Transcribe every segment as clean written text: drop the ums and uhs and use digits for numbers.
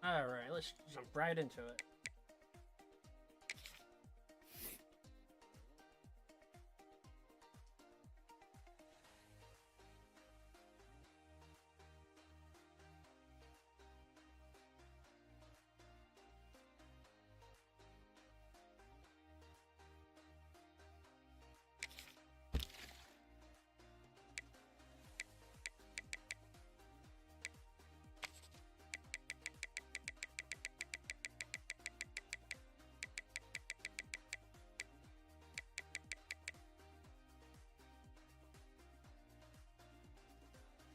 Alright, let's jump right into it.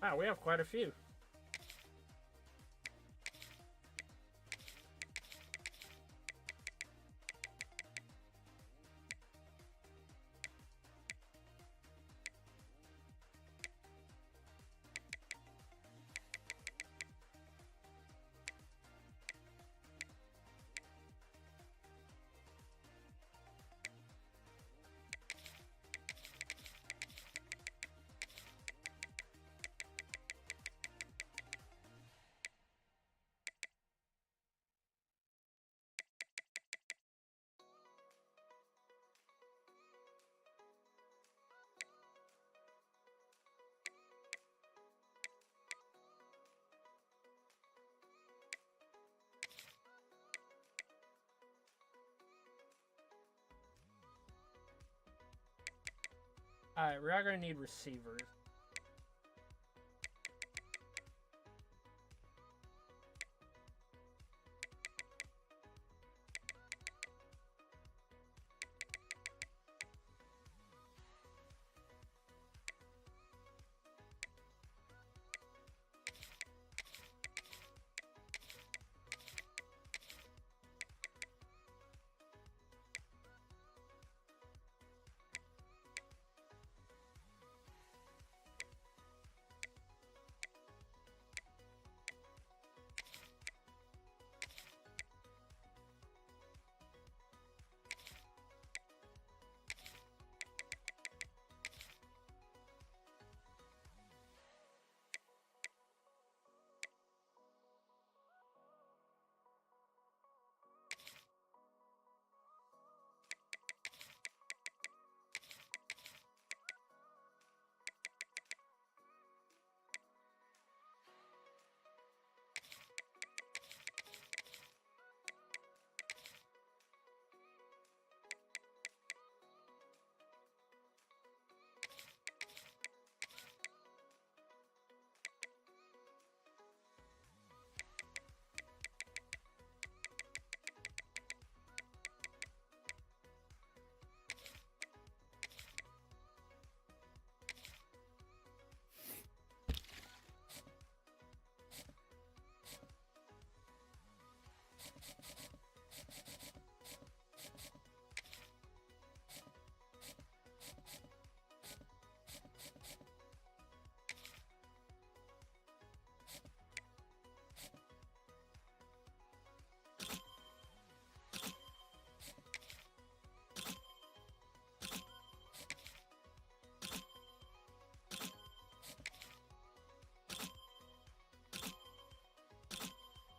Wow, we have quite a few. Alright, we are gonna need receivers.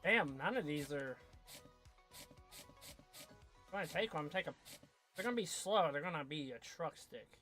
Damn, none of these are... If I take one, they're gonna be slow, they're gonna be a truck stick.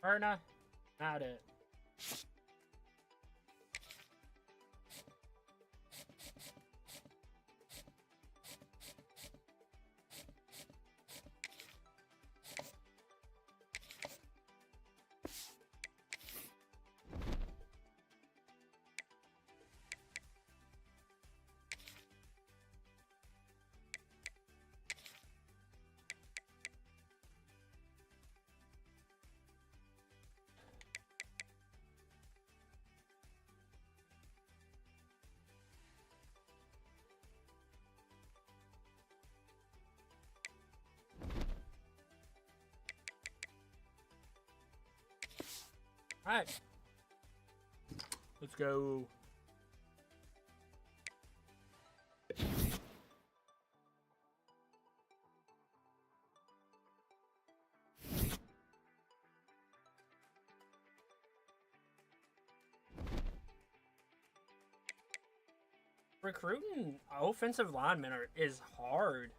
Erna, not it. Alright. Let's go. Recruiting offensive linemen is hard.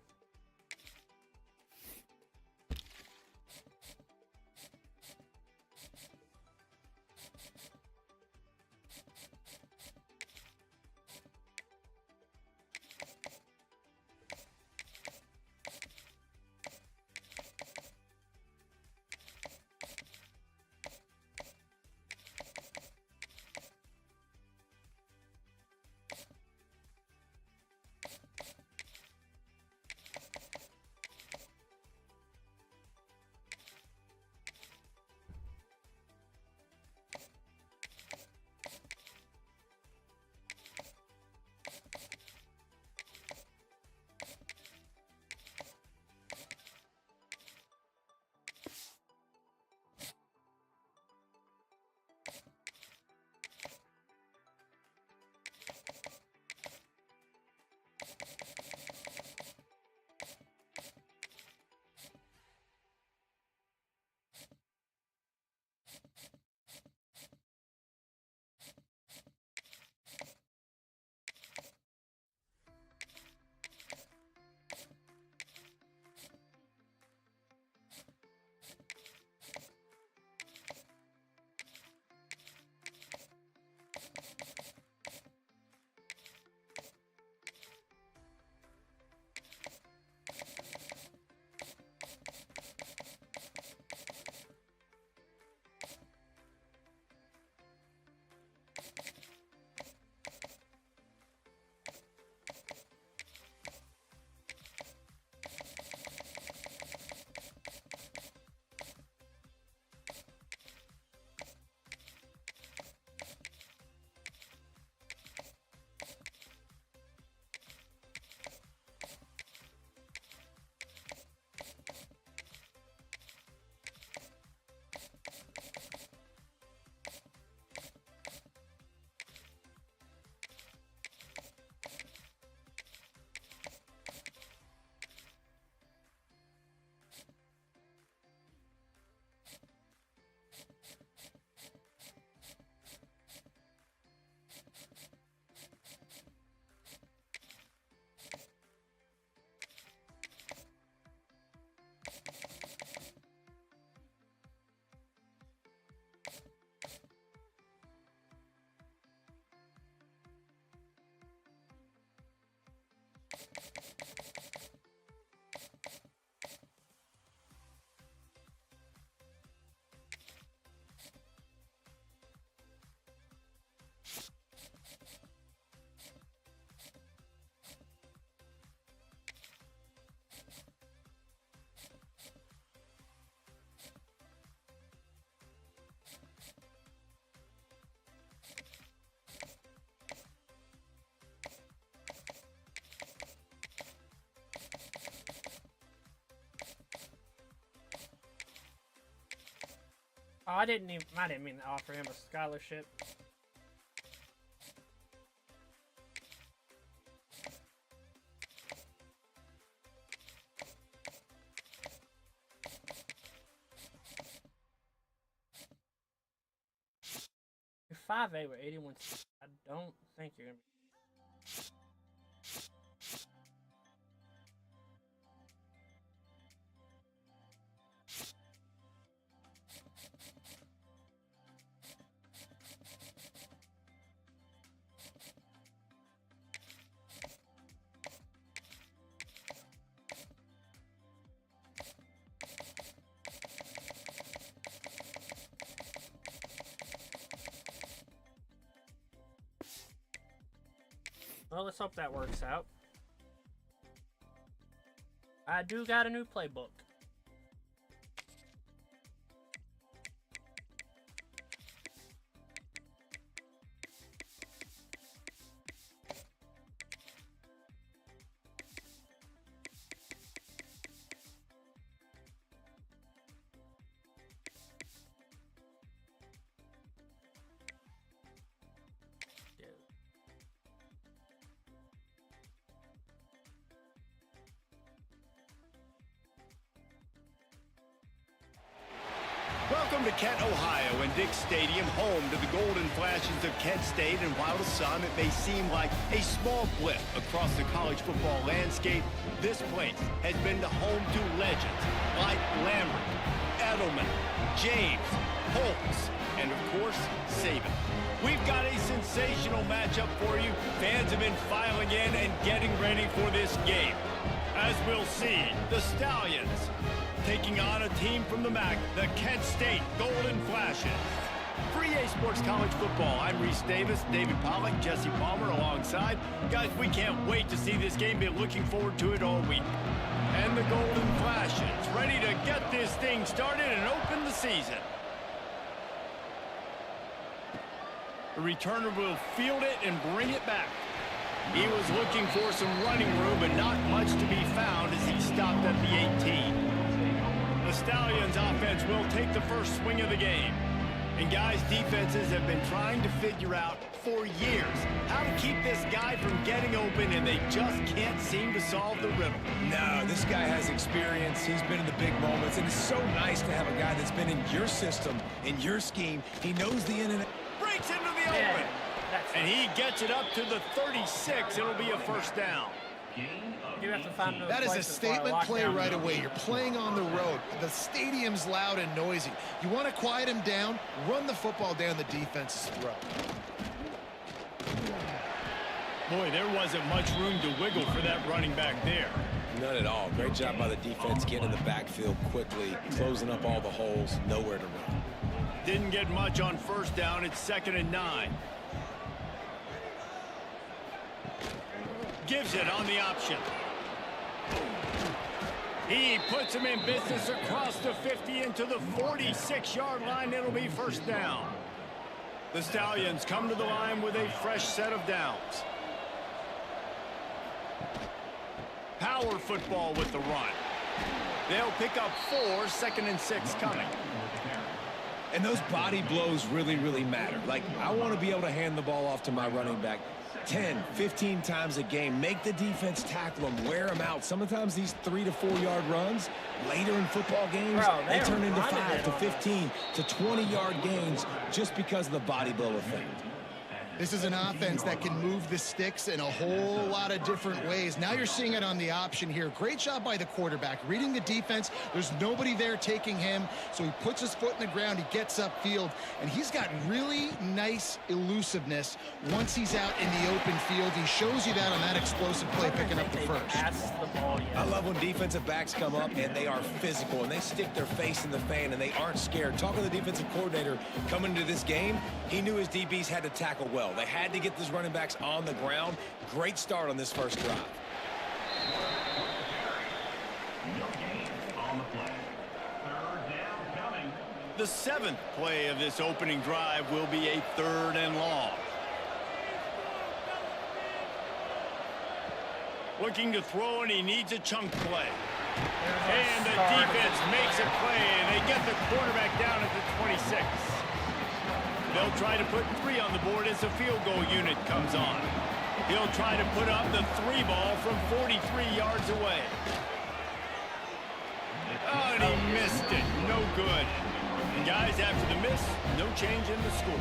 Oh, I didn't mean to offer him a scholarship. You're 5'8" with 81. I don't think you're gonna be. Well, let's hope that works out. I do got a new playbook. Welcome to Kent, Ohio, and Dick's Stadium, home to the Golden Flashes of Kent State. And while to some it may seem like a small blip across the college football landscape, this place has been the home to legends like Lambert, Edelman, James, Holtz, and of course, Saban. We've got a sensational matchup for you. Fans have been filing in and getting ready for this game. As we'll see, the Stallions taking on a team from the MAC, the Kent State Golden Flashes. For EA Sports College Football, I'm Reese Davis, David Pollack, Jesse Palmer alongside. Guys, we can't wait to see this game. Been looking forward to it all week. And the Golden Flashes ready to get this thing started and open the season. The returner will field it and bring it back. He was looking for some running room, but not much to be found as he stopped at the 18. The Stallions offense will take the first swing of the game. And guys, defenses have been trying to figure out for years how to keep this guy from getting open, and they just can't seem to solve the riddle. No, this guy has experience. He's been in the big moments, and it's so nice to have a guy that's been in your system, in your scheme. He knows the in and out. Breaks into the open. And he gets it up to the 36. It'll be a first down. That is a statement play right away. You're playing on the road. The stadium's loud and noisy. You want to quiet him down, run the football down the defense's throat. Boy, there wasn't much room to wiggle for that running back there. None at all. Great job by the defense getting in the backfield quickly, closing up all the holes, nowhere to run. Didn't get much on first down. It's 2nd and 9. Gives it on the option. He puts him in business across the 50 into the 46-yard line. It'll be first down. The Stallions come to the line with a fresh set of downs. Power football with the run. They'll pick up 4, 2nd and 6 coming. And those body blows really, really matter. Like, I want to be able to hand the ball off to my running back 10, 15 times a game. Make the defense tackle them, wear them out. Sometimes these 3 to 4 yard runs later in football games, they turn into 5 to 15 to 20-yard gains just because of the body blow effect. This is an offense that can move the sticks in a whole lot of different ways. Now you're seeing it on the option here. Great job by the quarterback. Reading the defense, there's nobody there taking him, so he puts his foot in the ground, he gets upfield, and he's got really nice elusiveness once he's out in the open field. He shows you that on that explosive play, picking up the first. I love when defensive backs come up and they are physical and they stick their face in the fan and they aren't scared. Talking to the defensive coordinator coming into this game, he knew his DBs had to tackle well. They had to get these running backs on the ground. Great start on this first drive. The 7th play of this opening drive will be a 3rd and long. Looking to throw, and he needs a chunk play. And the defense makes a play, and they get the quarterback down at the 26. They'll try to put 3 on the board as the field goal unit comes on. He'll try to put up the 3 ball from 43 yards away. Oh, and he missed it. No good. And guys, after the miss, no change in the score.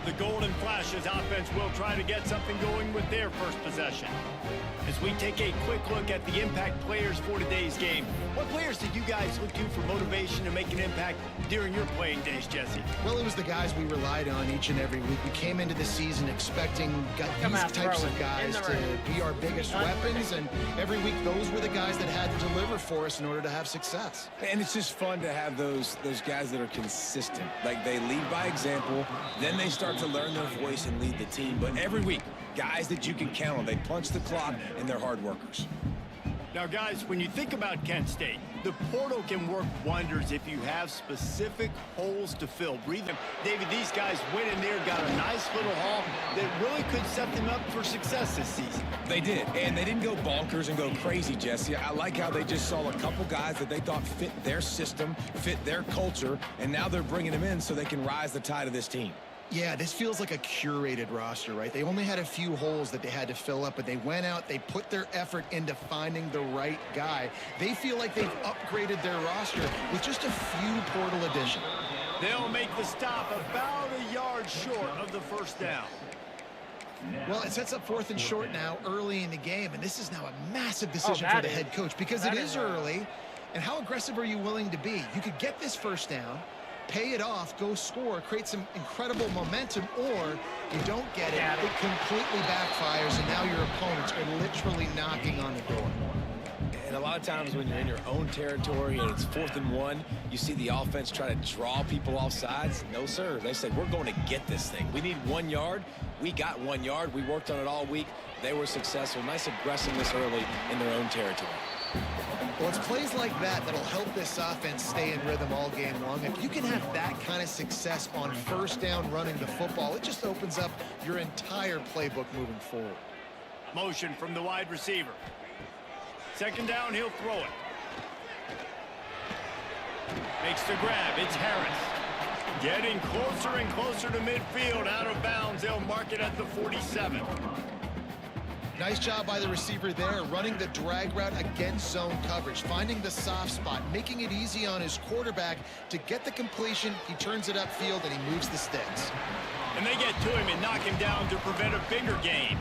The Golden Flashes offense will try to get something going with their first possession. As we take a quick look at the impact players for today's game, what players did you guys look to for motivation to make an impact during your playing days, Jesse? Well, it was the guys we relied on each and every week. We came into the season expecting these types of guys to be our biggest weapons, and every week those were the guys that had to deliver for us in order to have success. And it's just fun to have those guys that are consistent. Like, they lead by example, then they start start to learn their voice and lead the team. But every week, guys that you can count on, they punch the clock, and they're hard workers. Now, guys, when you think about Kent State, the portal can work wonders if you have specific holes to fill. David, these guys went in there, got a nice little haul that really could set them up for success this season. They did, and they didn't go bonkers and go crazy, Jesse. I like how they just saw a couple guys that they thought fit their system, fit their culture, and now they're bringing them in so they can rise the tide of this team. Yeah, this feels like a curated roster, right? They only had a few holes that they had to fill up, but they went out, they put their effort into finding the right guy. They feel like they've upgraded their roster with just a few portal additions. They'll make the stop about a yard short of the first down. Well, it sets up 4th and short now early in the game, and this is now a massive decision for the head coach because it is early. And how aggressive are you willing to be? You could get this first down, pay it off, go score, create some incredible momentum, or you don't get it, it completely backfires, and now your opponents are literally knocking on the door. And a lot of times when you're in your own territory and it's 4th and 1, you see the offense try to draw people off sides. No, sir. They said, we're going to get this thing. We need 1 yard. We got 1 yard. We worked on it all week. They were successful. Nice aggressiveness early in their own territory. Well, it's plays like that that'll help this offense stay in rhythm all game long. If you can have that kind of success on first down running the football, it just opens up your entire playbook moving forward. Motion from the wide receiver. 2nd down, he'll throw it. Makes the grab. It's Harris. Getting closer and closer to midfield. Out of bounds. They'll mark it at the 47. Nice job by the receiver there, running the drag route against zone coverage, finding the soft spot, making it easy on his quarterback to get the completion. He turns it upfield, and he moves the sticks. And they get to him and knock him down to prevent a bigger gain.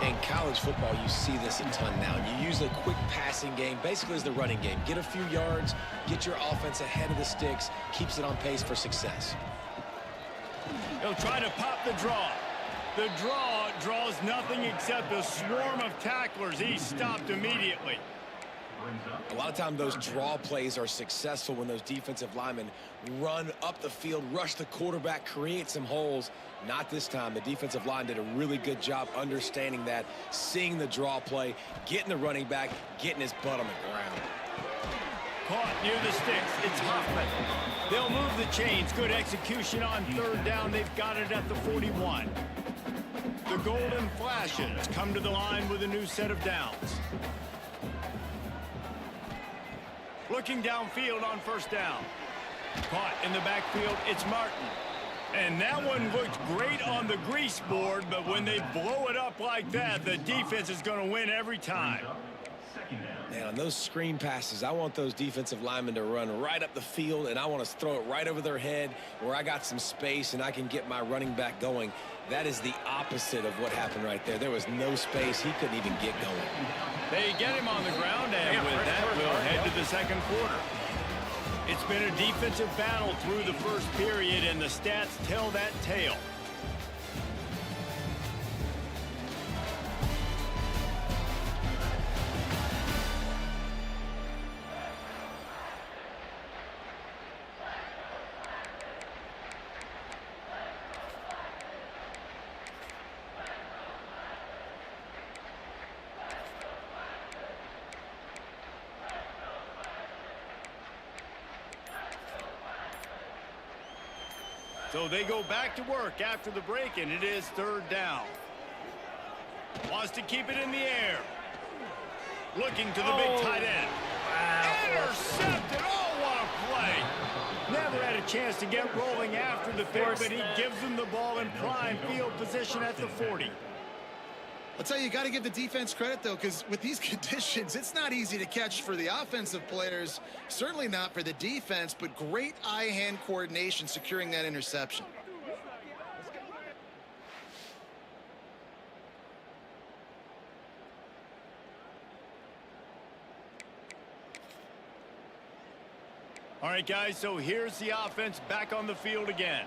In college football, you see this a ton now. You use a quick passing game, basically as the running game. Get a few yards, get your offense ahead of the sticks, keeps it on pace for success. He'll try to pop the draw. The draw draws nothing except a swarm of tacklers. He's stopped immediately. A lot of times those draw plays are successful when those defensive linemen run up the field, rush the quarterback, create some holes. Not this time. The defensive line did a really good job understanding that, seeing the draw play, getting the running back, getting his butt on the ground. Caught near the sticks. It's Hoffman. They'll move the chains. Good execution on 3rd down. They've got it at the 41. The Golden Flashes come to the line with a new set of downs. Looking downfield on 1st down. Caught in the backfield, it's Martin. And that one looked great on the grease board, but when they blow it up like that, the defense is going to win every time. Man, on those screen passes, I want those defensive linemen to run right up the field, and I want to throw it right over their head where I got some space and I can get my running back going. That is the opposite of what happened right there. There was no space. He couldn't even get going. They get him on the ground, and with that, we'll head to the 2nd quarter. It's been a defensive battle through the first period, and the stats tell that tale. So they go back to work after the break, and it is 3rd down. Wants to keep it in the air. Looking to the big tight end. Intercepted. Oh, what a play. Never had a chance to get rolling after the pick, but he gives them the ball in prime field position at the 40. I'll tell you got to give the defense credit, though, because with these conditions, it's not easy to catch for the offensive players, certainly not for the defense, but great eye-hand coordination securing that interception. All right, guys, so here's the offense back on the field again.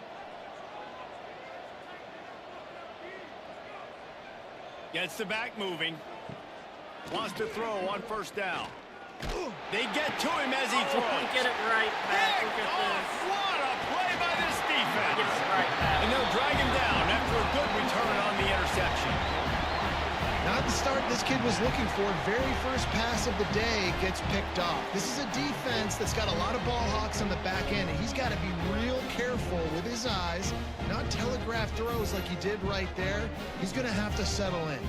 Gets the back moving. Wants to throw on 1st down. They get to him as he throws. Get it right back. Look at this. What a play by this defense. Gets it right back. And they'll drag him down after a good return on the interception. Not the start this kid was looking for. Very first pass of the day gets picked off. This is a defense that's got a lot of ball hawks on the back end, and he's got to be real careful with his eyes, not telegraph throws like he did right there. He's going to have to settle in.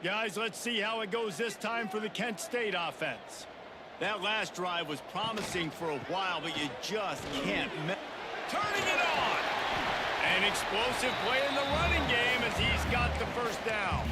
Guys, let's see how it goes this time for the Kent State offense. That last drive was promising for a while, but you just can't turning it on. An explosive play in the running game as he's got the first down.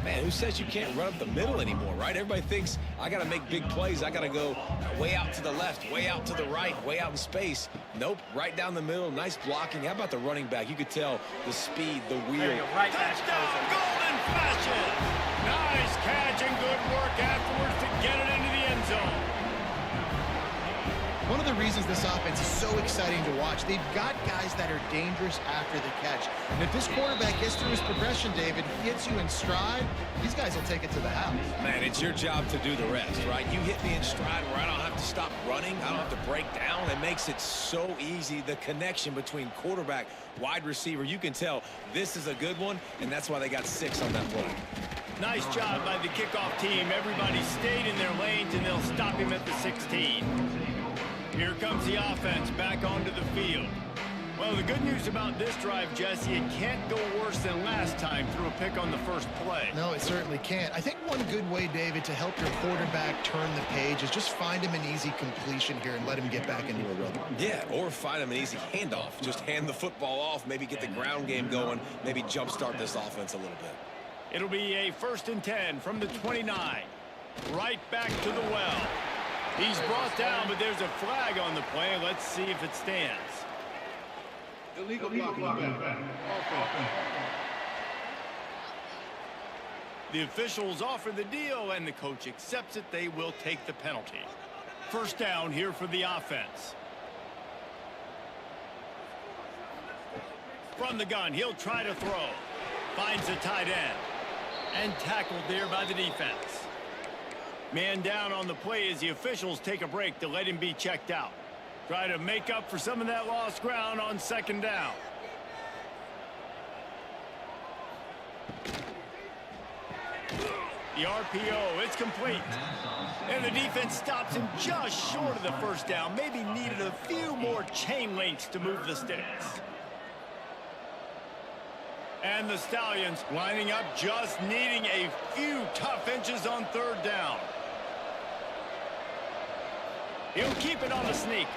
Man, who says you can't run up the middle anymore, right? Everybody thinks I got to make big plays. I got to go way out to the left, way out to the right, way out in space. Nope, right down the middle. Nice blocking. How about the running back? You could tell the speed, the wheel. There you go, right back. Touchdown, Golden Flashes. Nice catch and good work afterwards to get it into the end zone. One of the reasons this offense is so exciting to watch, they've got guys that are dangerous after the catch. And if this quarterback gets through his progression, David, he hits you in stride, these guys will take it to the house. Man, it's your job to do the rest, right? You hit me in stride where I don't have to stop running. I don't have to break down. It makes it so easy. The connection between quarterback, wide receiver, you can tell this is a good one, and that's why they got 6 on that play. Nice job by the kickoff team. Everybody stayed in their lanes, and they'll stop him at the 16. Here comes the offense back onto the field. Well, the good news about this drive, Jesse, it can't go worse than last time through a pick on the first play. No, it certainly can't. I think one good way, David, to help your quarterback turn the page is just find him an easy completion here and let him get back into a rhythm. Yeah, or find him an easy handoff. Just hand the football off, maybe get the ground game going, maybe jumpstart this offense a little bit. It'll be a 1st and 10 from the 29. Right back to the well. He's brought down, but there's a flag on the play. Let's see if it stands. Illegal blocking. The officials offer the deal, and the coach accepts it. They will take the penalty. 1st down here for the offense. From the gun, he'll try to throw. Finds a tight end. And tackled there by the defense. Man down on the play as the officials take a break to let him be checked out. Try to make up for some of that lost ground on 2nd down. The RPO, it's complete. And the defense stops him just short of the 1st down. Maybe needed a few more chain links to move the sticks. And the Stallions lining up, just needing a few tough inches on 3rd down. He'll keep it on the sneak.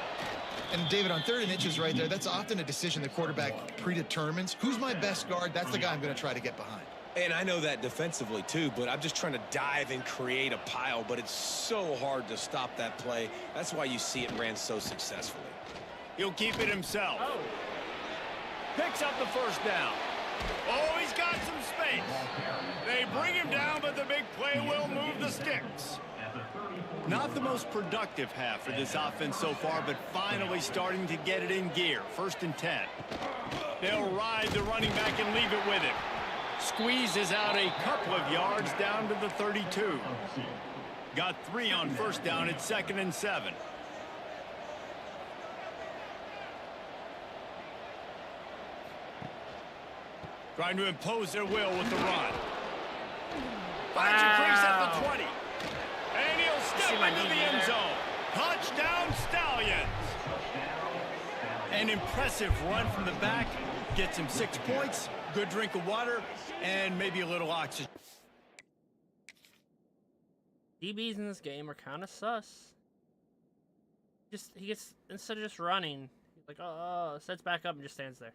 And David, on 3rd and inches right there, that's often a decision the quarterback predetermines. Who's my best guard? That's the guy I'm going to try to get behind. And I know that defensively too, but I'm just trying to dive and create a pile, but it's so hard to stop that play. That's why you see it ran so successfully. He'll keep it himself. Oh. Picks up the 1st down. Oh, he's got some space. They bring him down, but the big play will move the sticks. Not the most productive half for this offense so far, but finally starting to get it in gear. 1st and 10. They'll ride the running back and leave it with him. Squeezes out a couple of yards down to the 32. Got 3 on 1st down at 2nd and 7. Trying to impose their will with the run. Finds a crease at the 20. And he'll step into the end zone. Touchdown, Stallions. An impressive run from the back. Gets him 6 points, good drink of water, and maybe a little oxygen. DBs in this game are kind of sus. He gets, instead of just running, he's like, sets back up and just stands there.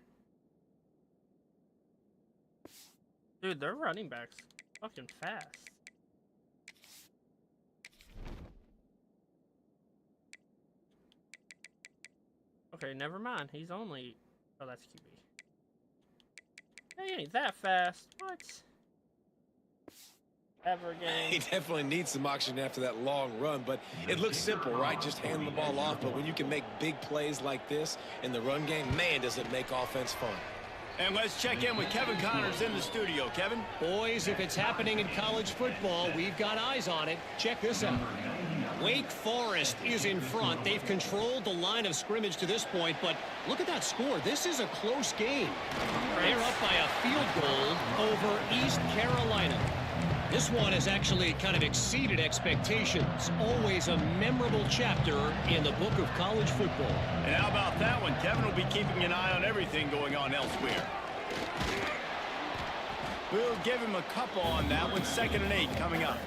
Dude, their running backs fucking fast. Okay, never mind. He's only... Oh, that's QB. He ain't that fast. What? Ever again. He definitely needs some oxygen after that long run, but it looks simple, right? Just hand the ball off, but when you can make big plays like this in the run game, man, does it make offense fun. And let's check in with Kevin Connors in the studio. Kevin? Boys, if it's happening in college football, we've got eyes on it. Check this out. Wake Forest is in front. They've controlled the line of scrimmage to this point, but look at that score. This is a close game. They're up by a field goal over East Carolina. This one has actually kind of exceeded expectations. Always a memorable chapter in the book of college football. And how about that one? Kevin will be keeping an eye on everything going on elsewhere. We'll give him a couple on that one. 2nd and 8 coming up.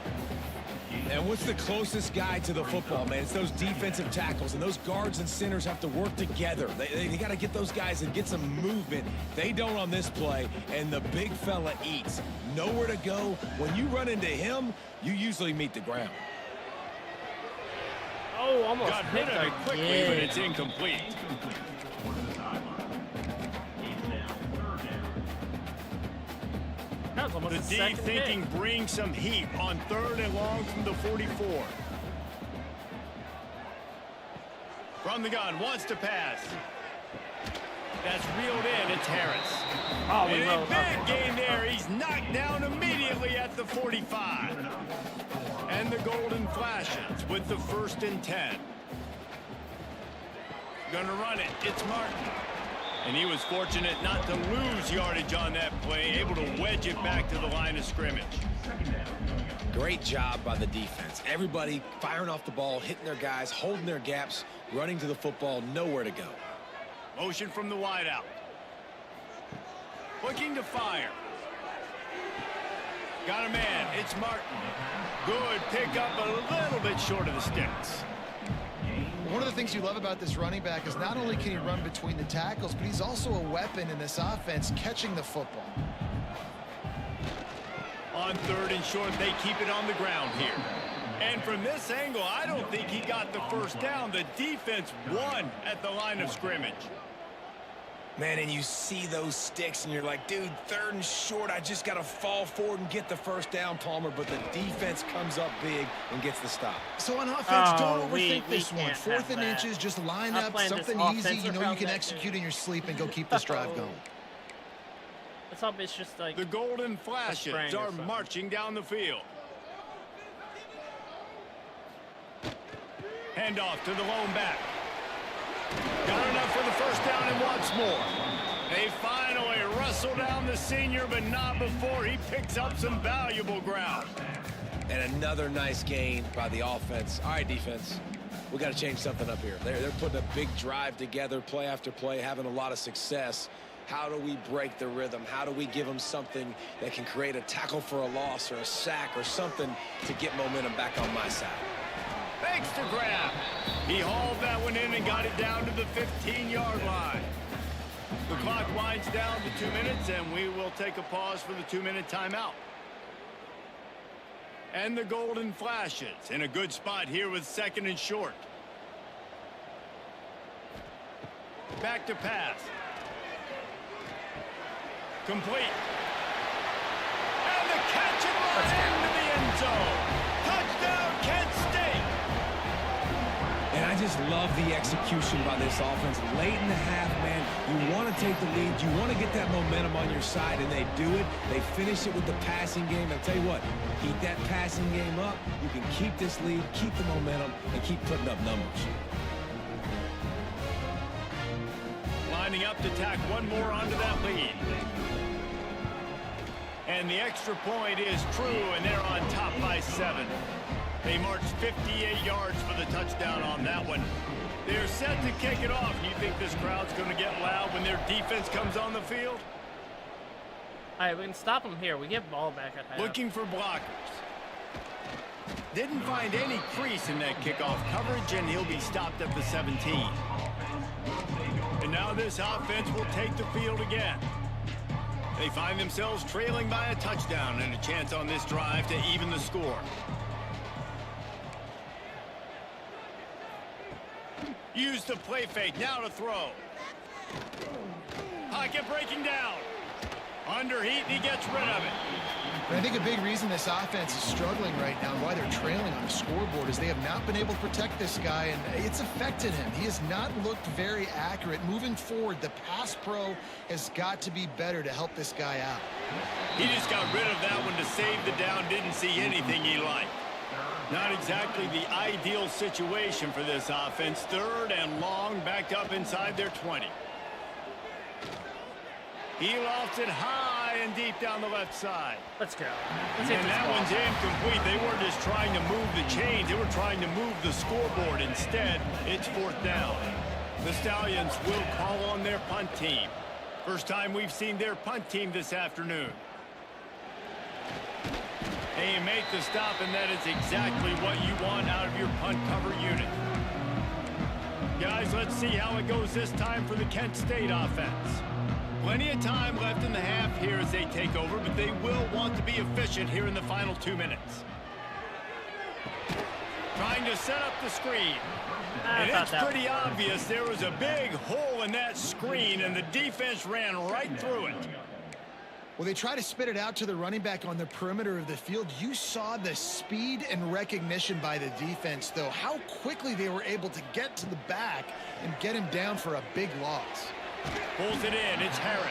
And what's the closest guy to the football, man? It's those defensive tackles, and those guards and centers have to work together. They got to get those guys and get some movement. They don't on this play, and the big fella eats. Nowhere to go. When you run into him, you usually meet the ground. Oh, almost Got rid of it quickly, but it's incomplete. That was almost The a deep second thinking hit. brings some heat on 3rd and long from the 44. From the gun, wants to pass. That's reeled in. It's Harris. Oh, And we a will. big gain there. He's knocked down immediately at the 45. And the Golden Flashes with the 1st and 10. Gonna run it. It's Martin. And he was fortunate not to lose yardage on that play, able to wedge it back to the line of scrimmage. Great job by the defense. Everybody firing off the ball, hitting their guys, holding their gaps, running to the football, nowhere to go. Motion from the wideout. Looking to fire. Got a man. It's Martin. Good pickup, a little bit short of the sticks. One of the things you love about this running back is not only can he run between the tackles, but he's also a weapon in this offense catching the football. On 3rd and short, they keep it on the ground here. And from this angle, I don't think he got the 1st down. The defense won at the line of scrimmage. Man, and you see those sticks, and you're like, dude, 3rd and short, I just got to fall forward and get the 1st down, Palmer, but the defense comes up big and gets the stop. So on offense, don't Oh, overthink we this one. can't 4th have and that. inches, just line I'll up, plan this something easy offense you know you around can that execute dude. in your sleep and go keep this drive going. Let's hope it's just like The Golden Flashes spring or are something. marching down the field. Handoff to the lone back. Got enough for the 1st down and wants more. They finally wrestle down the senior, but not before he picks up some valuable ground. And another nice gain by the offense. All right, defense, we got to change something up here. They're putting a big drive together, play after play, having a lot of success. How do we break the rhythm? How do we give them something that can create a tackle for a loss or a sack or something to get momentum back on my side? Fakes to grab. He hauled that one in and got it down to the 15-yard line. The clock winds down to 2 minutes, and we will take a pause for the 2-minute timeout. And the Golden Flashes in a good spot here with 2nd and short. Back to pass. Complete. And the catch and run into the end zone. Touchdown, Kent State. And I just love the execution by this offense. Late in the half, man, you want to take the lead. You want to get that momentum on your side, and they do it. They finish it with the passing game. I'll tell you what, keep that passing game up. You can keep this lead, keep the momentum, and keep putting up numbers. Lining up to tack one more onto that lead. And the extra point is true, and they're on top by 7. They marched 58 yards for the touchdown on that one. They're set to kick it off. You think this crowd's going to get loud when their defense comes on the field? All right, we can stop him here. We get ball back at half. Looking for blockers. Didn't find any crease in that kickoff coverage, and he'll be stopped at the 17. And now this offense will take the field again. They find themselves trailing by a touchdown and a chance on this drive to even the score. Use the play fake, now to throw. Pocket breaking down. Under heat, and he gets rid of it. And I think a big reason this offense is struggling right now and why they're trailing on the scoreboard is they have not been able to protect this guy, and it's affected him. He has not looked very accurate. Moving forward, the pass pro has got to be better to help this guy out. He just got rid of that one to save the down. Didn't see anything he liked. Not exactly the ideal situation for this offense. 3rd and long, backed up inside their 20. He lofts it high and deep down the left side. Let's go. And that one's incomplete. They weren't just trying to move the chains. They were trying to move the scoreboard. Instead, it's 4th down. The Stallions will call on their punt team. First time we've seen their punt team this afternoon. They make the stop, and that is exactly what you want out of your punt cover unit. Guys, let's see how it goes this time for the Kent State offense. Plenty of time left in the half here as they take over, but they will want to be efficient here in the final 2 minutes. Trying to set up the screen. And it's pretty obvious there was a big hole in that screen, and the defense ran right through it. Well, they try to spit it out to the running back on the perimeter of the field. You saw the speed and recognition by the defense, though. How quickly they were able to get to the back and get him down for a big loss. Pulls it in. It's Harris.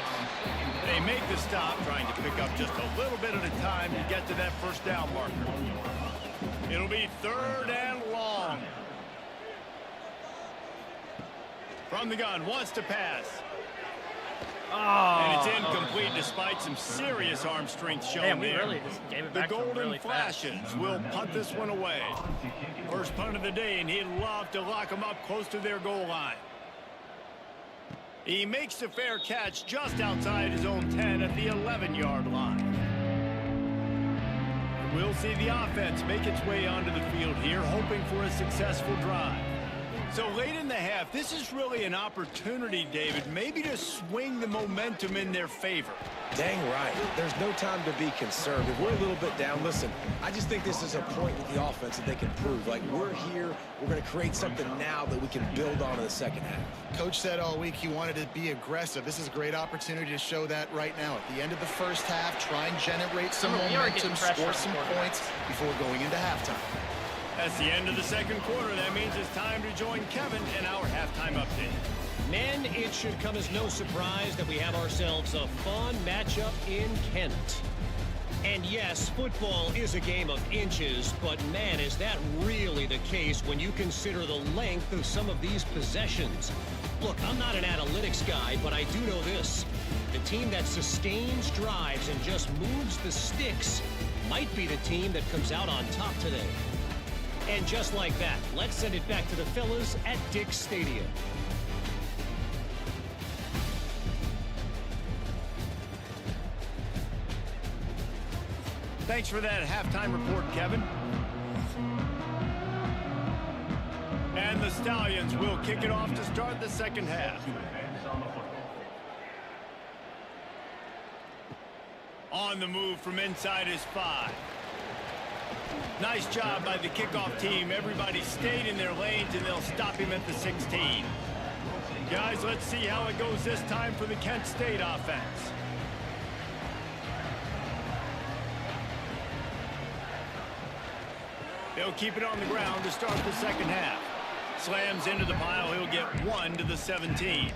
They make the stop, trying to pick up just a little bit at a time to get to that 1st down marker. It'll be 3rd and long. From the gun, wants to pass. And it's incomplete despite some serious arm strength shown there. Really just gave it back the Golden really Flashes will punt this one away. First punt of the day, and he'd love to lock them up close to their goal line. He makes the fair catch just outside his own 10 at the 11-yard line. We'll see the offense make its way onto the field here, hoping for a successful drive. So late in the half, this is really an opportunity, David, maybe to swing the momentum in their favor. Dang right. There's no time to be concerned. If we're a little bit down, listen, I just think this is a point with the offense that they can prove. Like, we're here, we're going to create something now that we can build on in the second half. Coach said all week he wanted to be aggressive. This is a great opportunity to show that right now. At the end of the first half, try and generate some momentum, score some points before going into halftime. That's the end of the second quarter. That means it's time to join Kevin in our halftime update. Men, it should come as no surprise that we have ourselves a fun matchup in Kent. And yes, football is a game of inches, but man, is that really the case when you consider the length of some of these possessions. Look, I'm not an analytics guy, but I do know this. The team that sustains drives and just moves the sticks might be the team that comes out on top today. And just like that, let's send it back to the fellas at Dick's Stadium. Thanks for that halftime report, Kevin. And the Stallions will kick it off to start the second half. On the move from inside his 5. Nice job by the kickoff team. Everybody stayed in their lanes, and they'll stop him at the 16. Guys, let's see how it goes this time for the Kent State offense. They'll keep it on the ground to start the second half. Slams into the pile. He'll get 1 to the 17.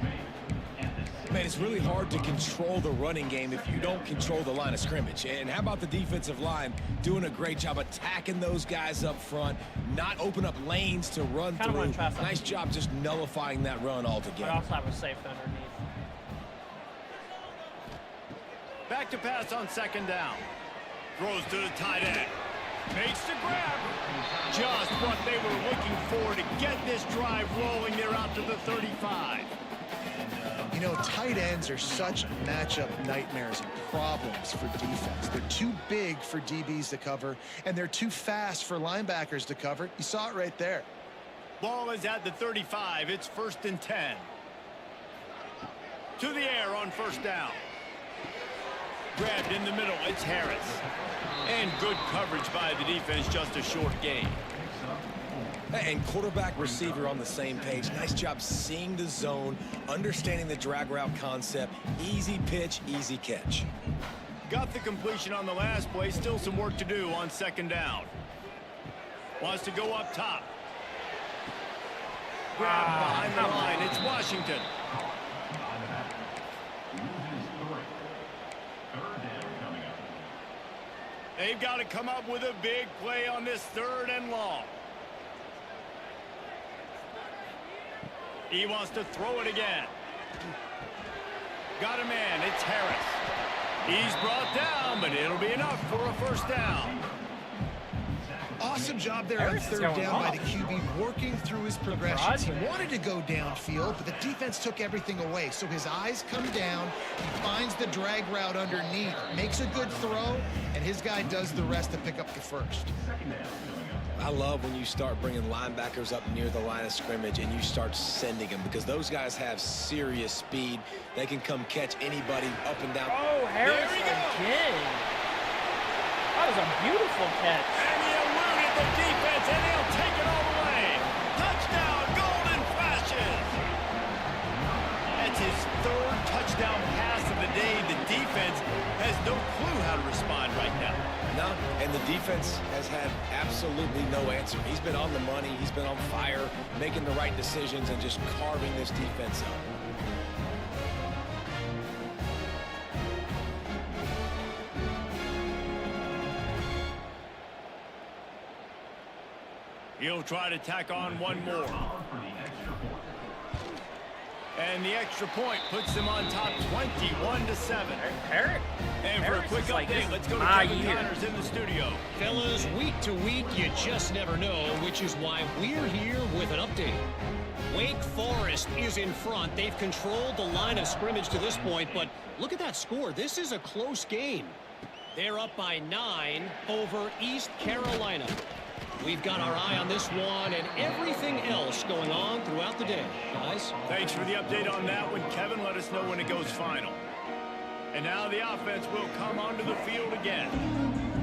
Man, it's really hard to control the running game if you don't control the line of scrimmage. And how about the defensive line doing a great job attacking those guys up front, not open up lanes to run through. Nice job just nullifying that run altogether. I also have a safety underneath. Back to pass on second down. Throws to the tight end. Makes the grab. Just what they were looking for to get this drive rolling. They're out to the 35. You know, tight ends are such matchup nightmares and problems for defense. They're too big for DBs to cover, and they're too fast for linebackers to cover. You saw it right there. Ball is at the 35. It's 1st and 10. To the air on first down. Grabbed in the middle. It's Harris. And good coverage by the defense. Just a short gain. And quarterback receiver on the same page. Nice job seeing the zone, understanding the drag route concept. Easy pitch, easy catch. Got the completion on the last play. Still some work to do on second down. Wants to go up top. Grab behind the line. It's Washington. They've got to come up with a big play on this 3rd and long. He wants to throw it again. Got a man. It's Harris. He's brought down, but it'll be enough for a first down. Awesome job there on 3rd down by the QB, working through his progressions. He wanted to go downfield, but the defense took everything away. So his eyes come down. He finds the drag route underneath, makes a good throw, and his guy does the rest to pick up the first. I love when you start bringing linebackers up near the line of scrimmage and you start sending them, because those guys have serious speed. They can come catch anybody up and down. Oh, Harris again. That was a beautiful catch. And he eluded the defense, and he'll take it all the way. Touchdown, Golden Flashes. That's his 3rd touchdown pass of the day. The defense has no clue how to respond right now. No, and the defense has had absolutely no answer. He's been on the money. He's been on fire, making the right decisions and just carving this defense up. He'll try to tack on one more. And the extra point puts them on top 21-7. Harris. And for a quick update, let's go to Kevin Connors in the studio. Fellas, week to week, you just never know, which is why we're here with an update. Wake Forest is in front. They've controlled the line of scrimmage to this point, but look at that score. This is a close game. They're up by 9 over East Carolina. We've got our eye on this one and everything else going on throughout the day. Guys? Thanks for the update on that one, Kevin. Let us know when it goes final. And now the offense will come onto the field again.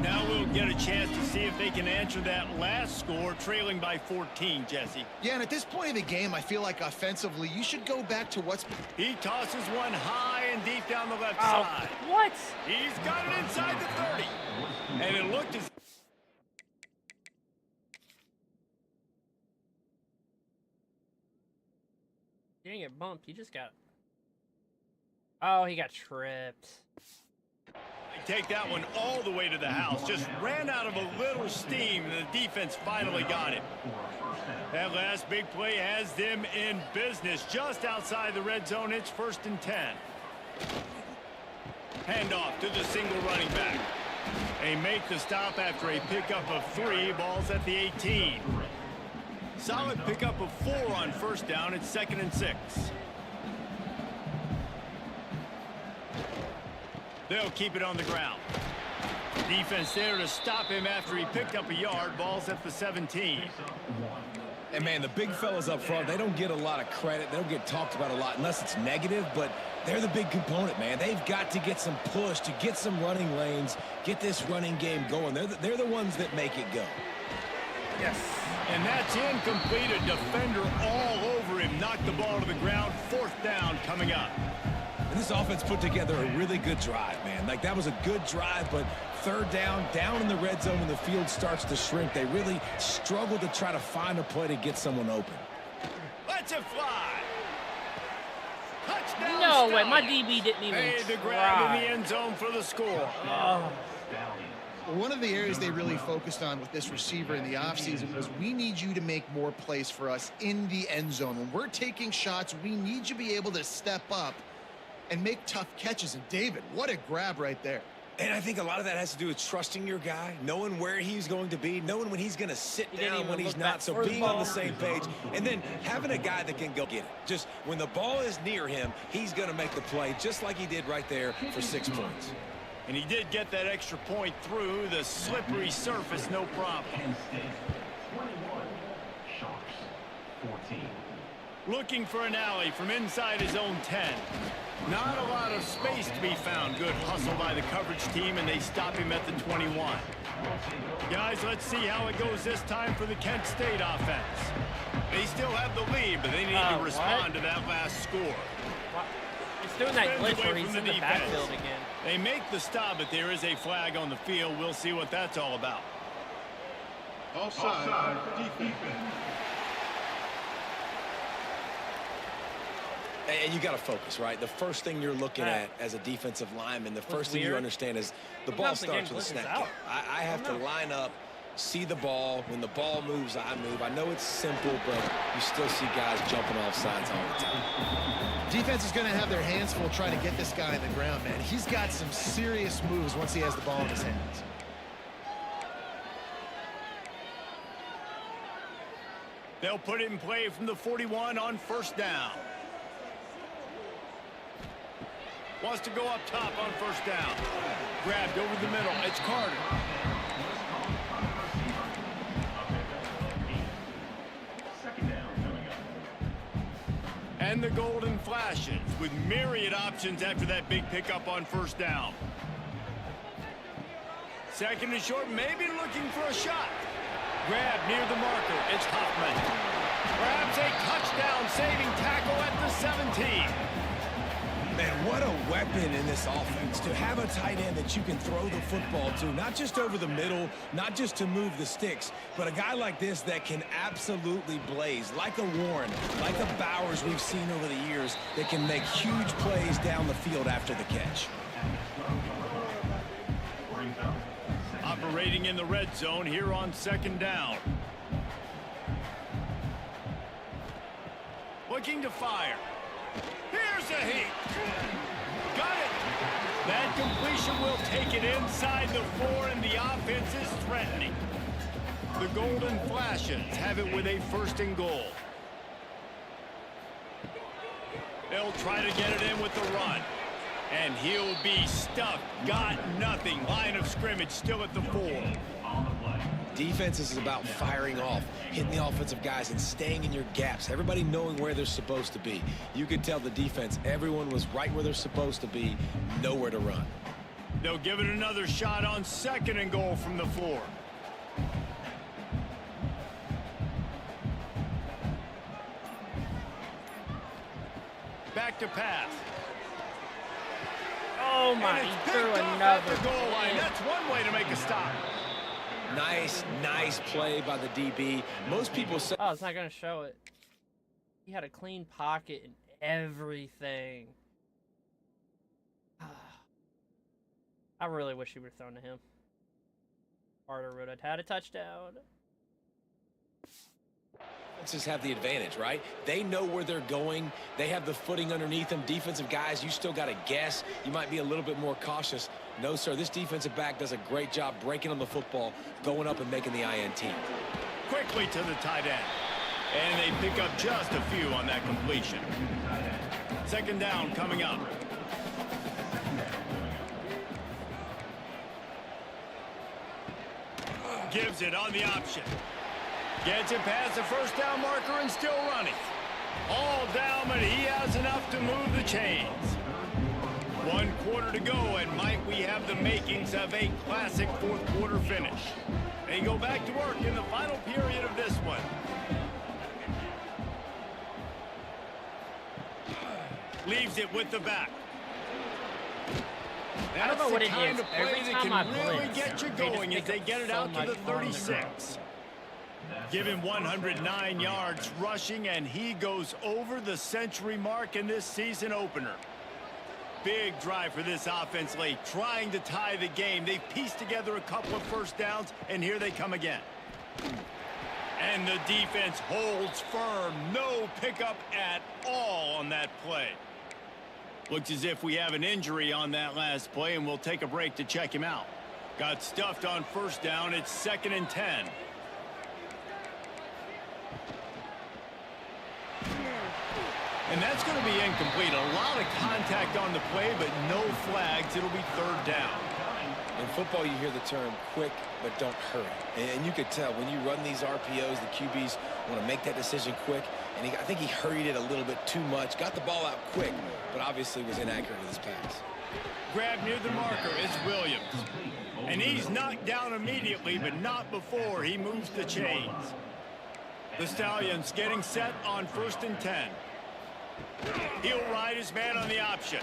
Now we'll get a chance to see if they can answer that last score, trailing by 14, Jesse. Yeah, and at this point in the game, I feel like offensively, you should go back to what's... He tosses one high and deep down the left side. What? He's got it inside the 30. And it looked as... He didn't get bumped. He just got... Oh, he got tripped. Take that one all the way to the house. Just ran out of a little steam, and the defense finally got it. That last big play has them in business just outside the red zone. It's 1st and 10. Handoff to the single running back. They make the stop after a pickup of 3. Ball's at the 18. Solid pickup of 4 on 1st down. It's 2nd and 6. They'll keep it on the ground. Defense there to stop him after he picked up a yard. Ball's at the 17. And, man, the big fellas up front, they don't get a lot of credit. They don't get talked about a lot unless it's negative, but they're the big component, man. They've got to get some push, to get some running lanes, get this running game going. They're the ones that make it go. Yes. And that's incomplete. A defender all over him. Knocked the ball to the ground. 4th down coming up. And this offense put together a really good drive, man. Like, that was a good drive, but 3rd down in the red zone when the field starts to shrink, they really struggle to try to find a play to get someone open. Let's it fly. Touchdown. No way, my DB didn't even made the try. grab in the end zone for the score. Oh. One of the areas they really focused on with this receiver in the offseason was, we need you to make more plays for us in the end zone. When we're taking shots, we need you to be able to step up and make tough catches. And David, what a grab right there. And I think a lot of that has to do with trusting your guy, knowing where he's going to be, knowing when he's going to sit down, when he's not, so being on the same page, and then having a guy that can go get it. Just when the ball is near him, he's going to make the play, just like he did right there for 6 points. And he did get that extra point through the slippery surface, no problem. 21, Sharks, 14. Looking for an alley from inside his own 10. Not a lot of space to be found. Good hustle by the coverage team, and they stop him at the 21. Guys, let's see how it goes this time for the Kent State offense. They still have the lead, but they need to respond to that last score. It's doing that glitch where he's in the backfield again. They make the stop, but there is a flag on the field. We'll see what that's all about. Offside. Defense. And you got to focus, right? The first thing you're looking at as a defensive lineman, the first thing you understand is the ball starts with a snap count. I have to line up, see the ball. When the ball moves, I move. I know it's simple, but you still see guys jumping off sides all the time. Defense is going to have their hands full trying to get this guy in the ground, man. He's got some serious moves once he has the ball in his hands. They'll put it in play from the 41 on first down. Wants to go up top on first down. Grabbed over the middle. It's Carter. Second down coming up. And the golden flashes with myriad options after that big pickup on first down. Second and short, maybe looking for a shot. Grab near the marker. It's Hoffman. Grabs a touchdown-saving tackle at the 17. Man, what a weapon in this offense to have a tight end that you can throw the football to, not just over the middle, not just to move the sticks, but a guy like this that can absolutely blaze, like a Warren, like a Bowers we've seen over the years, that can make huge plays down the field after the catch. Operating in the red zone here on second down. Looking to fire. Here's a hit. Got it. That completion will take it inside the 4, and the offense is threatening. The Golden Flashes have it with a first and goal. They'll try to get it in with the run. And he'll be stuffed. Got nothing. Line of scrimmage still at the 4. Defense is about firing off, hitting the offensive guys and staying in your gaps. Everybody knowing where they're supposed to be. You could tell the defense, everyone was right where they're supposed to be, nowhere to run. They'll give it another shot on second and goal from the 4. Back to pass. Oh my, And it's threw picked off another. at the goal line. That's one way to make a stop. Nice play by the DB. Most people say Oh, it's not going to show it. He had a clean pocket and everything. I really wish he would have thrown to him. Carter would have had a touchdown. defenses have the advantage, right? They know where they're going. They have the footing underneath them. Defensive guys, you still got to guess. You might be a little bit more cautious. No, sir, this defensive back does a great job breaking on the football, going up and making the INT. Quickly to the tight end. And they pick up just a few on that completion. Second down coming up. Gives it on the option. Gets it past the first down marker and still running. All down, but he has enough to move the chains. 1 quarter to go, and might we have the makings of a classic fourth quarter finish. They go back to work in the final period of this one. Leaves it with the back. I don't know what it is. Every That time I can really blitz, get you they just going pick as they up get it so out to much the on the ground. 36. Give him 109 yards rushing, and he goes over the century mark in this season opener. Big drive for this offense late, trying to tie the game. They've pieced together a couple of first downs, and here they come again. And the defense holds firm. No pickup at all on that play. Looks as if we have an injury on that last play, and we'll take a break to check him out. Got stuffed on first down. It's 2nd and 10. And that's going to be incomplete. A lot of contact on the play, but no flags. It'll be 3rd down. In football, you hear the term quick, but don't hurry. And you could tell when you run these RPOs, the QBs want to make that decision quick. And I think he hurried it a little bit too much. Got the ball out quick, but obviously was inaccurate with his pass. Grab near the marker. It's Williams. And he's knocked down immediately, but not before he moves the chains. The Stallions getting set on 1st and 10. He'll ride his man on the option.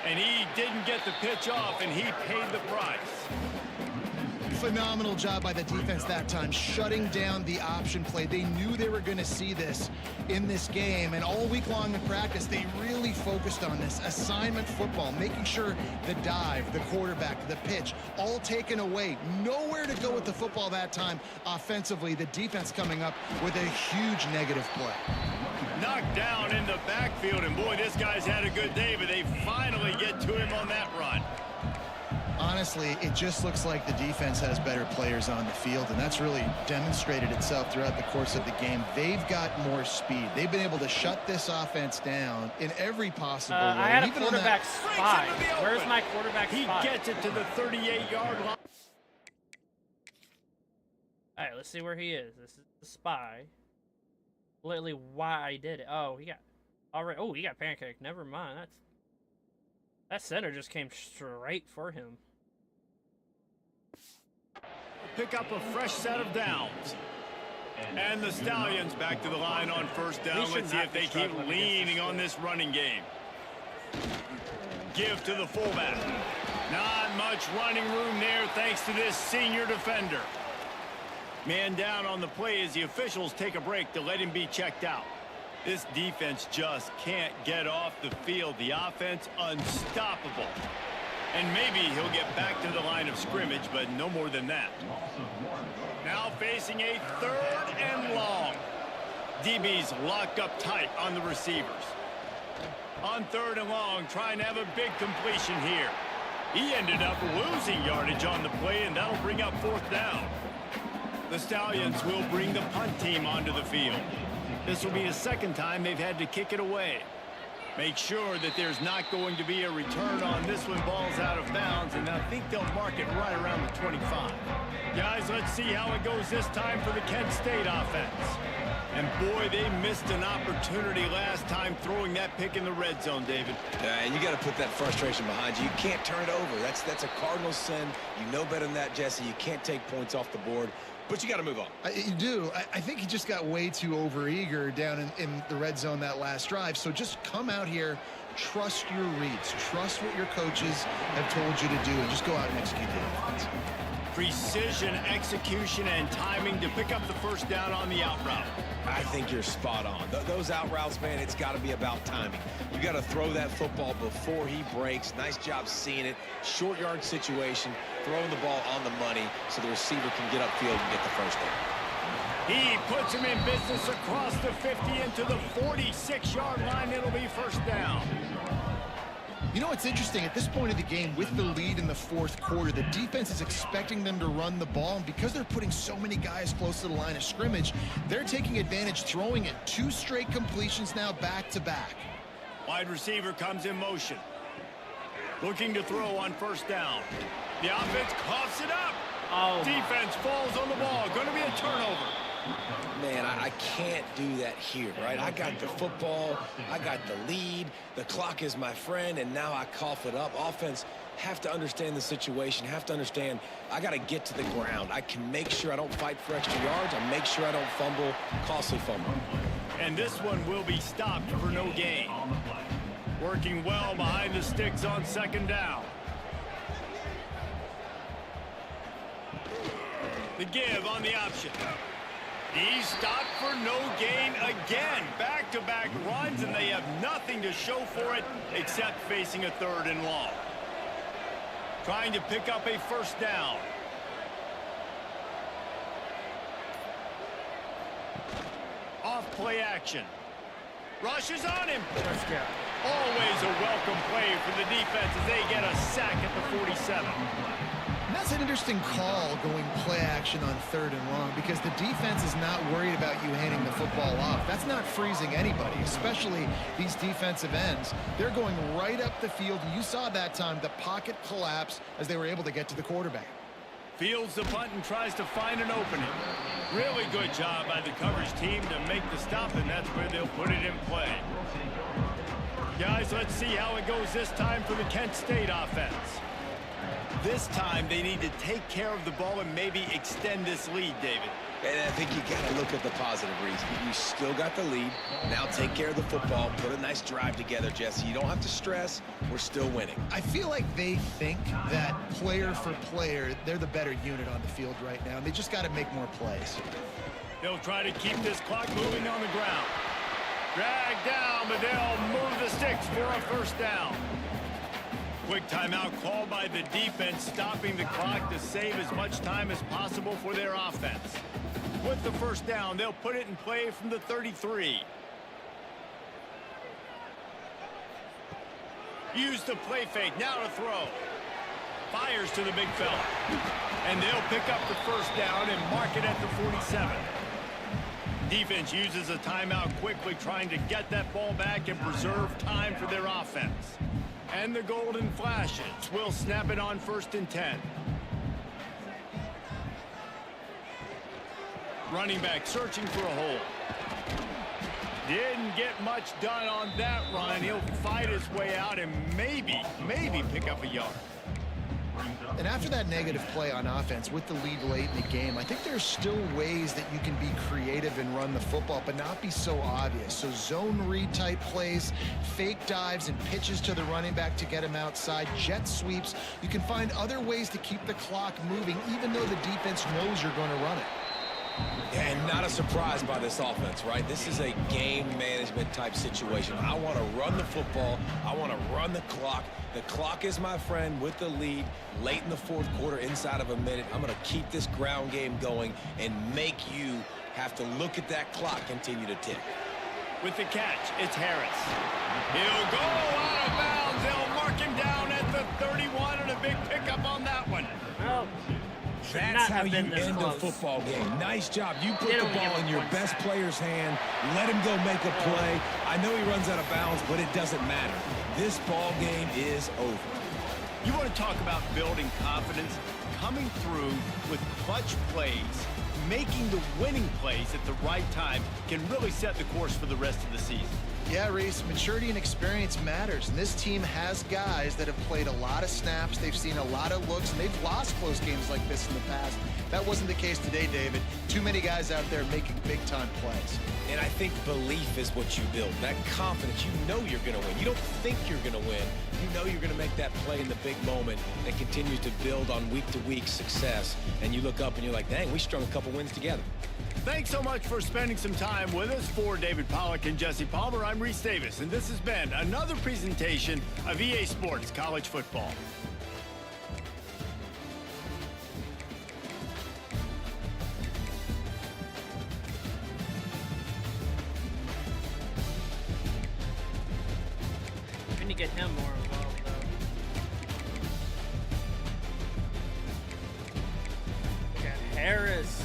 And he didn't get the pitch off, and he paid the price. Phenomenal job by the defense that time, shutting down the option play. They knew they were going to see this in this game, and all week long in practice, they really focused on this assignment football, making sure the dive, the quarterback, the pitch, all taken away. Nowhere to go with the football that time offensively. The defense coming up with a huge negative play. Knocked down in the backfield, and boy, this guy's had a good day, but they finally get to him on that run. Honestly, it just looks like the defense has better players on the field, and that's really demonstrated itself throughout the course of the game. They've got more speed. They've been able to shut this offense down in every possible way. I had a Even quarterback spy. Where's my quarterback spy? He gets it to the 38-yard line. All right, let's see where he is. This is the spy. Literally why I did it. Oh, he got... All right. Oh, he got pancaked. Never mind. That center just came straight for him. Pick up a fresh set of downs. And the Stallions back to the line on first down. Let's see if they keep leaning on this running game. Give to the fullback. Not much running room there thanks to this senior defender. Man down on the play as the officials take a break to let him be checked out. This defense just can't get off the field. The offense unstoppable. And maybe he'll get back to the line of scrimmage, but no more than that. Now facing a 3rd and long. DB's locked up tight on the receivers. On 3rd and long, trying to have a big completion here. He ended up losing yardage on the play, and that'll bring up 4th down. The Stallions will bring the punt team onto the field. This will be the 2nd time they've had to kick it away. Make sure that there's not going to be a return on this one. Ball's out of bounds, and I think they'll mark it right around the 25. Guys, let's see how it goes this time for the Kent State offense. And boy, they missed an opportunity last time throwing that pick in the red zone, David. And you got to put that frustration behind you. You can't turn it over. That's a Cardinal sin. You know better than that, Jesse. You can't take points off the board. But you got to move on. You do. I think he just got way too overeager down in the red zone that last drive. So just come out here, trust your reads, trust what your coaches have told you to do, and just go out and execute the offense. Precision, execution, and timing to pick up the first down on the out route. I think you're spot on. Those out routes, man, it's got to be about timing. You got to throw that football before he breaks. Nice job seeing it. Short yard situation, throwing the ball on the money so the receiver can get upfield and get the first down. He puts him in business across the 50 into the 46-yard line. It'll be first down. You know, it's interesting. At this point of the game, with the lead in the 4th quarter, the defense is expecting them to run the ball. And because they're putting so many guys close to the line of scrimmage, they're taking advantage, throwing it. 2 straight completions now back-to-back. Wide receiver comes in motion. Looking to throw on first down. The offense coughs it up. Oh, defense falls on the ball. Going to be a turnover. Man, I can't do that here, right? I got the football, I got the lead, the clock is my friend, and now I cough it up. Offense have to understand the situation, have to understand I got to get to the ground. I can make sure I don't fight for extra yards. I make sure I don't fumble, costly fumble. And this one will be stopped for no gain. Working well behind the sticks on 2nd down. The give on the option. He's stopped for no gain again. Back-to-back runs, and they have nothing to show for it except facing a 3rd and long. Trying to pick up a first down. Off play action. Rushes on him. let's go. Always a welcome play for the defense as they get a sack at the 47. And that's an interesting call, going play action on 3rd and long, because the defense is not worried about you handing the football off. That's not freezing anybody, especially these defensive ends. They're going right up the field. You saw that time the pocket collapse as they were able to get to the quarterback. Fields the punt and tries to find an opening. Really good job by the coverage team to make the stop, and that's where they'll put it in play. Guys, let's see how it goes this time for the Kent State offense. This time, they need to take care of the ball and maybe extend this lead, David. And I think you got to look at the positive reason. You still got the lead. Now take care of the football. Put a nice drive together, Jesse. You don't have to stress. We're still winning. I feel like they think that player for player, they're the better unit on the field right now, and they just got to make more plays. They'll try to keep this clock moving on the ground. Drag down, but they'll move the sticks for a first down. Quick timeout called by the defense, stopping the clock to save as much time as possible for their offense. With the first down, they'll put it in play from the 33. Use the play fake, now to throw. Fires to the big fella. And they'll pick up the first down and mark it at the 47. Defense uses a timeout quickly, trying to get that ball back and preserve time for their offense. And the Golden Flashes will snap it on 1st and 10. Running back searching for a hole. Didn't get much done on that run. He'll fight his way out and maybe pick up a yard. And after that negative play on offense with the lead late in the game, I think there's still ways that you can be creative and run the football, but not be so obvious. So zone read type plays, fake dives and pitches to the running back to get him outside, jet sweeps. You can find other ways to keep the clock moving, even though the defense knows you're going to run it. And not a surprise by this offense, right? This is a game management type situation. I want to run the football. I want to run the clock. The clock is my friend with the lead late in the 4th quarter, inside of a minute. I'm going to keep this ground game going and make you have to look at that clock continue to tick. With the catch, it's Harris. He'll go out of bounds. They'll mark him down at the 31, and a big pickup on that one. Well, should That's not how have you been this end a close. football game. Nice job. You put They the don't give ball him in your 1 best second. player's hand. Let him go make a play. I know he runs out of bounds, but it doesn't matter. This ball game is over. You want to talk about building confidence? Coming through with clutch plays, making the winning plays at the right time can really set the course for the rest of the season. Yeah, Reese, maturity and experience matters, and this team has guys that have played a lot of snaps, they've seen a lot of looks, and they've lost close games like this in the past. That wasn't the case today, David. Too many guys out there making big-time plays. And I think belief is what you build. That confidence, you know you're going to win. You don't think you're going to win. You know you're going to make that play in the big moment that continues to build on week-to-week success. And you look up and you're like, dang, we strung a couple wins together. Thanks so much for spending some time with us. For David Pollack and Jesse Palmer, I'm Reese Davis, and this has been another presentation of EA Sports College Football. We need to get him more involved, though. Look at Harris.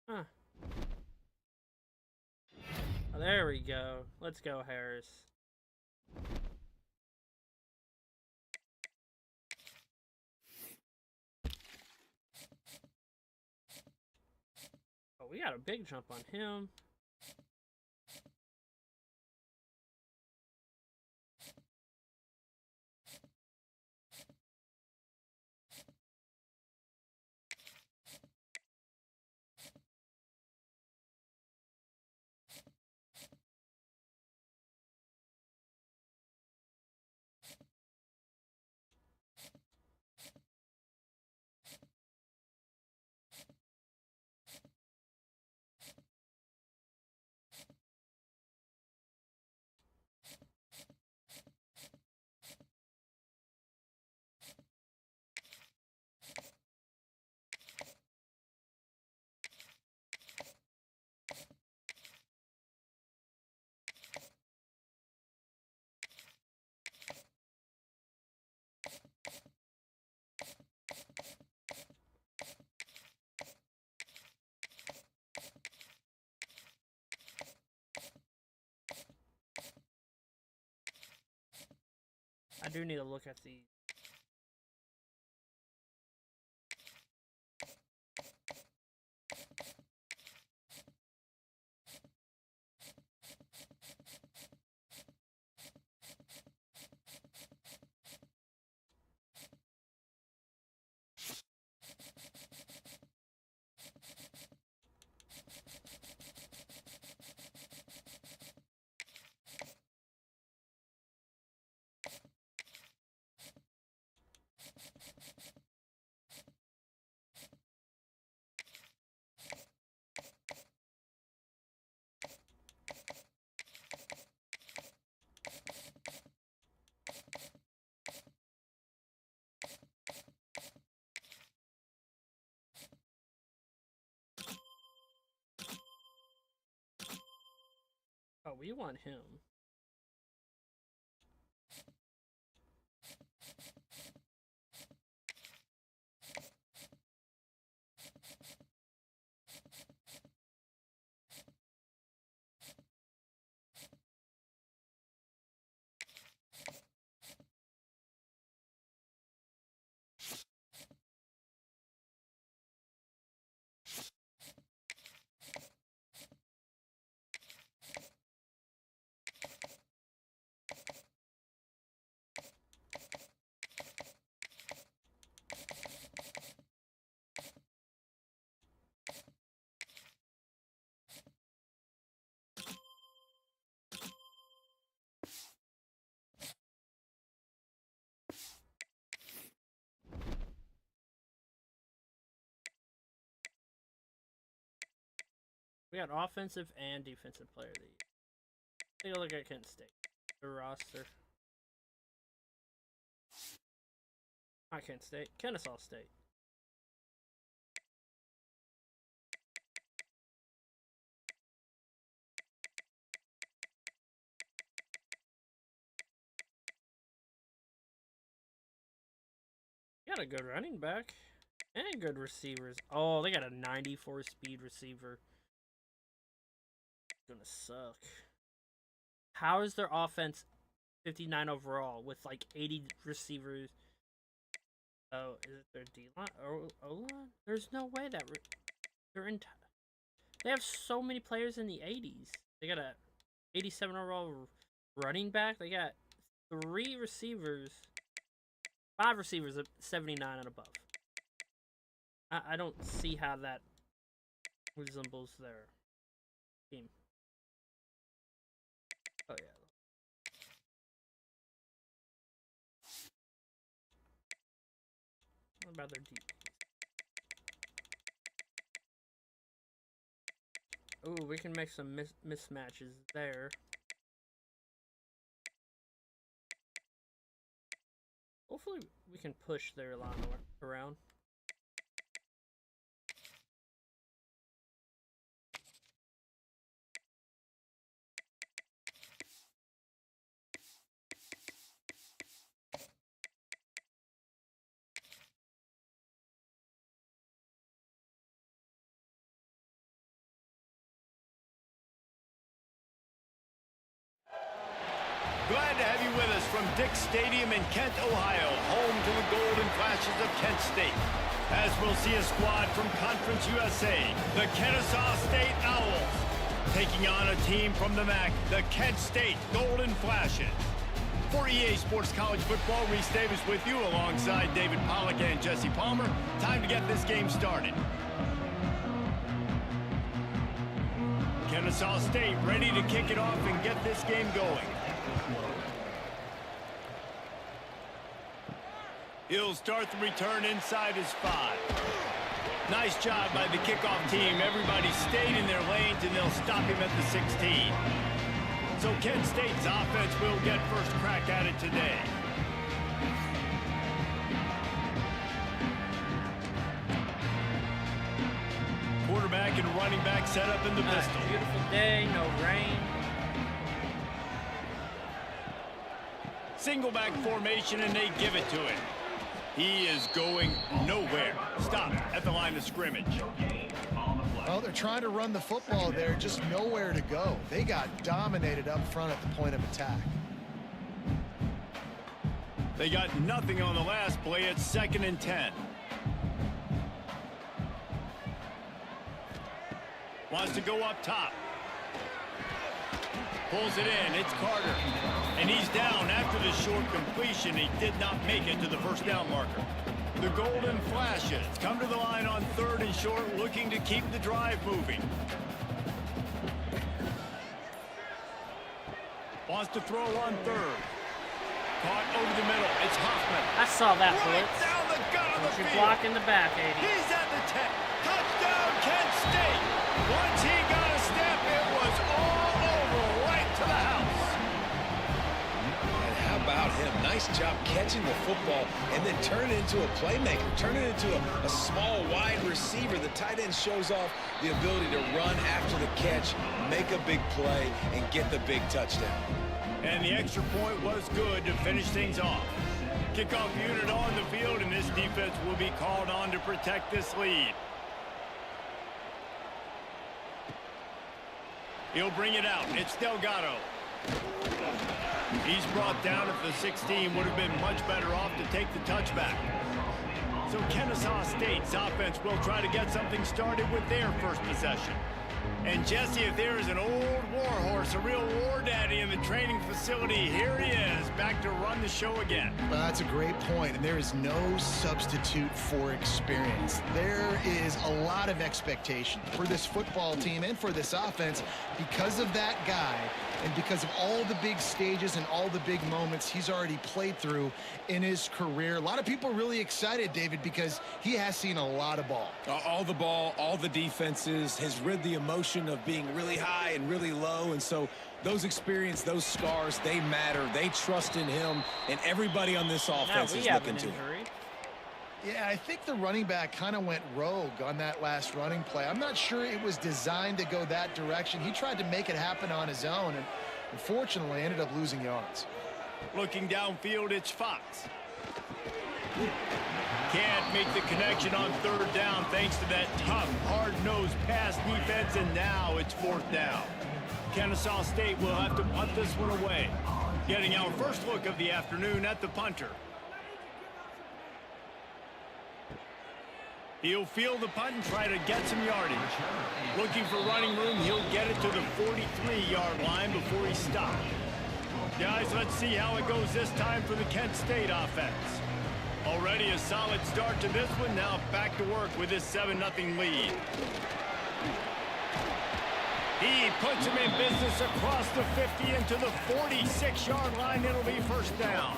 Huh. Oh, there we go. Let's go, Harris. Oh, we got a big jump on him. do need to look at the. Oh, we want him. We got offensive and defensive player of the year. Take a look at Kent State. The roster. Not Kent State. Kennesaw State. Got a good running back. And good receivers. Oh, they got a 94 speed receiver. Gonna suck. How is their offense 59 overall with like 80 receivers? Oh, is it their D-line or O-line? There's no way that they're in. They have so many players in the 80s. They got a 87 overall running back. They got 5 receivers at 79 and above. I don't see how that resembles their team. Oh yeah. What about their DBs? Ooh, we can make some mismatches there. Hopefully we can push their line around. Glad to have you with us from Dick's Stadium in Kent, Ohio, home to the Golden Flashes of Kent State. As we'll see a squad from Conference USA, the Kennesaw State Owls, taking on a team from the MAC, the Kent State Golden Flashes. For EA Sports College Football, Reese Davis with you alongside David Pollack and Jesse Palmer. Time to get this game started. Kennesaw State ready to kick it off and get this game going. He'll start the return inside his 5. Nice job by the kickoff team. Everybody stayed in their lanes, and they'll stop him at the 16. So Kent State's offense will get first crack at it today. Quarterback and running back set up in the pistol. Beautiful day, no rain. Single back formation, and they give it to him. He is going nowhere. Stop at the line of scrimmage. Well, they're trying to run the football there, just nowhere to go. They got dominated up front at the point of attack. They got nothing on the last play. It's 2nd and 10. Wants to go up top. Pulls it in. It's Carter. And he's down after the short completion. He did not make it to the first down marker. The Golden Flashes come to the line on 3rd and short, looking to keep the drive moving. Wants to throw on 3rd. Caught over the middle. It's Hoffman. I saw that Right blitz. down the gut of the Don't you field. block in the back, 80. He's at the 10. Touchdown, Kent State. Once he got a step, it was all over, right to the house. And how about him? Nice job catching the football and then turn it into a playmaker. Turn it into a small, wide receiver. The tight end shows off the ability to run after the catch, make a big play, and get the big touchdown. And the extra point was good to finish things off. Kickoff unit on the field, and this defense will be called on to protect this lead. He'll bring it out. It's Delgado. He's brought down at the 16. Would have been much better off to take the touchback. So Kennesaw State's offense will try to get something started with their first possession. And Jesse, if there is an old war horse, a real war daddy in the training facility, here he is, back to run the show again. Well, that's a great point, and there is no substitute for experience. There is a lot of expectation for this football team and for this offense because of that guy and because of all the big stages and all the big moments he's already played through in his career. A lot of people are really excited, David, because he has seen a lot of ball. All the ball, all the defenses, has rid the emotion of being really high and really low. And so those experience, those scars, they matter. They trust in him, and everybody on this offense is looking to him. Yeah, I think the running back kind of went rogue on that last running play. I'm not sure it was designed to go that direction. He tried to make it happen on his own, and unfortunately ended up losing yards. Looking downfield, it's Fox. Can't make the connection on 3rd down thanks to that tough, hard-nosed pass defense, and now it's 4th down. Kennesaw State will have to punt this one away. Getting our first look of the afternoon at the punter. He'll field the punt and try to get some yardage. Looking for running room, he'll get it to the 43-yard line before he stopped. Guys, let's see how it goes this time for the Kent State offense. Already a solid start to this one. Now back to work with this 7-0 lead. He puts him in business across the 50 into the 46-yard line. It'll be 1st down.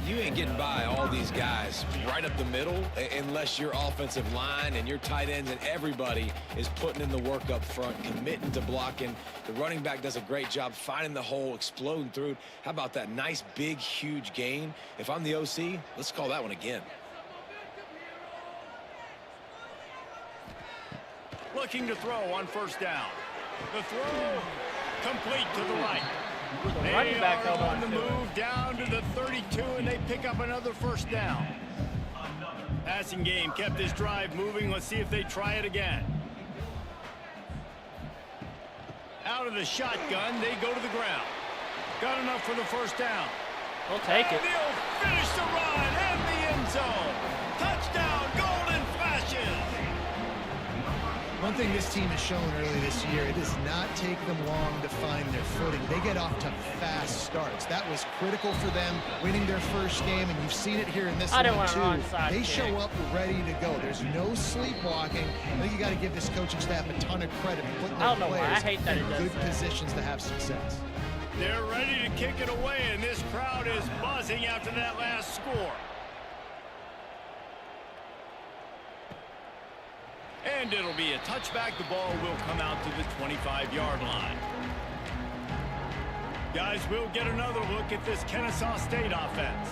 You ain't getting by all these guys right up the middle unless your offensive line and your tight ends and everybody is putting in the work up front, committing to blocking. The running back does a great job finding the hole, exploding through it. How about that nice, big, huge gain? If I'm the OC, let's call that one again. Looking to throw on 1st down. The throw complete to the right. The running back held on on the to it. move down to the 32, and they pick up another 1st down. Passing game kept this drive moving. Let's see if they try it again. Out of the shotgun, they go to the ground. Got enough for the 1st down. We'll take it. And he'll finish the run and the end zone. Touchdown, Golden Flashes. One thing this team has shown early this year, it does not take them long to find their footing. They get off to fast starts. That was critical for them winning their first game, and you've seen it here in this one too. They show up ready to go. There's no sleepwalking. I think you got to give this coaching staff a ton of credit for putting their players in good positions to have success. They're ready to kick it away, and this crowd is buzzing after that last score. And it'll be a touchback. The ball will come out to the 25-yard line. Guys, we'll get another look at this Kennesaw State offense.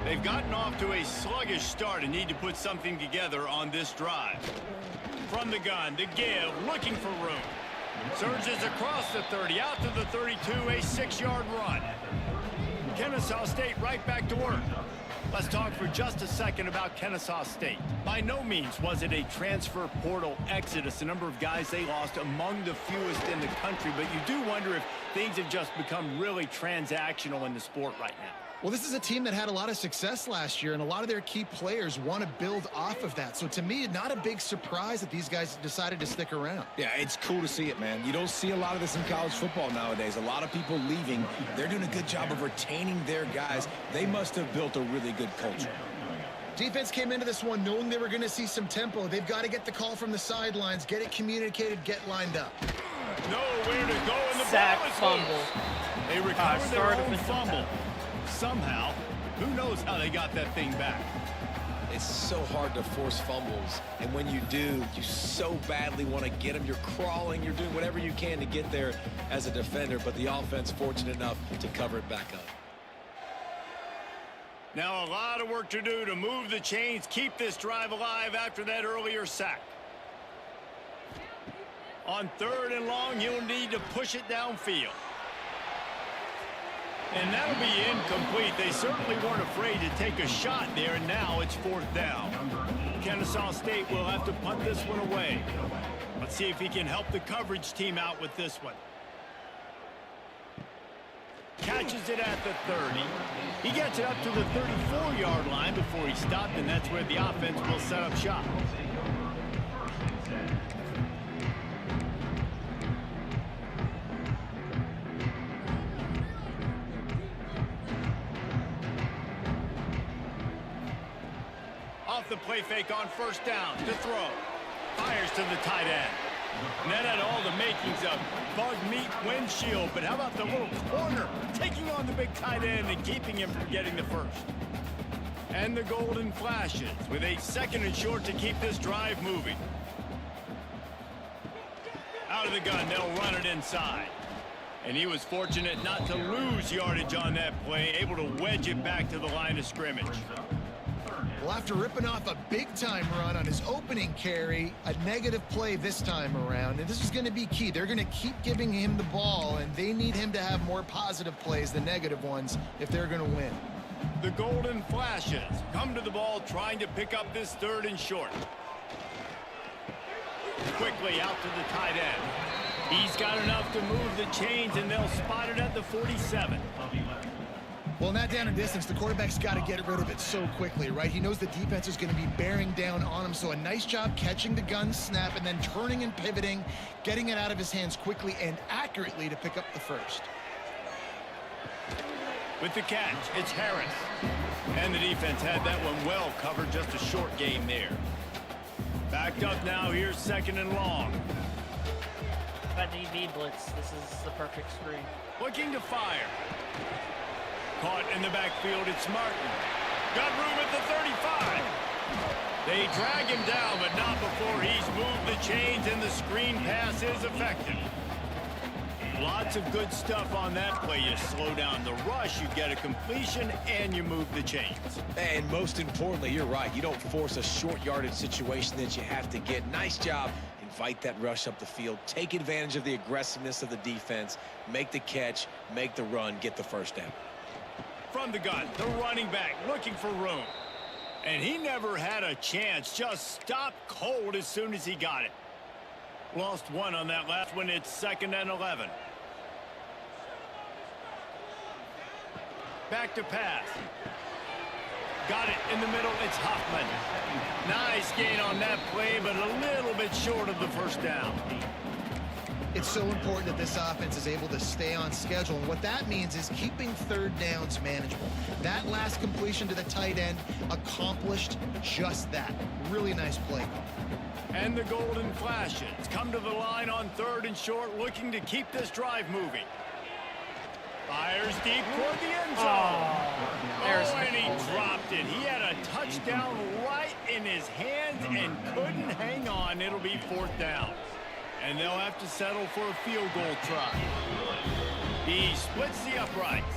They've gotten off to a sluggish start and need to put something together on this drive. From the gun, to give, looking for room. Surges across the 30, out to the 32, a 6-yard run. Kennesaw State right back to work. Let's talk for just a second about Kennesaw State. By no means was it a transfer portal exodus. The number of guys they lost among the fewest in the country, but you do wonder if things have just become really transactional in the sport right now. Well, this is a team that had a lot of success last year, and a lot of their key players want to build off of that. So to me, not a big surprise that these guys decided to stick around. Yeah, it's cool to see it, man. You don't see a lot of this in college football nowadays. A lot of people leaving. They're doing a good job of retaining their guys. They must have built a really good culture. Defense came into this one knowing they were going to see some tempo. They've got to get the call from the sidelines, get it communicated, get lined up. Nowhere to go in the Sack, ball is fumble. loose. They recovered their start own of the fumble. Somehow, who knows how they got that thing back. It's so hard to force fumbles, and when you do, you so badly want to get them. You're crawling, you're doing whatever you can to get there as a defender, but the offense fortunate enough to cover it back up. Now a lot of work to do to move the chains, keep this drive alive after that earlier sack. On 3rd and long, you'll need to push it downfield. And that'll be incomplete. They certainly weren't afraid to take a shot there, and now it's 4th down. Kennesaw State will have to punt this one away. Let's see if he can help the coverage team out with this one. Catches it at the 30. He gets it up to the 34-yard line before he stopped, and that's where the offense will set up shop. Off the play fake on 1st down to throw. Fires to the tight end. And that had all the makings of bug meat windshield, but how about the little corner taking on the big tight end and keeping him from getting the first? And the Golden Flashes with a 2nd and short to keep this drive moving. Out of the gun, they'll run it inside. And he was fortunate not to lose yardage on that play, able to wedge it back to the line of scrimmage. Well, after ripping off a big-time run on his opening carry, a negative play this time around, and this is going to be key. They're going to keep giving him the ball, and they need him to have more positive plays than negative ones if they're going to win. The Golden Flashes come to the ball trying to pick up this 3rd and short. Quickly out to the tight end. He's got enough to move the chains, and they'll spot it at the 47. Well, in that down and distance, the quarterback's got to get rid of it so quickly, right? He knows the defense is going to be bearing down on him, so a nice job catching the gun snap and then turning and pivoting, getting it out of his hands quickly and accurately to pick up the first. With the catch, it's Harris. And the defense had that one well covered, just a short game there. Backed up now, here's 2nd and long. That DB blitz, this is the perfect screen. Looking to fire. Caught in the backfield, it's Martin. Got room at the 35. They drag him down, but not before he's moved the chains, and the screen pass is effective. Lots of good stuff on that play. You slow down the rush, you get a completion, and you move the chains. And most importantly, you're right. You don't force a short yardage situation that you have to get. Nice job. Invite that rush up the field. Take advantage of the aggressiveness of the defense. Make the catch, make the run, get the 1st down. From the gun, the running back looking for room. And he never had a chance, just stopped cold as soon as he got it. Lost one on that last one, it's 2nd and 11. Back to pass. Got it in the middle, it's Hoffman. Nice gain on that play, but a little bit short of the 1st down. It's so important that this offense is able to stay on schedule, and what that means is keeping 3rd downs manageable. That last completion to the tight end accomplished just that. Really nice play. And the Golden Flashes come to the line on 3rd and short, looking to keep this drive moving. Fires deep toward the end zone. And he dropped it. He had a touchdown right in his hands and couldn't hang on. It'll be 4th down. And they'll have to settle for a field goal try. He splits the uprights.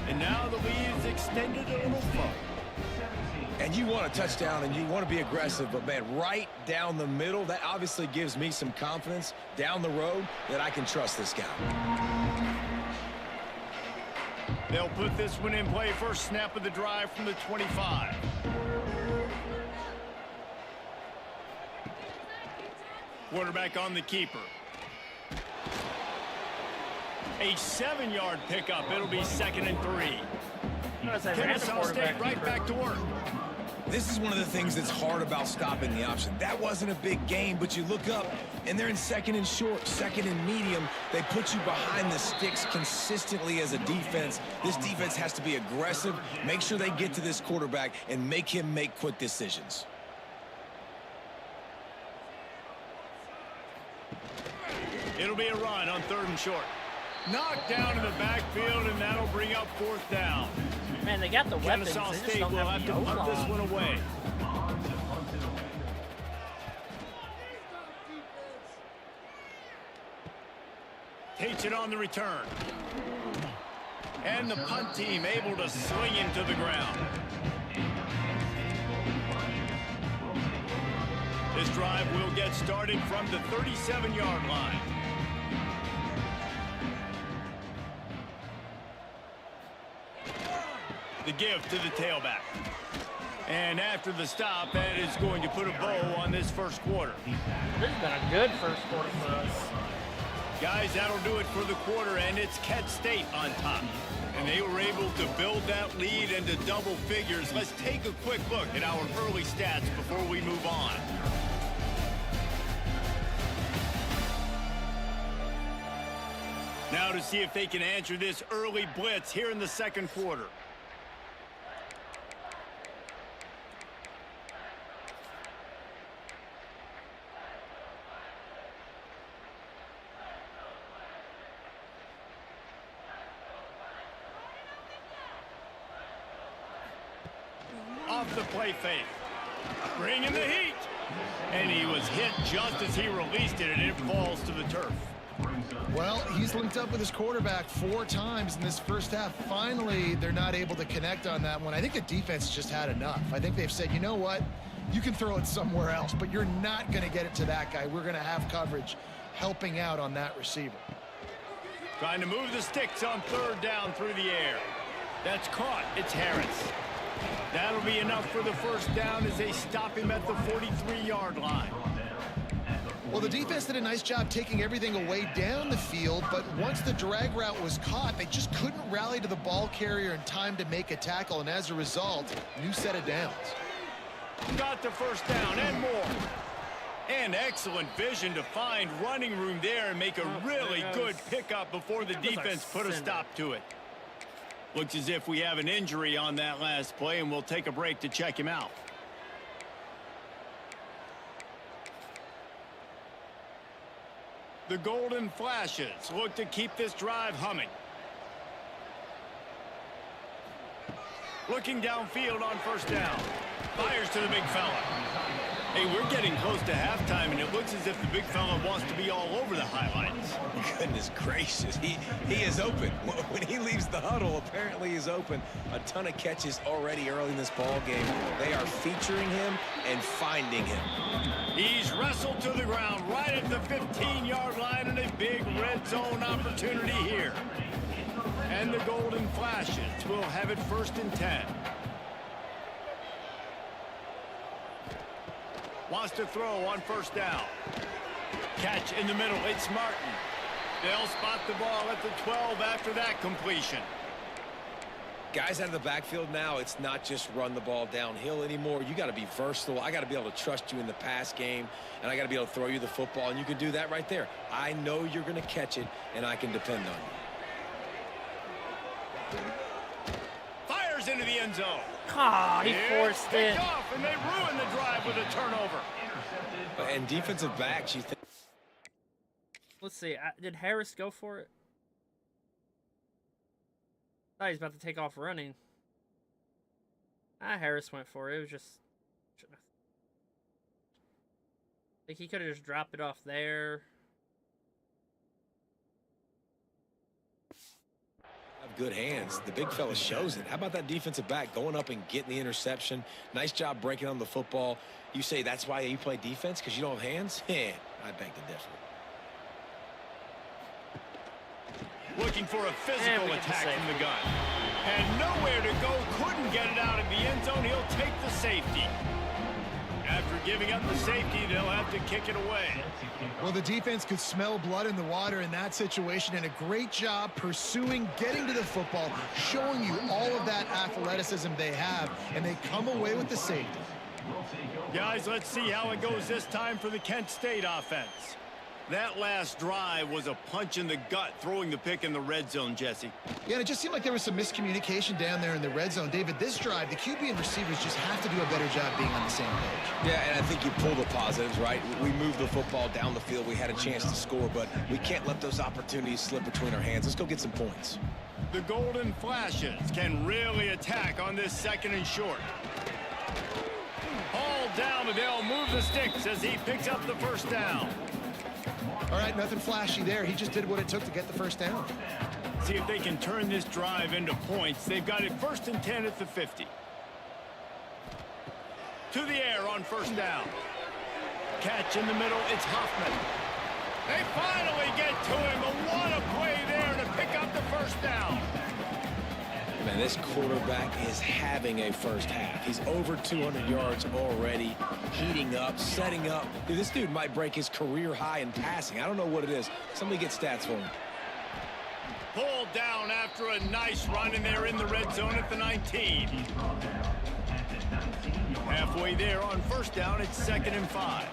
And now the lead is extended a little further. And you want a touchdown and you want to be aggressive, but man, right down the middle, that obviously gives me some confidence down the road that I can trust this guy. They'll put this one in play, first snap of the drive from the 25. Quarterback on the keeper. A 7-yard pickup. It'll be 2nd and 3. Kennesaw State right back to work. This is one of the things that's hard about stopping the option. That wasn't a big gain, but you look up, and they're in 2nd and short, 2nd and medium. They put you behind the sticks consistently as a defense. This defense has to be aggressive, make sure they get to this quarterback, and make him make quick decisions. It'll be a run on 3rd and short. Knocked down in the backfield, and that'll bring up 4th down. Man, they got the weapons. Kennesaw They just State don't will have have the to punt this one away. Takes it on the return. And the punt team able to swing him to the ground. This drive will get started from the 37-yard line. The give to the tailback. And after the stop, that is going to put a bow on this first quarter. This has been a good first quarter for us. Guys, that'll do it for the quarter, and it's Kent State on top. And they were able to build that lead into double figures. Let's take a quick look at our early stats before we move on. Now to see if they can answer this early blitz here in the second quarter. Off the play fake. Bringing the heat. And he was hit just as he released it, and it falls to the turf. Well, he's linked up with his quarterback 4 times in this first half. Finally, they're not able to connect on that one. I think the defense just had enough. I think they've said, you know what? You can throw it somewhere else, but you're not going to get it to that guy. We're going to have coverage helping out on that receiver. Trying to move the sticks on 3rd down through the air. That's caught. It's Harris. That'll be enough for the first down as they stop him at the 43-yard line. Well, the defense did a nice job taking everything away down the field, but once the drag route was caught, they just couldn't rally to the ball carrier in time to make a tackle, and as a result, new set of downs. Got the first down and more. And excellent vision to find running room there and make a really good pickup before the defense put a stop to it. Looks as if we have an injury on that last play, and we'll take a break to check him out. The Golden Flashes look to keep this drive humming. Looking downfield on first down. Fires to the big fella. Hey, we're getting close to halftime, and it looks as if the big fella wants to be all over the highlights. Goodness gracious, he is open. When he leaves the huddle, apparently he's open. A ton of catches already early in this ball game. They are featuring him and finding him. He's wrestled to the ground right at the 15-yard line, and a big red zone opportunity here. And the Golden Flashes will have it 1st and 10. Wants to throw on first down. Catch in the middle. It's Martin. They'll spot the ball at the 12 after that completion. Guys out of the backfield now, it's not just run the ball downhill anymore. You got to be versatile. I got to be able to trust you in the pass game, and I got to be able to throw you the football, and you can do that right there. I know you're going to catch it, and I can depend on you. Fires into the end zone. Ah, he forced it. Off, and they ruin the drive with a turnover. And defensive backs, you think? Let's see. Did Harris go for it? I thought he was about to take off running. Harris went for it. It was just... I think he could have just dropped it off there. Good hands. The big fella shows it. How about that defensive back going up and getting the interception? Nice job breaking on the football. You say that's why you play defense, because you don't have hands? I beg to differ. Looking for a physical attack from the gun. And nowhere to go. Couldn't get it out of the end zone. He'll take the safety. After giving up the safety, they'll have to kick it away. Well, the defense could smell blood in the water in that situation, and a great job pursuing, getting to the football, showing you all of that athleticism they have, and they come away with the safety. Guys, let's see how it goes this time for the Kent State offense. That last drive was a punch in the gut, throwing the pick in the red zone, Jesse. Yeah, and it just seemed like there was some miscommunication down there in the red zone. David, this drive, the QB and receivers just have to do a better job being on the same page. Yeah, and I think you pull the positives, right? We moved the football down the field. We had a chance to score, but we can't let those opportunities slip between our hands. Let's go get some points. The Golden Flashes can really attack on this 2nd and short. Hauled down, but they'll move the sticks as he picks up the first down. All right, nothing flashy there. He just did what it took to get the first down. See if they can turn this drive into points. They've got it 1st and 10 at the 50. To the air on 1st down. Catch in the middle. It's Hoffman. They finally get to him. But what a play there to pick up the first down. Man, this quarterback is having a first half. He's over 200 yards already, heating up, setting up. Dude, this dude might break his career high in passing. I don't know what it is. Somebody get stats for him. Pulled down after a nice run, and they're in the red zone at the 19. Halfway there on 1st down, it's 2nd and 5.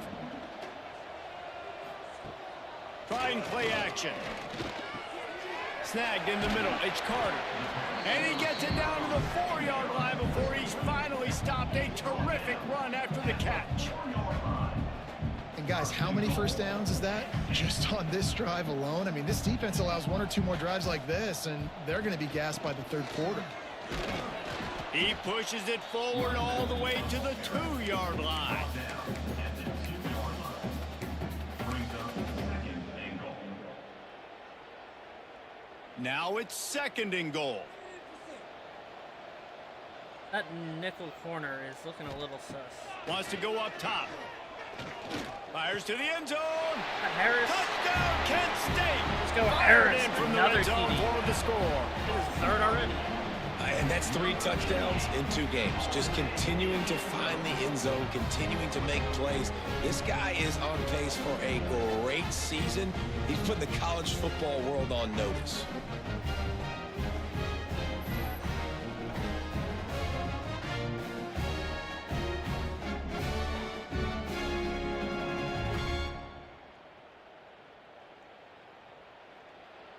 Trying play action. Snagged in the middle. It's Carter. And he gets it down to the 4-yard line before he's finally stopped. A terrific run after the catch. And guys, how many first downs is that just on this drive alone? I mean, this defense allows 1 or 2 more drives like this, and they're going to be gassed by the 3rd quarter. He pushes it forward all the way to the 2-yard line. Now it's 2nd and goal. That nickel corner is looking a little sus. Wants to go up top. Fires to the end zone. Harris. Touchdown, Kent State. Let's go Fired Harris. in from the Another red zone TD. for the score. It is 3rd already. And that's 3 touchdowns in 2 games. Just continuing to find the end zone, continuing to make plays. This guy is on pace for a great season. He's putting the college football world on notice.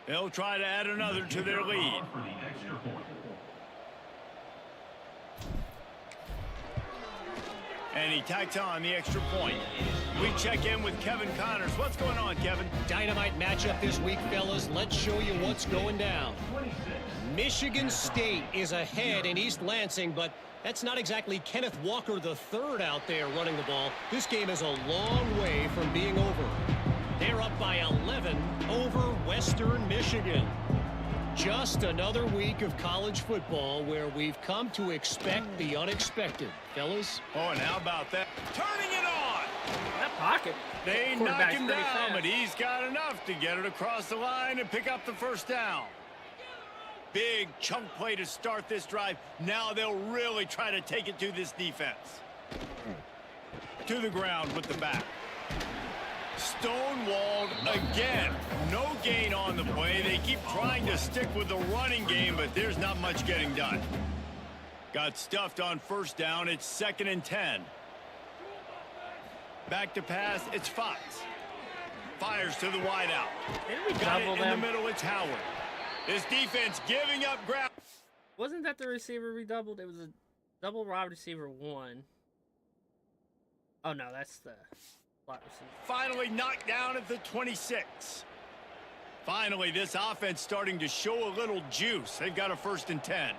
They'll try to add another to their lead. And he tacks on the extra point. We check in with Kevin Connors. What's going on, Kevin? Dynamite matchup this week, fellas. Let's show you what's going down. Michigan State is ahead in East Lansing, but that's not exactly Kenneth Walker III out there running the ball. This game is a long way from being over. They're up by 11 over Western Michigan. Just another week of college football where we've come to expect the unexpected, fellas. Oh, and how about that? Turning it on! That pocket. They knock Quarterback's him pretty down, fast. but he's got enough to get it across the line and pick up the first down. Big chunk play to start this drive. Now they'll really try to take it to this defense. To the ground with the back. Stonewalled again. No gain on the play. They keep trying to stick with the running game, but there's not much getting done. Got stuffed on 1st down. It's 2nd and 10. Back to pass. It's Fox. Fires to the wideout. Didn't we Got double it in them? the middle. It's Howard. This defense giving up ground. Wasn't that the receiver redoubled? It was a double wide receiver 1. Oh no, that's the slot receiver. Finally knocked down at the 26. Finally, this offense starting to show a little juice. They've got a 1st and 10.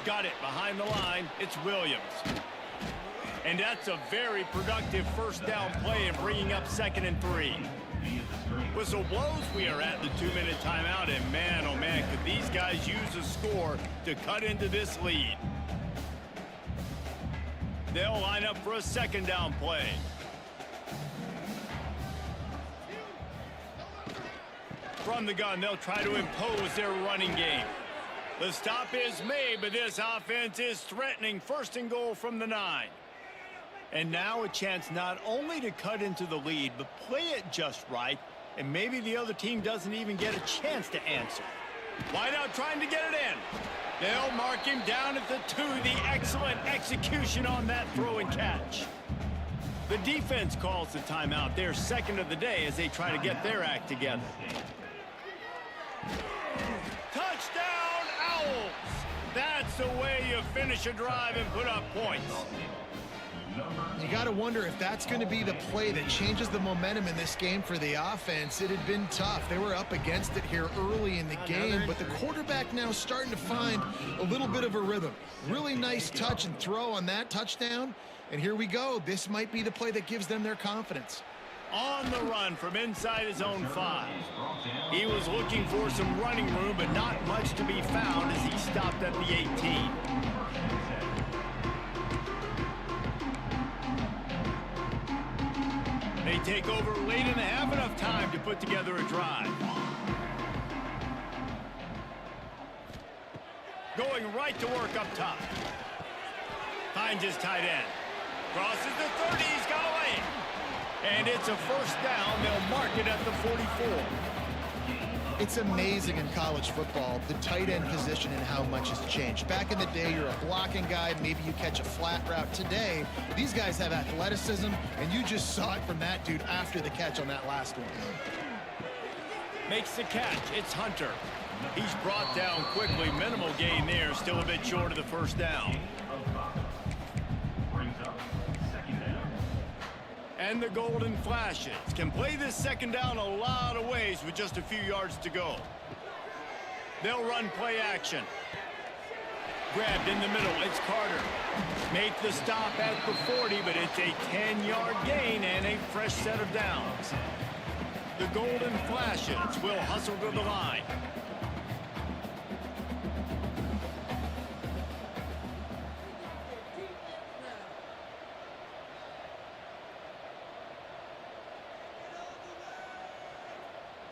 Got it behind the line. It's Williams. And that's a very productive 1st down play and bringing up 2nd and 3. Whistle blows. We are at the 2-minute timeout, and man, oh man, could these guys use a score to cut into this lead. They'll line up for a 2nd down play. From the gun, they'll try to impose their running game. The stop is made, but this offense is threatening. 1st and goal from the 9. And now a chance not only to cut into the lead, but play it just right. And maybe the other team doesn't even get a chance to answer. Wide out trying to get it in. They'll mark him down at the 2. The excellent execution on that throw and catch. The defense calls the timeout. Their 2nd of the day as they try to get their act together. Touchdown, Owls! That's the way you finish a drive and put up points. You got to wonder if that's going to be the play that changes the momentum in this game for the offense. It had been tough. They were up against it here early in the game, but the quarterback now starting to find a little bit of a rhythm. Really nice touch and throw on that touchdown. And here we go. This might be the play that gives them their confidence. On the run from inside his own 5. He was looking for some running room, but not much to be found as he stopped at the 18. They take over late and have enough time to put together a drive. Going right to work up top. Finds his tight end. Crosses the 30. He's got away. And it's a 1st down. They'll mark it at the 44. It's amazing in college football, the tight end position and how much has changed. Back in the day, you're a blocking guy. Maybe you catch a flat route. Today, these guys have athleticism, and you just saw it from that dude after the catch on that last one. Makes the catch. It's Hunter. He's brought down quickly. Minimal gain there. Still a bit short of the 1st down. And the Golden Flashes can play this 2nd down a lot of ways with just a few yards to go. They'll run play action. Grabbed in the middle. It's Carter. Make the stop at the 40, but it's a 10-yard gain and a fresh set of downs. The Golden Flashes will hustle to the line.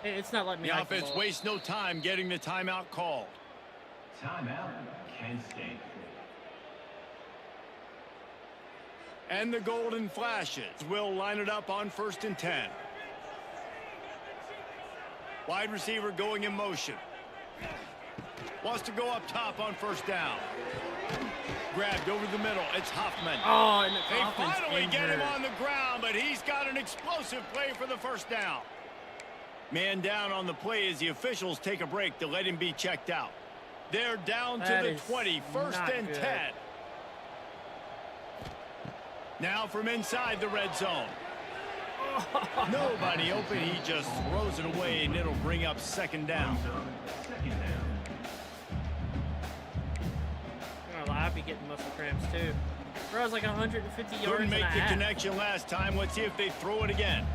It's not letting me. The offense wastes no time getting the timeout called. Timeout, Kent State. And the Golden Flashes will line it up on 1st and 10. Wide receiver going in motion. Wants to go up top on 1st down. Grabbed over the middle. It's Huffman. Oh, and they finally get him on the ground, but he's got an explosive play for the 1st down. Man down on the play as the officials take a break to let him be checked out. They're down to the 20, 1st and 10. Now from inside the red zone. Nobody open. He just throws it away, and it'll bring up 2nd down. I'd be getting muscle cramps too. Bro, it's like 150 yards. Couldn't make the connection last time. Let's see if they throw it again.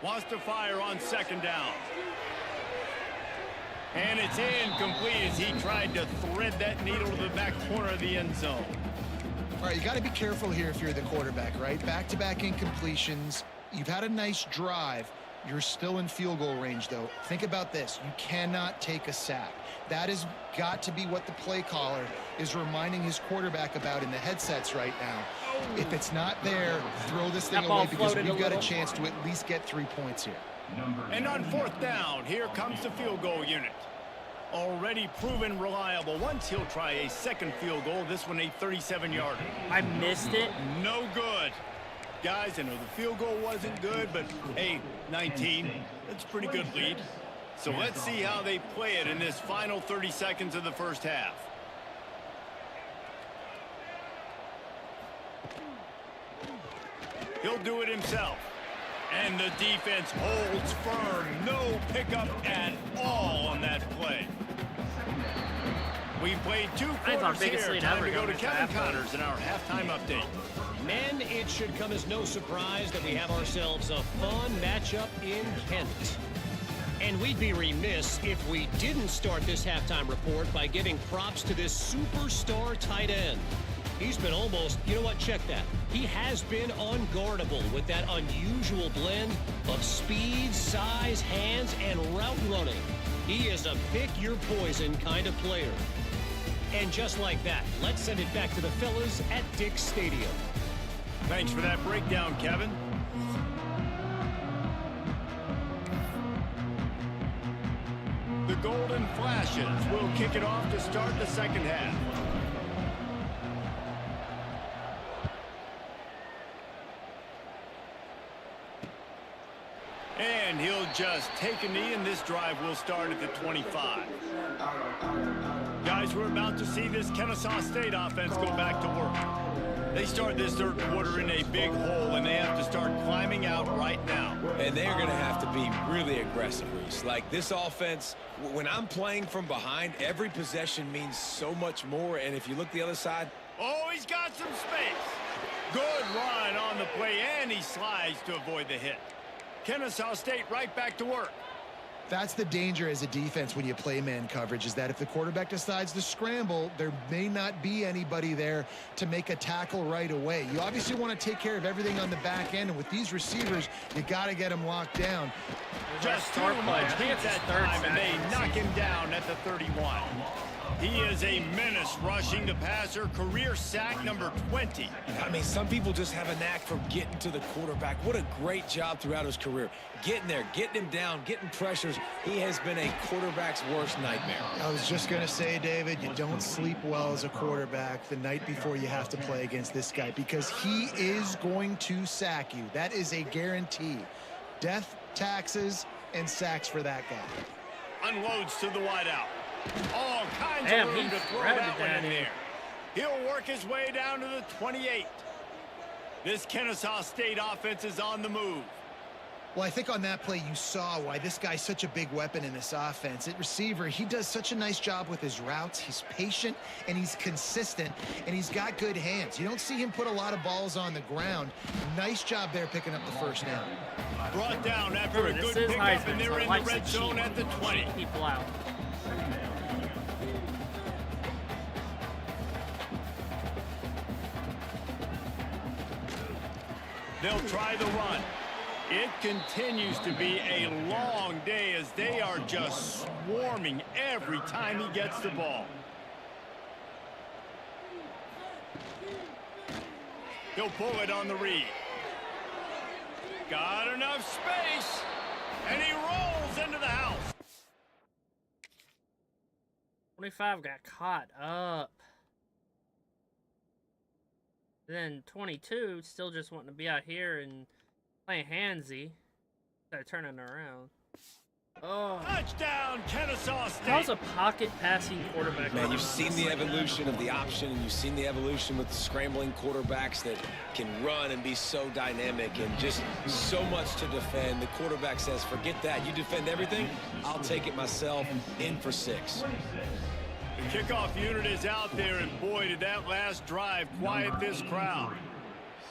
Wants to fire on 2nd down. And it's incomplete as he tried to thread that needle to the back corner of the end zone. All right, you got to be careful here if you're the quarterback, right? Back-to-back incompletions. You've had a nice drive. You're still in field goal range, though. Think about this. You cannot take a sack. That has got to be what the play caller is reminding his quarterback about in the headsets right now. If it's not there, throw this thing away because we've got a chance to at least get 3 points here. And on 4th down, here comes the field goal unit. Already proven reliable. Once he'll try a 2nd field goal, this one a 37-yarder. I missed it. No good. Guys, I know the field goal wasn't good, but hey, 19, that's a pretty good lead. So let's see how they play it in this final 30 seconds of the 1st half. He'll do it himself. And the defense holds firm. No pickup at all on that play. We played 2 quarters here. Time to go to Kevin Connors in our halftime update. Men, it should come as no surprise that we have ourselves a fun matchup in Kent. And we'd be remiss if we didn't start this halftime report by giving props to this superstar tight end. He's been almost, you know what, check that. He has been unguardable with that unusual blend of speed, size, hands, and route running. He is a pick-your-poison kind of player. And just like that, let's send it back to the fellas at Dick's Stadium. Thanks for that breakdown, Kevin. The Golden Flashes will kick it off to start the second half. And he'll just take a knee, and this drive will start at the 25. Guys, we're about to see this Kennesaw State offense go back to work. They start this third quarter in a big hole, and they have to start climbing out right now. And they're going to have to be really aggressive, Reese. Like, this offense, when I'm playing from behind, every possession means so much more. And if you look the other side. Oh, he's got some space. Good run on the play, and he slides to avoid the hit. Kennesaw State right back to work. That's the danger as a defense when you play man coverage, is that if the quarterback decides to scramble, there may not be anybody there to make a tackle right away. You obviously want to take care of everything on the back end, and with these receivers, you got to get them locked down. Just too much heat that time, and they knock him down at the 31. He is a menace rushing the passer, career sack number 20. I mean, some people just have a knack for getting to the quarterback. What a great job throughout his career. Getting there, getting him down, getting pressures. He has been a quarterback's worst nightmare. I was just going to say, David, you don't sleep well as a quarterback the night before you have to play against this guy, because he is going to sack you. That is a guarantee. Death, taxes, and sacks for that guy. Unloads to the wideout. All kinds Damn, of room he to throw threaded that one that in in. there. He'll work his way down to the 28. This Kennesaw State offense is on the move. Well, I think on that play you saw why this guy's such a big weapon in this offense. At receiver, he does such a nice job with his routes. He's patient, and he's consistent, and he's got good hands. You don't see him put a lot of balls on the ground. Nice job there picking up the first down. Brought down after a good pickup, and they're in the red zone at the 20. People out. They'll try the run. It continues to be a long day as they are just swarming every time he gets the ball. He'll pull it on the read. Got enough space, and he rolls into the house. 25 got caught up. Then 22 still just wanting to be out here and playing handsy. They're turning around. Oh. Touchdown, Kennesaw State. How's a pocket passing quarterback? Man, you've seen the evolution of the option, and you've seen the evolution with the scrambling quarterbacks that can run and be so dynamic and just so much to defend. The quarterback says, forget that. You defend everything, I'll take it myself. In for 6. The kickoff unit is out there, and boy, did that last drive quiet this crowd.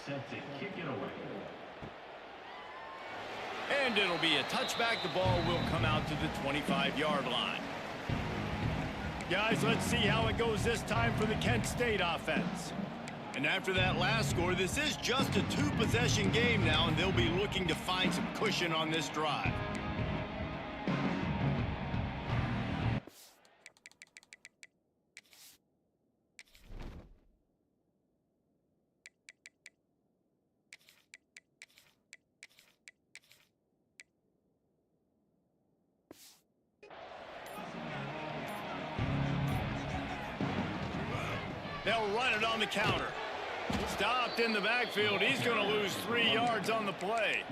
Set to kick it away. And it'll be a touchback. The ball will come out to the 25-yard line. Guys, let's see how it goes this time for the Kent State offense. And after that last score, this is just a 2-possession game now, and they'll be looking to find some cushion on this drive. They'll run it on the counter. Stopped in the backfield. He's going to lose 3 yards on the play.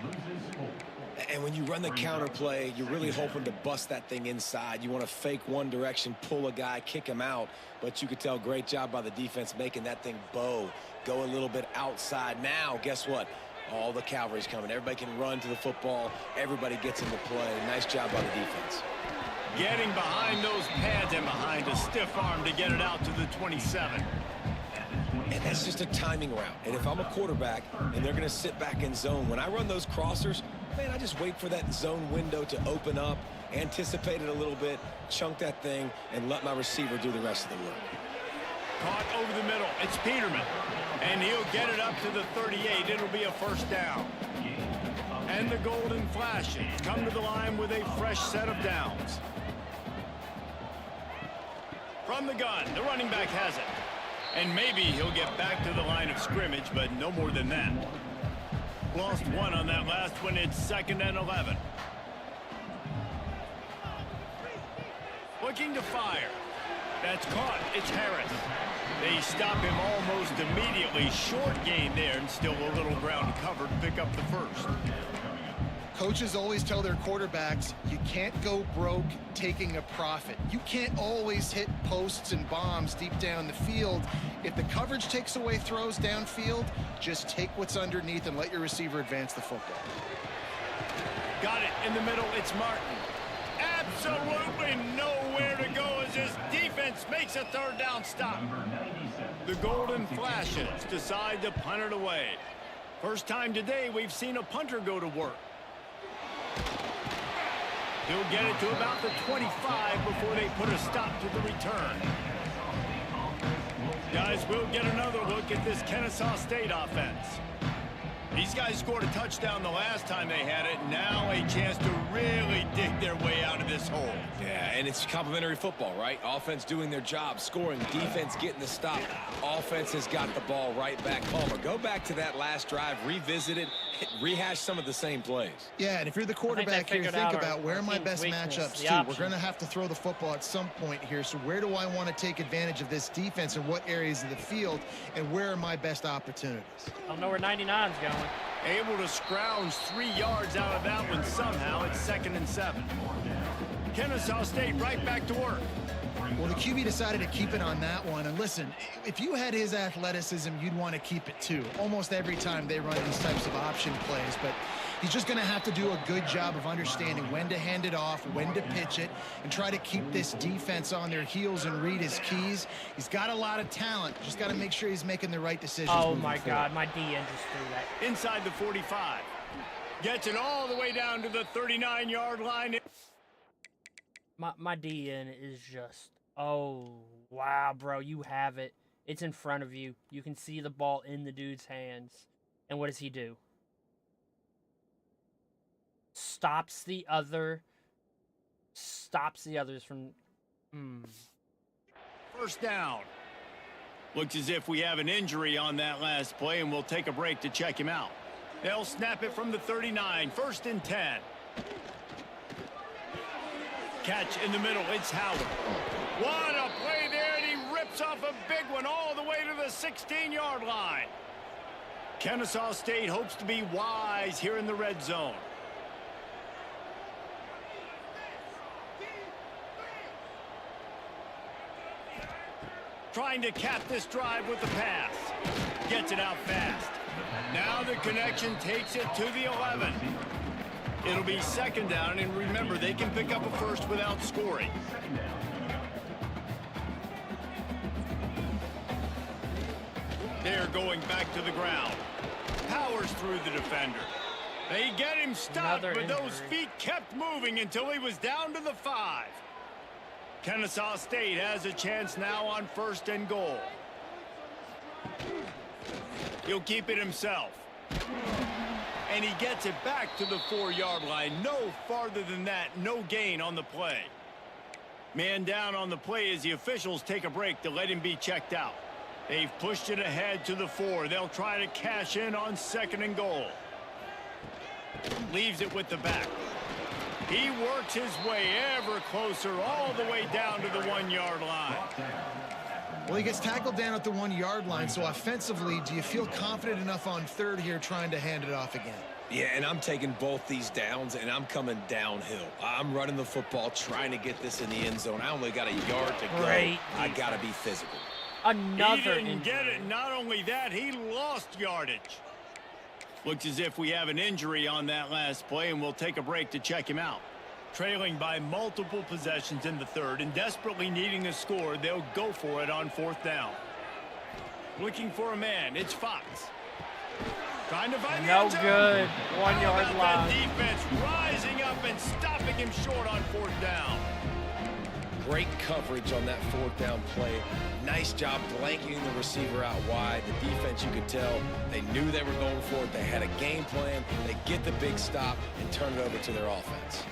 And when you run the counter play, you're really hoping to bust that thing inside. You want to fake one direction, pull a guy, kick him out. But you could tell, great job by the defense making that thing bow, go a little bit outside. Now, guess what? All the cavalry's coming. Everybody can run to the football. Everybody gets into play. Nice job by the defense. Getting behind those pads and behind a stiff arm to get it out to the 27. And that's just a timing route. And if I'm a quarterback and they're going to sit back in zone, when I run those crossers, man, I just wait for that zone window to open up, anticipate it a little bit, chunk that thing, and let my receiver do the rest of the work. Caught over the middle. It's Peterman. And he'll get it up to the 38. It'll be a first down. And the Golden Flashes come to the line with a fresh set of downs. From the gun, the running back has it. And maybe he'll get back to the line of scrimmage, but no more than that. Lost one on that last one. It's 2nd and 11. Looking to fire. That's caught. It's Harris. They stop him almost immediately. Short gain there, and still a little ground covered to pick up the first. Coaches always tell their quarterbacks, you can't go broke taking a profit. You can't always hit posts and bombs deep down the field. If the coverage takes away throws downfield, just take what's underneath and let your receiver advance the football. Got it in the middle. It's Martin. Absolutely nowhere to go as this defense makes a 3rd down stop. The Golden Flashes decide to punt it away. First time today we've seen a punter go to work. He'll get it to about the 25 before they put a stop to the return. Guys, we'll get another look at this Kennesaw State offense. These guys scored a touchdown the last time they had it. Now a chance to really dig their way out of this hole. Yeah, and it's complimentary football, right? Offense doing their job, scoring, defense getting the stop. Offense has got the ball right back. Palmer, go back to that last drive, revisit it, rehash some of the same plays. Yeah, and if you're the quarterback here, think about where are my best matchups too. We're going to have to throw the football at some point here. So where do I want to take advantage of this defense and what areas of the field, and where are my best opportunities? I don't know where 99's going. Able to scrounge 3 yards out of that one somehow. It's 2nd and 7. Kennesaw State right back to work. Well, the QB decided to keep it on that one. And listen, if you had his athleticism, you'd want to keep it too. Almost every time they run these types of option plays. But he's just going to have to do a good job of understanding when to hand it off, when to pitch it, and try to keep this defense on their heels and read his keys. He's got a lot of talent. Just got to make sure he's making the right decisions. Oh, my God. My DN just threw that. Inside the 45. Gets it all the way down to the 39-yard line. My DN is just, oh, wow, bro, you have it. It's in front of you. You can see the ball in the dude's hands. And what does he do? Stops the others from... First down. Looks as if we have an injury on that last play, and we'll take a break to check him out. They'll snap it from the 39. 1st and 10. Catch in the middle. It's Howard. What a play there, and he rips off a big one all the way to the 16-yard line. Kennesaw State hopes to be wise here in the red zone. Trying to cap this drive with the pass. Gets it out fast. Now the connection takes it to the 11. It'll be 2nd down, and remember, they can pick up a first without scoring. They're going back to the ground. Powers through the defender. They get him stopped, but those feet kept moving until he was down to the 5. Kennesaw State has a chance now on 1st and goal. He'll keep it himself. And he gets it back to the 4-yard line. No farther than that. No gain on the play. Man down on the play as the officials take a break to let him be checked out. They've pushed it ahead to the 4. They'll try to cash in on 2nd and goal. Leaves it with the back. He works his way ever closer all the way down to the 1-yard line. Well, he gets tackled down at the 1-yard line, so offensively, do you feel confident enough on 3rd here trying to hand it off again? Yeah, and I'm taking both these downs, and I'm coming downhill. I'm running the football, trying to get this in the end zone. I only got a yard to go. I got to be physical. Another He didn't get it. Not only that, he lost yardage. Looks as if we have an injury on that last play, and we'll take a break to check him out. Trailing by multiple possessions in the 3rd and desperately needing a score, they'll go for it on 4th down. Looking for a man. It's Fox. Trying to find the end zone. Good. 1-yard line. Defense rising up and stopping him short on 4th down. Great coverage on that 4th down play. Nice job blanketing the receiver out wide. The defense, you could tell, they knew they were going for it. They had a game plan. They get the big stop and turn it over to their offense.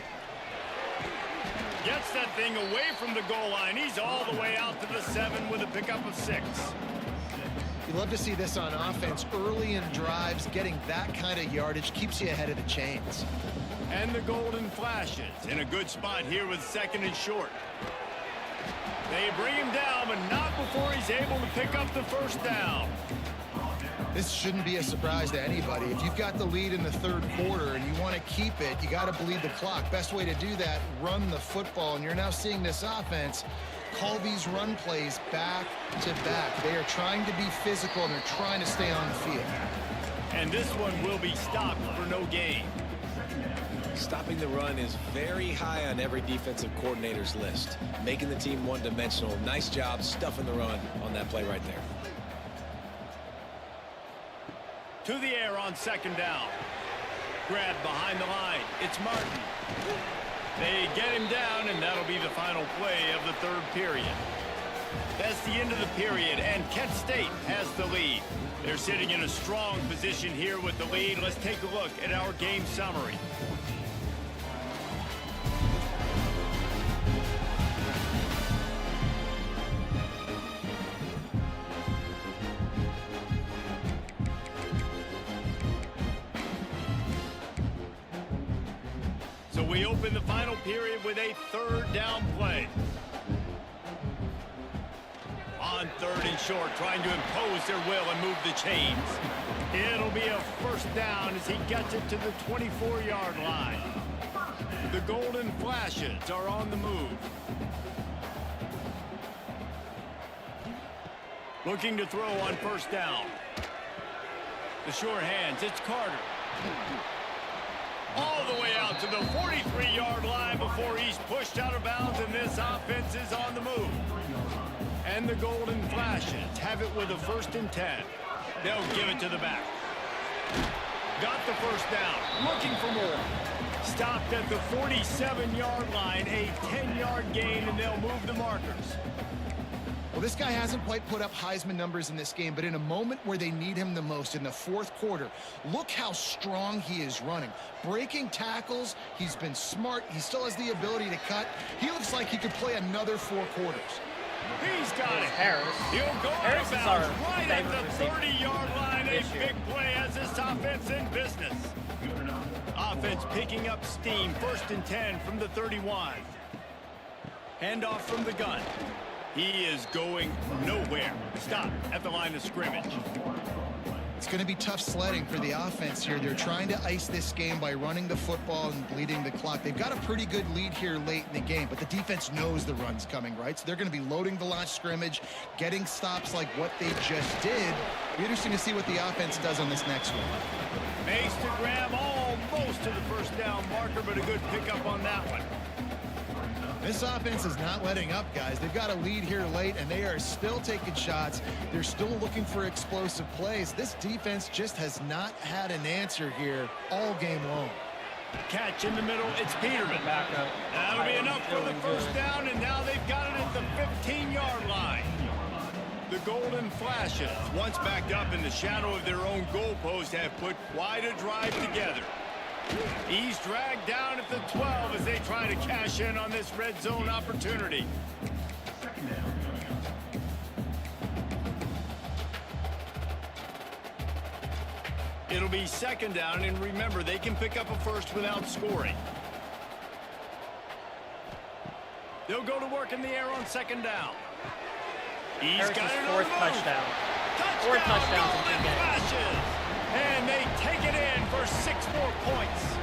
Gets that thing away from the goal line. He's all the way out to the 7 with a pickup of 6. You love to see this on offense. Early in drives, getting that kind of yardage keeps you ahead of the chains. And the Golden Flashes in a good spot here with 2nd and short. They bring him down, but not before he's able to pick up the 1st down. This shouldn't be a surprise to anybody. If you've got the lead in the 3rd quarter and you want to keep it, you got to bleed the clock. Best way to do that, run the football. And you're now seeing this offense call these run plays back to back. They are trying to be physical, and they're trying to stay on the field. And this one will be stopped for no gain. Stopping the run is very high on every defensive coordinator's list. Making the team one-dimensional. Nice job stuffing the run on that play right there. To the air on 2nd down. Grabbed behind the line. It's Martin. They get him down, and that'll be the final play of the 3rd period. That's the end of the period, and Kent State has the lead. They're sitting in a strong position here with the lead. Let's take a look at our game summary. So we open the final period with a 3rd down play. On 3rd and short, trying to impose their will and move the chains. It'll be a 1st down as he gets it to the 24-yard line. The Golden Flashes are on the move. Looking to throw on 1st down. The sure hands, it's Carter. All the way out to the 43-yard line before he's pushed out of bounds, and this offense is on the move. And the Golden Flashes have it with a 1st and 10. They'll give it to the back. Got the 1st down. Looking for more. Stopped at the 47-yard line. A 10-yard gain, and they'll move the markers. Well, this guy hasn't quite put up Heisman numbers in this game, but in a moment where they need him the most, in the 4th quarter, look how strong he is running. Breaking tackles, he's been smart. He still has the ability to cut. He looks like he could play another 4 quarters. He's got it. Harris. He'll go Harris out of is our bounds right at the favorite 30-yard line. A this year. big play as this offense in business. Offense picking up steam. 1st and 10 from the 31. Handoff from the gun. He is going nowhere. Stop at the line of scrimmage. It's going to be tough sledding for the offense here. They're trying to ice this game by running the football and bleeding the clock. They've got a pretty good lead here late in the game, but the defense knows the run's coming, right? So they're going to be loading the line of scrimmage, getting stops like what they just did. It'll be interesting to see what the offense does on this next one. Makes to grab almost to the 1st down marker, but a good pickup on that one. This offense is not letting up, guys. They've got a lead here late, and they are still taking shots. They're still looking for explosive plays. This defense just has not had an answer here all game long. Catch in the middle. It's Peterman. That'll be enough for the 1st down, and now they've got it at the 15-yard line. The Golden Flashes, once backed up in the shadow of their own goalpost, have put quite a drive together. He's dragged down at the 12 as they try to cash in on this red zone opportunity. It'll be 2nd down, and remember, they can pick up a 1st without scoring. They'll go to work in the air on 2nd down. He's Harris's got it 4th touchdown. 4 touchdowns in 2 games. Flashes. And they take it in for 6 more points.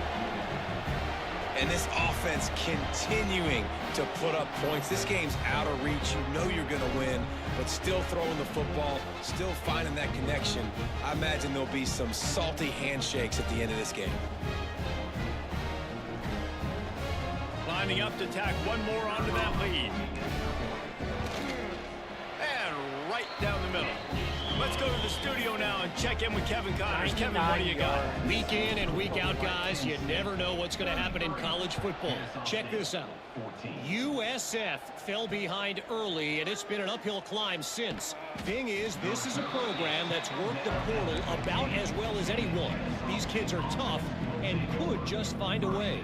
And this offense continuing to put up points. This game's out of reach. You know you're going to win, but still throwing the football, still finding that connection. I imagine there'll be some salty handshakes at the end of this game. Lining up to tack one more onto that lead. And right down the middle. Let's go to the studio now and check in with Kevin Connors. Kevin, what do you got? Week in and week out, guys, you never know what's going to happen in college football. Check this out. USF fell behind early, and it's been an uphill climb since. Thing is, this is a program that's worked the portal about as well as anyone. These kids are tough and could just find a way.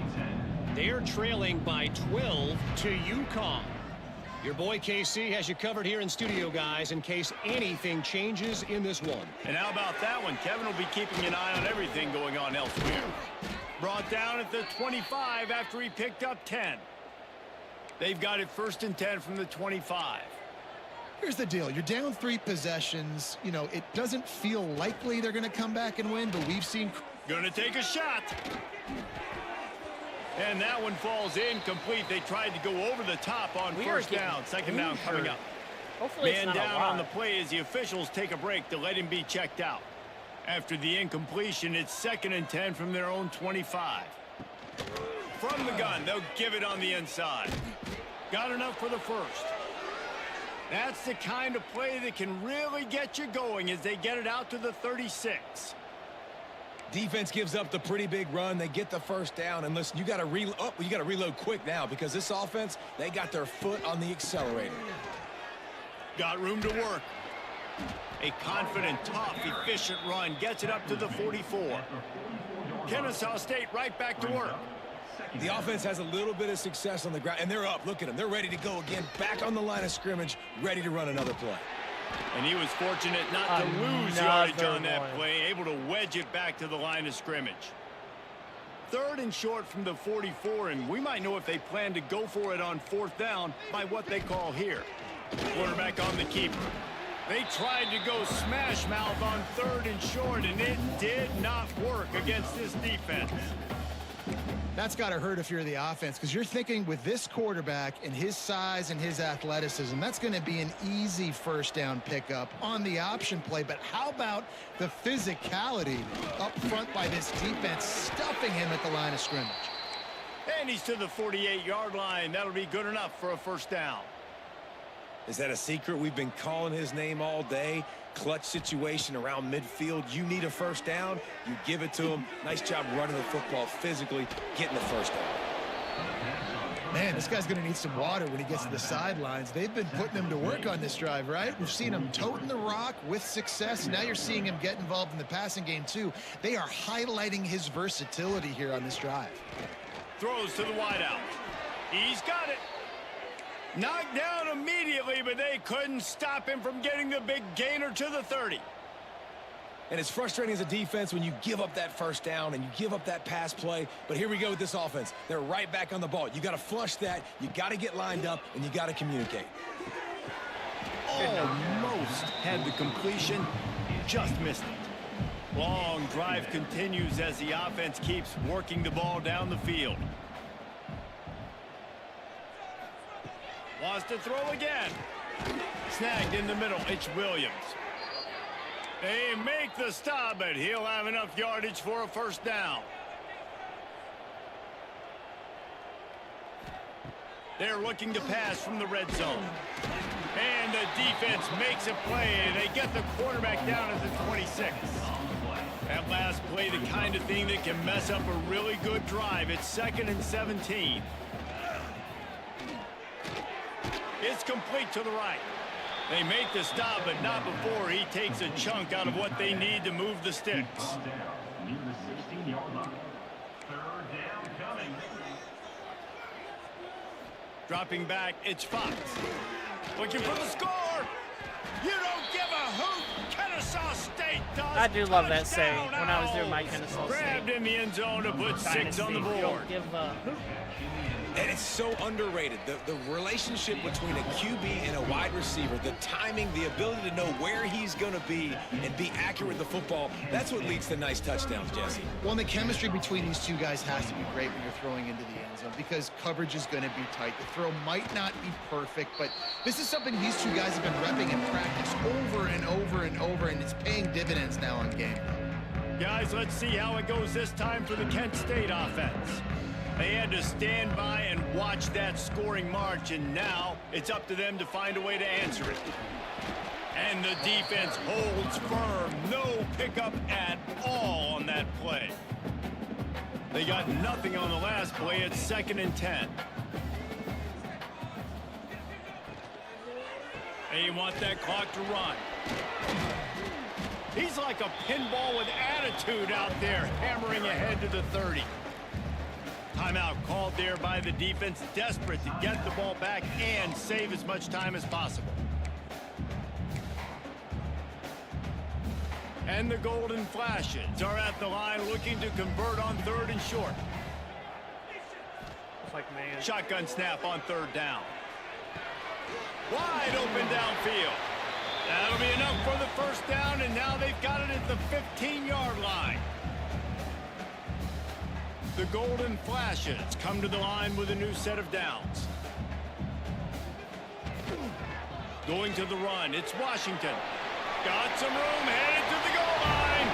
They're trailing by 12 to UConn. Your boy KC has you covered here in studio, guys, in case anything changes in this one. And how about that one? Kevin will be keeping an eye on everything going on elsewhere. Brought down at the 25 after he picked up 10. They've got it 1st and 10 from the 25. Here's the deal. You're down 3 possessions. You know, it doesn't feel likely they're going to come back and win, but we've seen... Gonna take a shot. And that one falls incomplete. They tried to go over the top on first down. Second down coming up. Hopefully it's Man not down on the play as the officials take a break to let him be checked out. After the incompletion, it's 2nd and 10 from their own 25. From the gun, they'll give it on the inside. Got enough for the first. That's the kind of play that can really get you going as they get it out to the 36. Defense gives up the pretty big run. They get the first down. And listen, you got to reload quick now because this offense, they got their foot on the accelerator. Got room to work. A confident, tough, efficient run gets it up to the 44. Kennesaw State right back to work. The offense has a little bit of success on the ground, and they're up. Look at them. They're ready to go again, back on the line of scrimmage, ready to run another play. And he was fortunate not to lose yardage on that play, able to wedge it back to the line of scrimmage. 3rd and short from the 44, and we might know if they plan to go for it on 4th down by what they call here. Quarterback on the keeper. They tried to go smash mouth on 3rd and short, and it did not work against this defense. That's got to hurt if you're the offense, because you're thinking with this quarterback and his size and his athleticism, that's going to be an easy first down pickup on the option play. But how about the physicality up front by this defense, stuffing him at the line of scrimmage? And he's to the 48-yard line. That'll be good enough for a first down. Is that a secret? We've been calling his name all day. Clutch situation around midfield. You need a first down, you give it to him. Nice job running the football physically, getting the first down. Man, this guy's going to need some water when he gets to the sidelines. They've been putting him to work on this drive, right? We've seen him toting the rock with success. Now you're seeing him get involved in the passing game, too. They are highlighting his versatility here on this drive. Throws to the wideout. He's got it. Knocked down immediately, but they couldn't stop him from getting the big gainer to the 30. And it's frustrating as a defense when you give up that first down and you give up that pass play. But here we go with this offense. They're right back on the ball. You got to flush that. You got to get lined up, and you got to communicate. Almost had the completion, just missed it. Long drive continues as the offense keeps working the ball down the field. Wants to throw again. Snagged in the middle. It's Williams. They make the stop, but he'll have enough yardage for a first down. They're looking to pass from the red zone. And the defense makes a play. They get the quarterback down at the 26. That last play, the kind of thing that can mess up a really good drive. It's 2nd and 17. It's complete to the right. They make the stop, but not before he takes a chunk out of what they need to move the sticks. Near the 16-yard line. 3rd down coming. Dropping back, it's Fox. Looking for the score. You don't give a hoot. Kennesaw State does. I do love that saying when I was doing my Kennesaw State. Grabbed in the end zone to put 6 on the board. Don't give a hoot. And it's so underrated. The relationship between a QB and a wide receiver, the timing, the ability to know where he's going to be and be accurate with the football, that's what leads to nice touchdowns, Jesse. Well, and the chemistry between these two guys has to be great when you're throwing into the end zone because coverage is going to be tight. The throw might not be perfect, but this is something these two guys have been repping in practice over and over and over, and it's paying dividends now on game day. Guys, let's see how it goes this time for the Kent State offense. They had to stand by and watch that scoring march, and now it's up to them to find a way to answer it. And the defense holds firm. No pickup at all on that play. They got nothing on the last play. It's 2nd and 10. They want that clock to run. He's like a pinball with attitude out there, hammering ahead to the 30. Timeout called there by the defense, desperate to get the ball back and save as much time as possible. And the Golden Flashes are at the line looking to convert on 3rd and short. It's like, man. Shotgun snap on 3rd down. Wide open downfield. That'll be enough for the 1st down, and now they've got it at the 15-yard line. The Golden Flashes come to the line with a new set of downs. Going to the run, it's Washington. Got some room, headed to the goal line.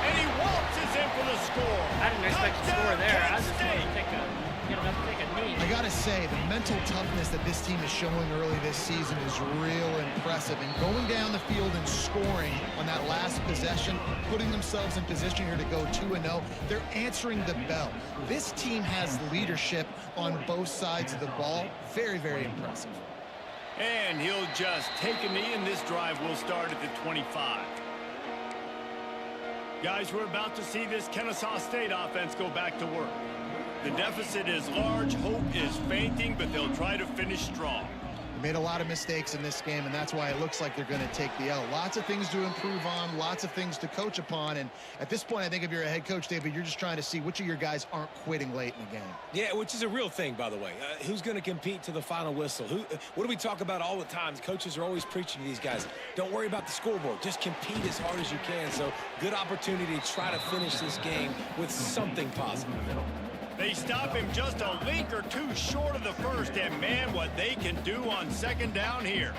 And he waltzes in for the score. I didn't expect to score there. I just wanted State. to get enough to take a knee. I gotta say, the mental toughness that this team is showing early this season is real impressive. And going down the field and scoring on that last possession, putting themselves in position here to go 2-0, they're answering the bell. This team has leadership on both sides of the ball. Very, very impressive. And he'll just take a knee, and this drive will start at the 25. Guys, we're about to see this Kennesaw State offense go back to work. The deficit is large, hope is fainting, but they'll try to finish strong. They made a lot of mistakes in this game, and that's why it looks like they're going to take the L. Lots of things to improve on, lots of things to coach upon, and at this point, I think if you're a head coach, David, you're just trying to see which of your guys aren't quitting late in the game. Yeah, which is a real thing, by the way. Who's going to compete to the final whistle? What do we talk about all the time? Coaches are always preaching to these guys. Don't worry about the scoreboard. Just compete as hard as you can. So good opportunity to try to finish this game with something positive. They stop him just a link or two short of the 1st, and man, what they can do on 2nd down here.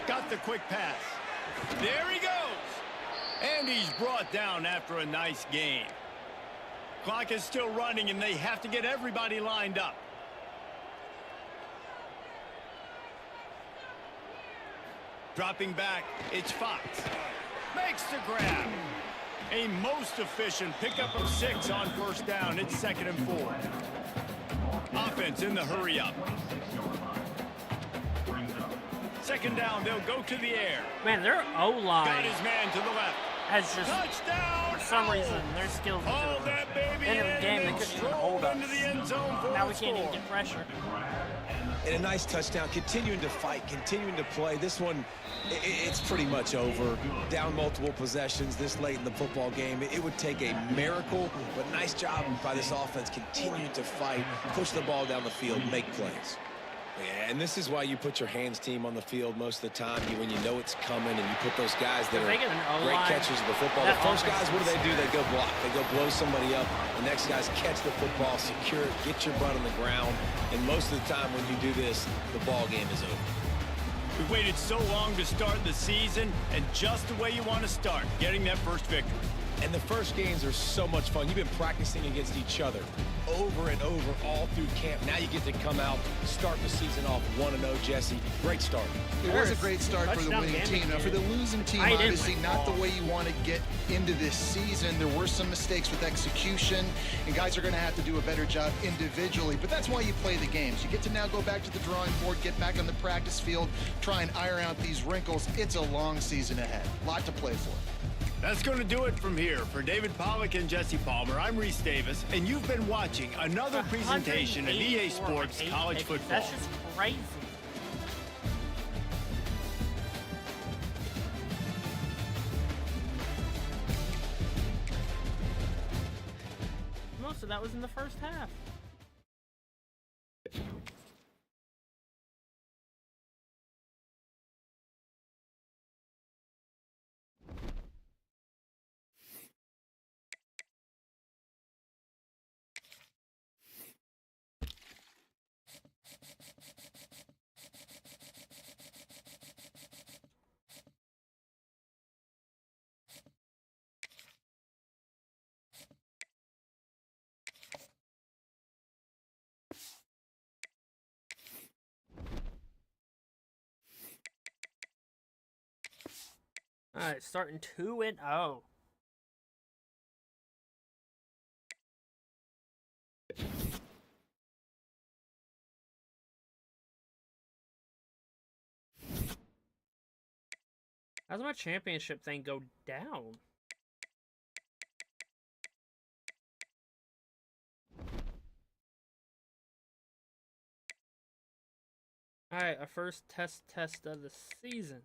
Got the quick pass. There he goes. And he's brought down after a nice game. Clock is still running, and they have to get everybody lined up. Dropping back, it's Fox. Makes the grab. A most efficient pickup of 6 on 1st down. It's 2nd and 4. Offense in the hurry up. 2nd down, they'll go to the air. Man, their O-line Got his man to the left. has just, Touchdown! for some reason, their skills Oh, are that baby end of the game, they and couldn't even strolled hold us. into the end zone for Now a we can't even score. get pressure. And a nice touchdown, continuing to fight, continuing to play. This one, it's pretty much over. Down multiple possessions this late in the football game. It would take a miracle, but nice job by this offense continuing to fight, push the ball down the field, make plays. Yeah, and this is why you put your hands team on the field most of the time. When you know it's coming, and you put those guys that If they get an are great O-line, catchers of the football. The that first offense guys, what is- do? They go block. They go blow somebody up. The next guys catch the football, secure it, get your butt on the ground. And most of the time when you do this, the ball game is over. We waited so long to start the season, and just the way you want to start, getting that first victory. And the first games are so much fun. You've been practicing against each other over and over all through camp. Now you get to come out, start the season off 1-0, Jesse. Great start. It was a great start for the Touchdown winning game team. Now, for the losing team, I didn't obviously like not the ball. way you want to get into this season. There were some mistakes with execution, and guys are going to have to do a better job individually. But that's why you play the games. You get to now go back to the drawing board, get back on the practice field, try and iron out these wrinkles. It's a long season ahead. A lot to play for. That's going to do it from here. For David Pollack and Jesse Palmer, I'm Reese Davis, and you've been watching another presentation of EA 184 Sports on College 8 Football. That's just crazy. Most of that was in the first half. Alright, starting 2-0. How's my championship thing go down? Alright, our first test of the season.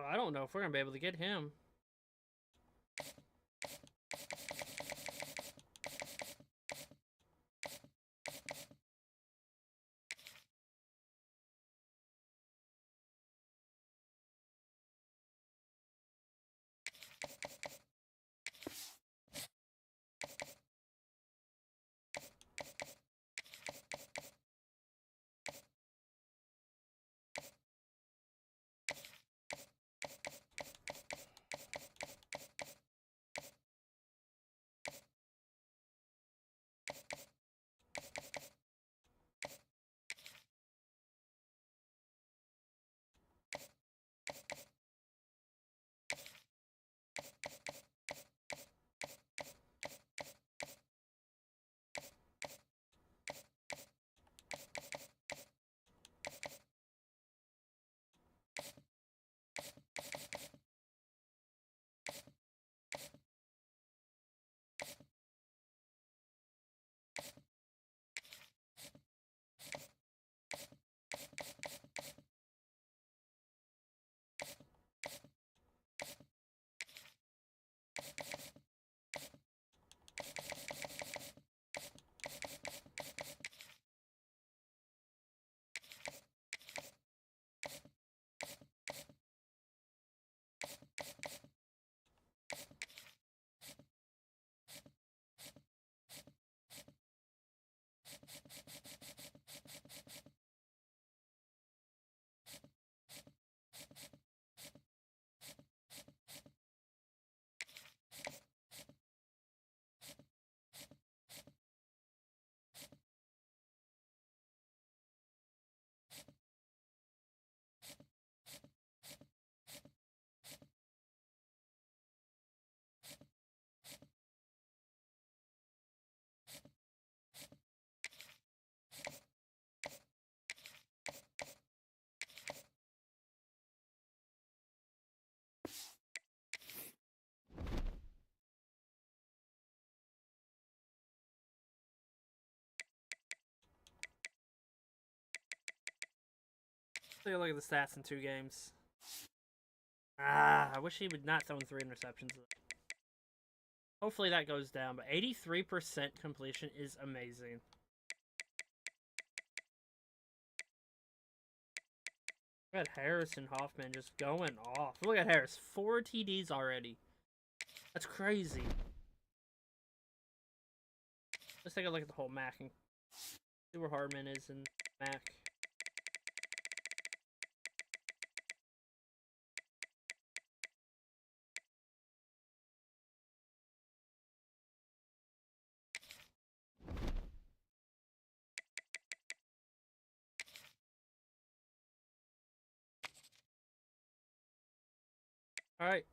I don't know if we're gonna be able to get him. Take a look at the stats in 2 games. I wish he would not throw in 3 interceptions. Hopefully that goes down, but 83% completion is amazing. Look at Harris and Hoffman just going off. Look at Harris, 4 TDs already. That's crazy. Let's take a look at the whole MAC and see where Hardman is in MAC. Alright,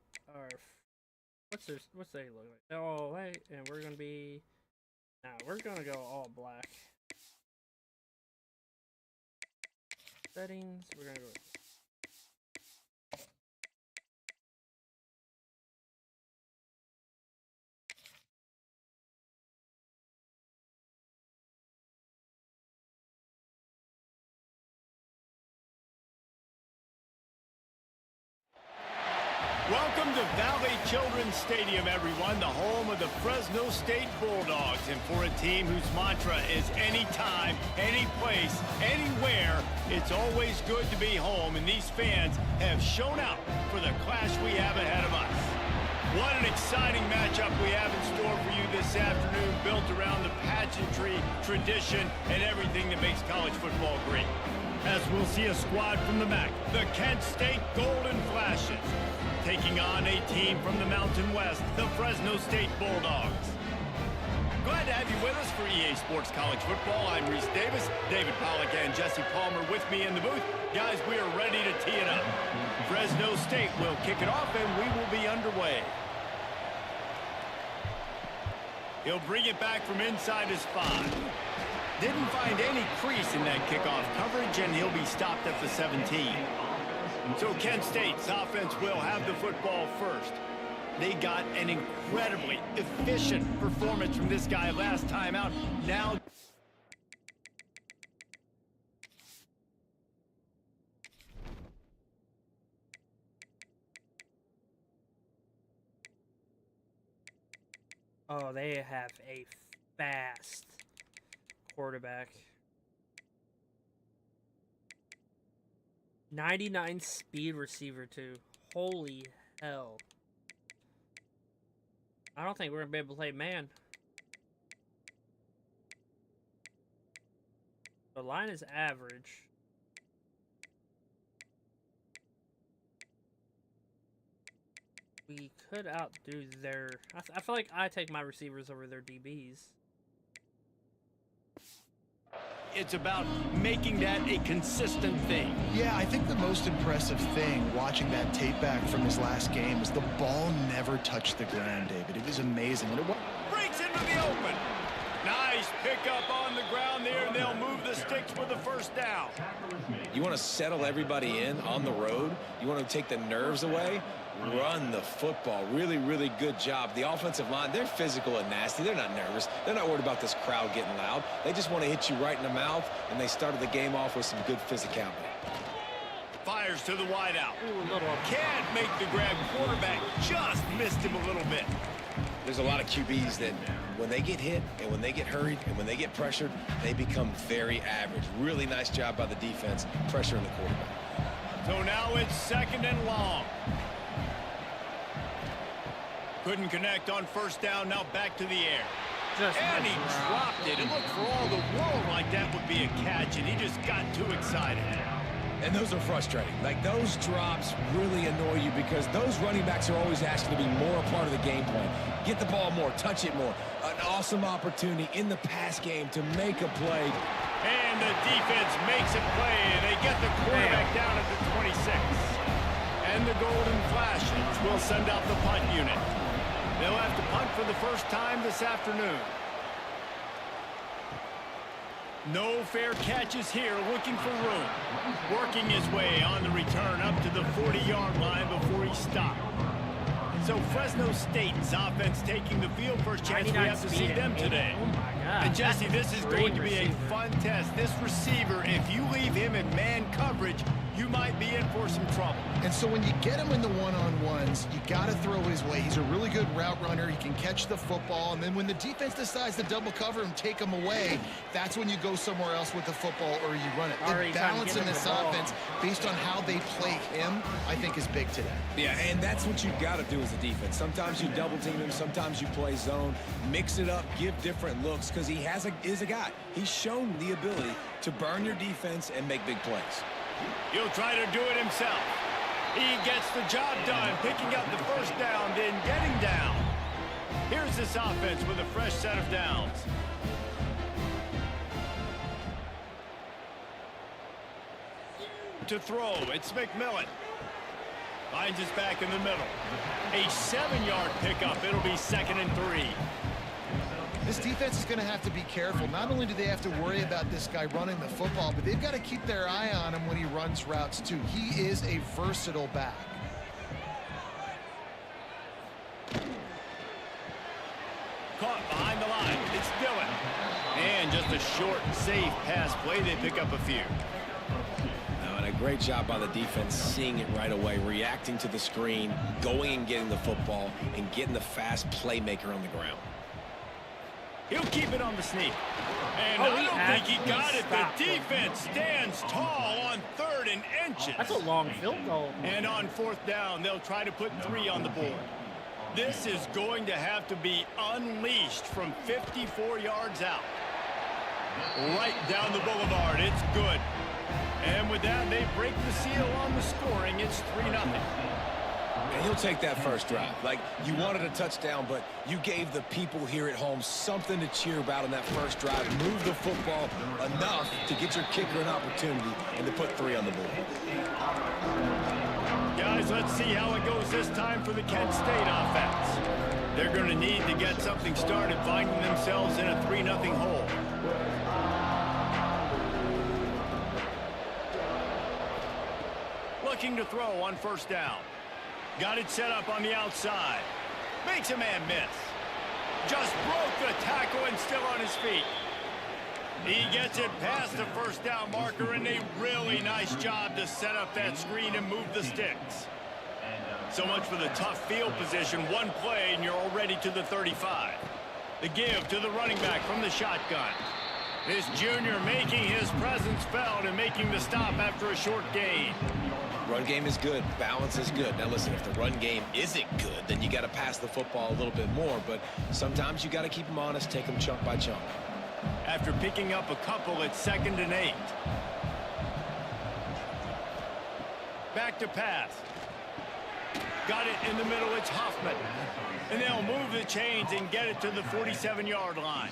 what's they look like? Oh, wait, and we're gonna be, we're gonna go all black. settings. We're gonna go. Welcome to Valley Children's Stadium, everyone, the home of the Fresno State Bulldogs. And for a team whose mantra is anytime, any place, anywhere, it's always good to be home. And these fans have shown out for the clash we have ahead of us. What an exciting matchup we have in store for you this afternoon, built around the pageantry, tradition, and everything that makes college football great. As we'll see a squad from the MAC, the Kent State Golden Flashes, taking on a team from the Mountain West, the Fresno State Bulldogs. Glad to have you with us for EA Sports College Football. I'm Reese Davis, David Pollack and Jesse Palmer with me in the booth. Guys, we are ready to tee it up. Fresno State will kick it off and we will be underway. He'll bring it back from inside his 5. Didn't find any crease in that kickoff coverage, and he'll be stopped at the 17. So Kent State's offense will have the football first. They got an incredibly efficient performance from this guy last time out. Now... Oh, they have a fast quarterback. 99 speed receiver too. Holy hell. I don't think we're gonna be able to play man. The line is average. We could outdo their... I feel like I take my receivers over their DBs. It's about making that a consistent thing. Yeah, I think the most impressive thing watching that tape back from his last game is the ball never touched the ground, David. It was amazing. Breaks into the open. Nice pickup on the ground there, and they'll move the sticks with the first down. You want to settle everybody in on the road? You want to take the nerves away? Run the football. Really, really good job. The offensive line, they're physical and nasty. They're not nervous. They're not worried about this crowd getting loud. They just want to hit you right in the mouth, and they started the game off with some good physicality. Fires to the wideout. Can't make the grab. Quarterback just missed him a little bit. There's a lot of QBs that when they get hit and when they get hurried and when they get pressured, they become very average. Really nice job by the defense, pressuring the quarterback. So now it's 2nd and long. Couldn't connect on first down, now back to the air. And he dropped it. It looked for all the world like that would be a catch, and he just got too excited. And those are frustrating. Like, those drops really annoy you because those running backs are always asking to be more a part of the game plan. Get the ball more, touch it more. An awesome opportunity in the pass game to make a play. And the defense makes a play, and they get the quarterback down at the 26. And the Golden Flashes will send out the punt unit. They'll have to punt for the first time this afternoon. No fair catches here, looking for room. Working his way on the return up to the 40-yard line before he stopped. So Fresno State's offense taking the field. First chance we have to see them today. Oh my God. And Jesse, this is going to be a fun test. This receiver, if you leave him in man coverage, you might be in for some trouble. And so when you get him in the one-on-ones, you got to throw it his way. He's a really good route runner. He can catch the football. And then when the defense decides to double cover him, take him away, that's when you go somewhere else with the football or you run it. The balance in this offense, based on how they play him, I think is big today. Yeah, and that's what you've got to do as a defense. Sometimes you double team him, sometimes you play zone, mix it up, give different looks, because he is a guy. He's shown the ability to burn your defense and make big plays. He'll try to do it himself. He gets the job done, picking up the first down, then getting down. Here's this offense with a fresh set of downs. To throw, it's McMillan. Finds his back in the middle. A 7-yard pickup. It'll be 2nd and 3. This defense is going to have to be careful. Not only do they have to worry about this guy running the football, but they've got to keep their eye on him when he runs routes too. He is a versatile back. Caught behind the line. It's Dillon. And just a short, safe pass play. They pick up a few. And a great job by the defense seeing it right away, reacting to the screen, going and getting the football, and getting the fast playmaker on the ground. He'll keep it on the sneak. And Oh, I he don't think he got it. stopped The him. defense stands tall on 3rd and inches. That's a long field goal. And on 4th down, they'll try to put 3 on the board. This is going to have to be unleashed from 54 yards out. Right down the boulevard. It's good. And with that, they break the seal on the scoring. It's 3-0. And he'll take that first drive. Like, you wanted a touchdown, but you gave the people here at home something to cheer about in that first drive. Move the football enough to get your kicker an opportunity and to put 3 on the board. Guys, let's see how it goes this time for the Kent State offense. They're going to need to get something started, finding themselves in a 3-0 hole. Looking to throw on 1st down. Got it set up on the outside. Makes a man miss. Just broke the tackle and still on his feet. He gets it past the 1st down marker, and a really nice job to set up that screen and move the sticks. So much for the tough field position. One play, and you're already to the 35. The give to the running back from the shotgun. This junior making his presence felt and making the stop after a short gain. Run game is good. Balance is good. Now, listen, if the run game isn't good, then you got to pass the football a little bit more. But sometimes you got to keep them honest, take them chunk by chunk. After picking up a couple, it's 2nd and 8. Back to pass. Got it in the middle. It's Hoffman. And they'll move the chains and get it to the 47-yard line.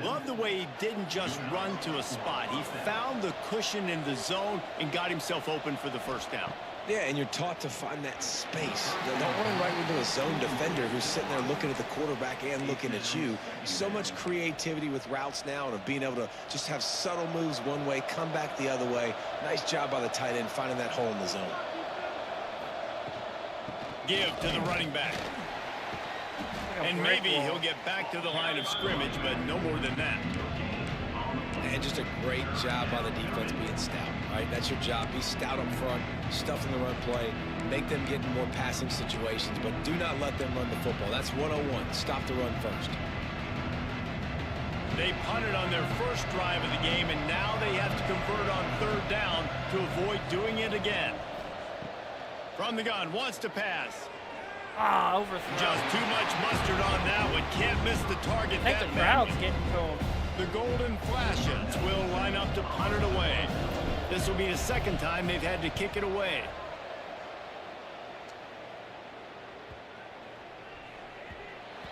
Love the way he didn't just run to a spot. He found the cushion in the zone and got himself open for the 1st down. Yeah, and you're taught to find that space. Don't run right into a zone defender who's sitting there looking at the quarterback and looking at you. So much creativity with routes now and of being able to just have subtle moves one way, come back the other way. Nice job by the tight end finding that hole in the zone. Give to the running back. And maybe he'll get back to the line of scrimmage, but no more than that. And just a great job by the defense being stout, right? That's your job. Be stout up front, stuff in the run play, make them get in more passing situations, but do not let them run the football. That's 101. Stop the run first. They punted on their first drive of the game, and now they have to convert on 3rd down to avoid doing it again. From the gun, wants to pass. Ah, overthrow. Just too much mustard on that one. Can't miss the target. I think the crowd's getting to him. The Golden Flashes will line up to punt it away. This will be the 2nd time they've had to kick it away.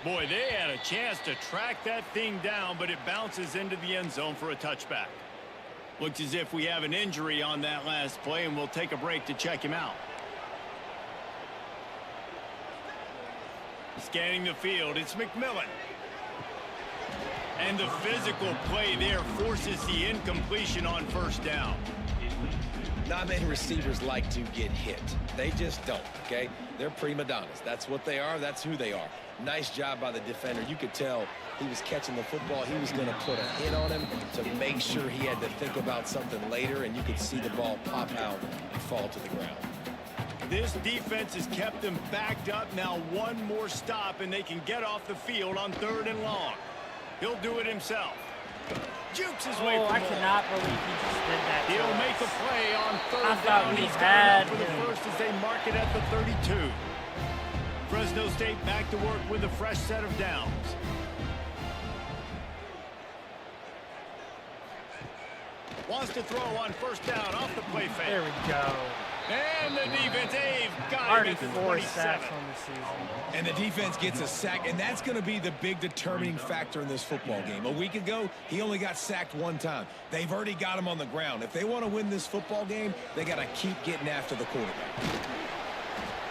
Boy, they had a chance to track that thing down, but it bounces into the end zone for a touchback. Looks as if we have an injury on that last play, and we'll take a break to check him out. Scanning the field, it's McMillan. And the physical play there forces the incompletion on 1st down. Not many receivers like to get hit. They just don't, okay? They're prima donnas. That's what they are. That's who they are. Nice job by the defender. You could tell he was catching the football. He was going to put a hit on him to make sure he had to think about something later, and you could see the ball pop out and fall to the ground. This defense has kept them backed up. Now one more stop, and they can get off the field on 3rd and long. He'll do it himself. Jukes his way. I cannot believe he just did that. He'll make a play on 3rd we down. He's had got it for the him. first as they mark it at the 32. Fresno State back to work with a fresh set of downs. Wants to throw on 1st down off the play fake. There we go. And the defense, they've got Already him at the 4 27. sacks on the season. And the defense gets a sack, and that's going to be the big determining factor in this football game. A week ago, he only got sacked 1 time. They've already got him on the ground. If they want to win this football game, they got to keep getting after the quarterback.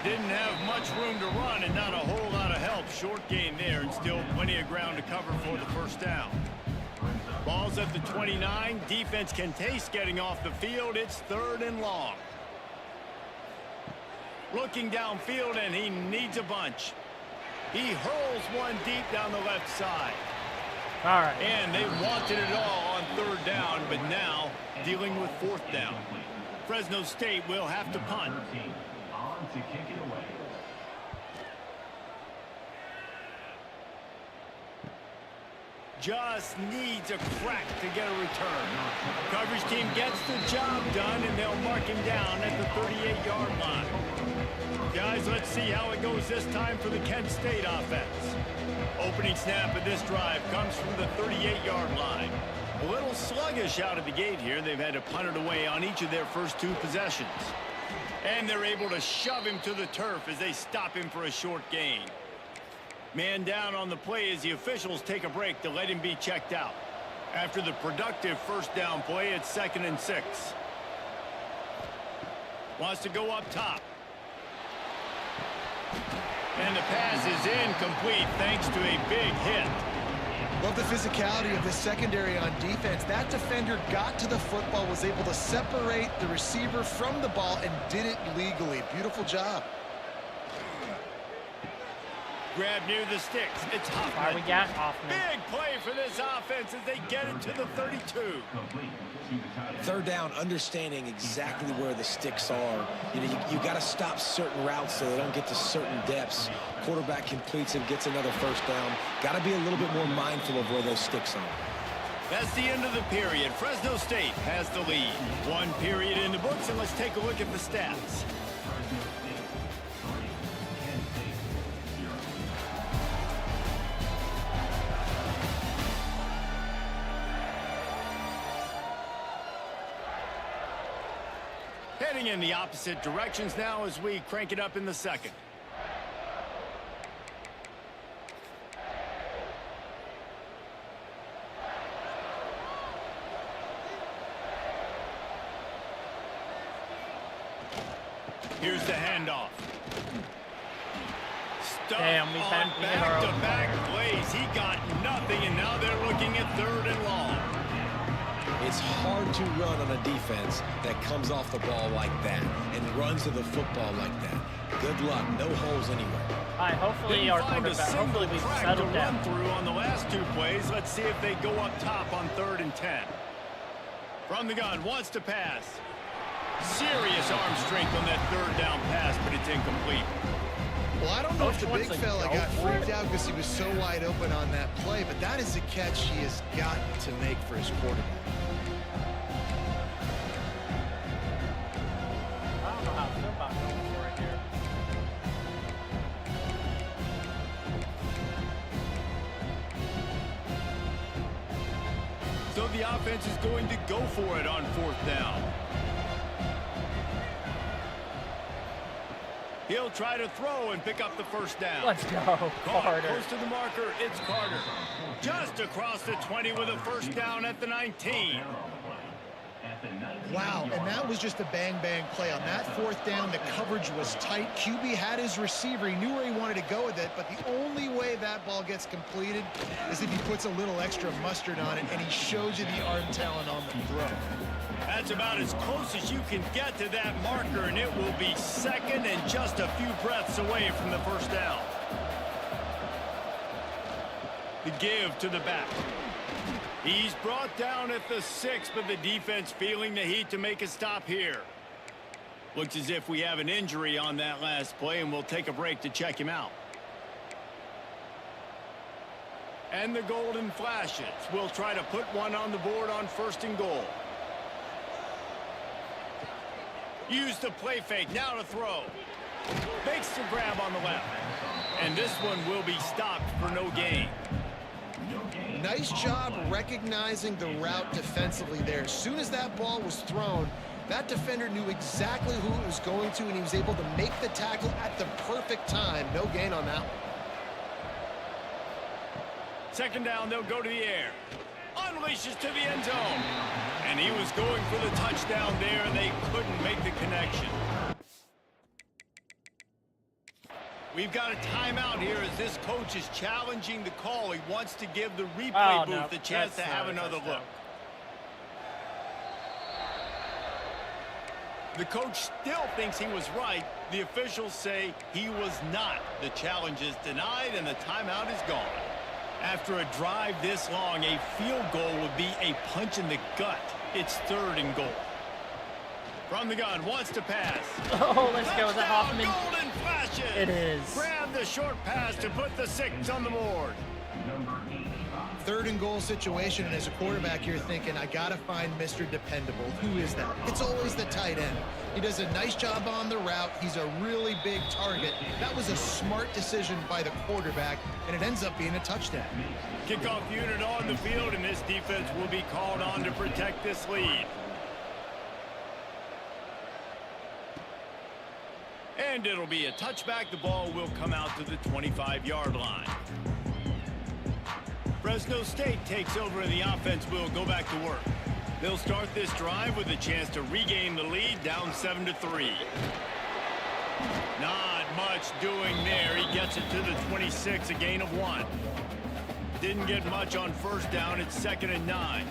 Didn't have much room to run and not a whole lot of help. Short gain there and still plenty of ground to cover for the first down. Ball's at the 29. Defense can taste getting off the field. It's 3rd and long. Looking downfield, and he needs a bunch. He hurls one deep down the left side. All right. And they wanted it all on 3rd down, but now dealing with 4th down. Fresno State will have to punt. On to kick it away. Just needs a crack to get a return. Coverage team gets the job done, and they'll mark him down at the 38-yard line. Guys, let's see how it goes this time for the Kent State offense. Opening snap of this drive comes from the 38-yard line. A little sluggish out of the gate here. They've had to punt it away on each of their first 2 possessions. And they're able to shove him to the turf as they stop him for a short gain. Man down on the play as the officials take a break to let him be checked out. After the productive first down play, it's 2nd and 6. Wants to go up top. And the pass is incomplete thanks to a big hit. Love the physicality of the secondary on defense. That defender got to the football, was able to separate the receiver from the ball, and did it legally. Beautiful job. Grab near the sticks. It's Hoffman. All right, we got Hoffman. Big play for this offense as they get it to the 32. 3rd down, understanding exactly where the sticks are. You know, you got to stop certain routes so they don't get to certain depths. Quarterback completes and gets another first down. Got to be a little bit more mindful of where those sticks are. That's the end of the period. Fresno State has the lead. 1 period in the books, and let's take a look at the stats. Heading in the opposite directions now as we crank it up in the 2nd. Here's the handoff. Damn, we on hit our own back-to-back plays. He got nothing, and now they're looking at 3rd and long. It's hard to run on a defense that comes off the ball like that and runs to the football like that. Good luck. No holes anywhere. All right, hopefully our quarterback, hopefully we've settled down. Run through on the last 2 plays. Let's see if they go up top on 3rd and 10. From the gun, wants to pass. Serious arm strength on that 3rd down pass, but it's incomplete. Well, I don't know if the Coach big wants to fella go got for freaked it. out because he was so wide open on that play, but that is a catch he has got to make for his quarterback. I don't know how I feel about going for it here. So the offense is going to go for it on 4th down. He'll try to throw and pick up the first down. Let's go, Caught Carter. close to the marker. It's Carter. Just across the 20 with a first down at the 19. Wow, and that was just a bang-bang play. On that 4th down, the coverage was tight. QB had his receiver. He knew where he wanted to go with it, but the only way that ball gets completed is if he puts a little extra mustard on it, and he shows you the arm talent on the throw. That's about as close as you can get to that marker, and it will be 2nd and just a few breaths away from the first down. The give to the back. He's brought down at the 6, but the defense feeling the heat to make a stop here. Looks as if we have an injury on that last play, and we'll take a break to check him out. And the golden flashes. We'll try to put one on the board on 1st and goal. Use the play fake, now to throw. Makes the grab on the left. And this one will be stopped for no gain. Nice job recognizing the route defensively there. As soon as that ball was thrown, that defender knew exactly who it was going to, and he was able to make the tackle at the perfect time. No gain on that one. 2nd down, they'll go to the air. Unleashes to the end zone. And he was going for the touchdown there, and they couldn't make the connection. We've got a timeout here as this coach is challenging the call. He wants to give the replay Oh, booth no, the chance to that's have not a another touchdown. look. The coach still thinks he was right. The officials say he was not. The challenge is denied and the timeout is gone. After a drive this long, a field goal would be a punch in the gut. It's 3rd and goal. From the gun, wants to pass. Oh, let's go. Is that Touchdown, Hoffman? Golden flashes. It is. Grab the short pass to put the 6 on the board. 3rd and goal situation, and as a quarterback, you're thinking, I got to find Mr. Dependable. Who is that? It's always the tight end. He does a nice job on the route. He's a really big target. That was a smart decision by the quarterback, and it ends up being a touchdown. Kickoff unit on the field, and this defense will be called on to protect this lead. And it'll be a touchback. The ball will come out to the 25-yard line. Fresno State takes over, and the offense will go back to work. They'll start this drive with a chance to regain the lead, down 7-3. Not much doing there. He gets it to the 26, a gain of 1. Didn't get much on 1st down. It's 2nd and 9.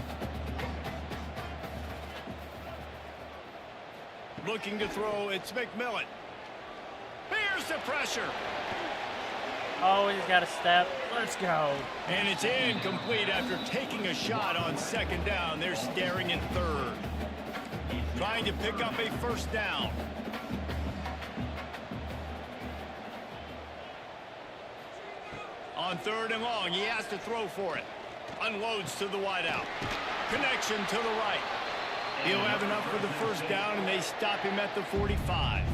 Looking to throw, it's McMillan. Here's the pressure. Oh, he's got a step. Let's go. And it's incomplete after taking a shot on 2nd down. They're staring in 3rd. Trying to pick up a 1st down. On 3rd and long, he has to throw for it. Unloads to the wideout. Connection to the right. He'll have enough for the 1st down, and they stop him at the 45.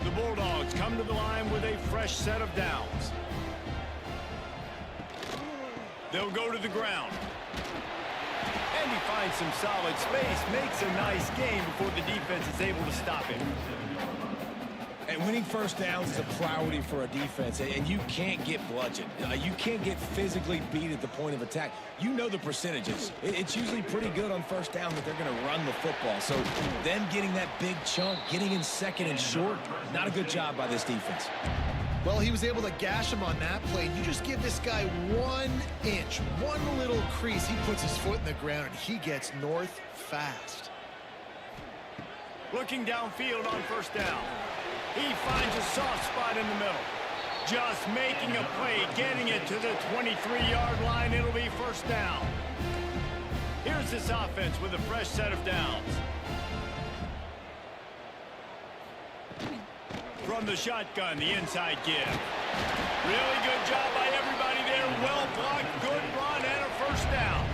The Bulldogs come to the line with a fresh set of downs. They'll go to the ground. And he finds some solid space, makes a nice gain before the defense is able to stop him. And winning 1st downs is a priority for a defense, and you can't get bludgeoned. You can't get physically beat at the point of attack. You know the percentages. It's usually pretty good on 1st down that they're going to run the football. So them getting that big chunk, getting in 2nd and short, not a good job by this defense. Well, he was able to gash him on that play. You just give this guy 1 inch, one little crease. He puts his foot in the ground, and he gets north fast. Looking downfield on 1st down. He finds a soft spot in the middle. Just making a play, getting it to the 23-yard line. It'll be 1st down. Here's this offense with a fresh set of downs. From the shotgun, the inside give. Really good job by everybody there. Well blocked, good run, and a 1st down.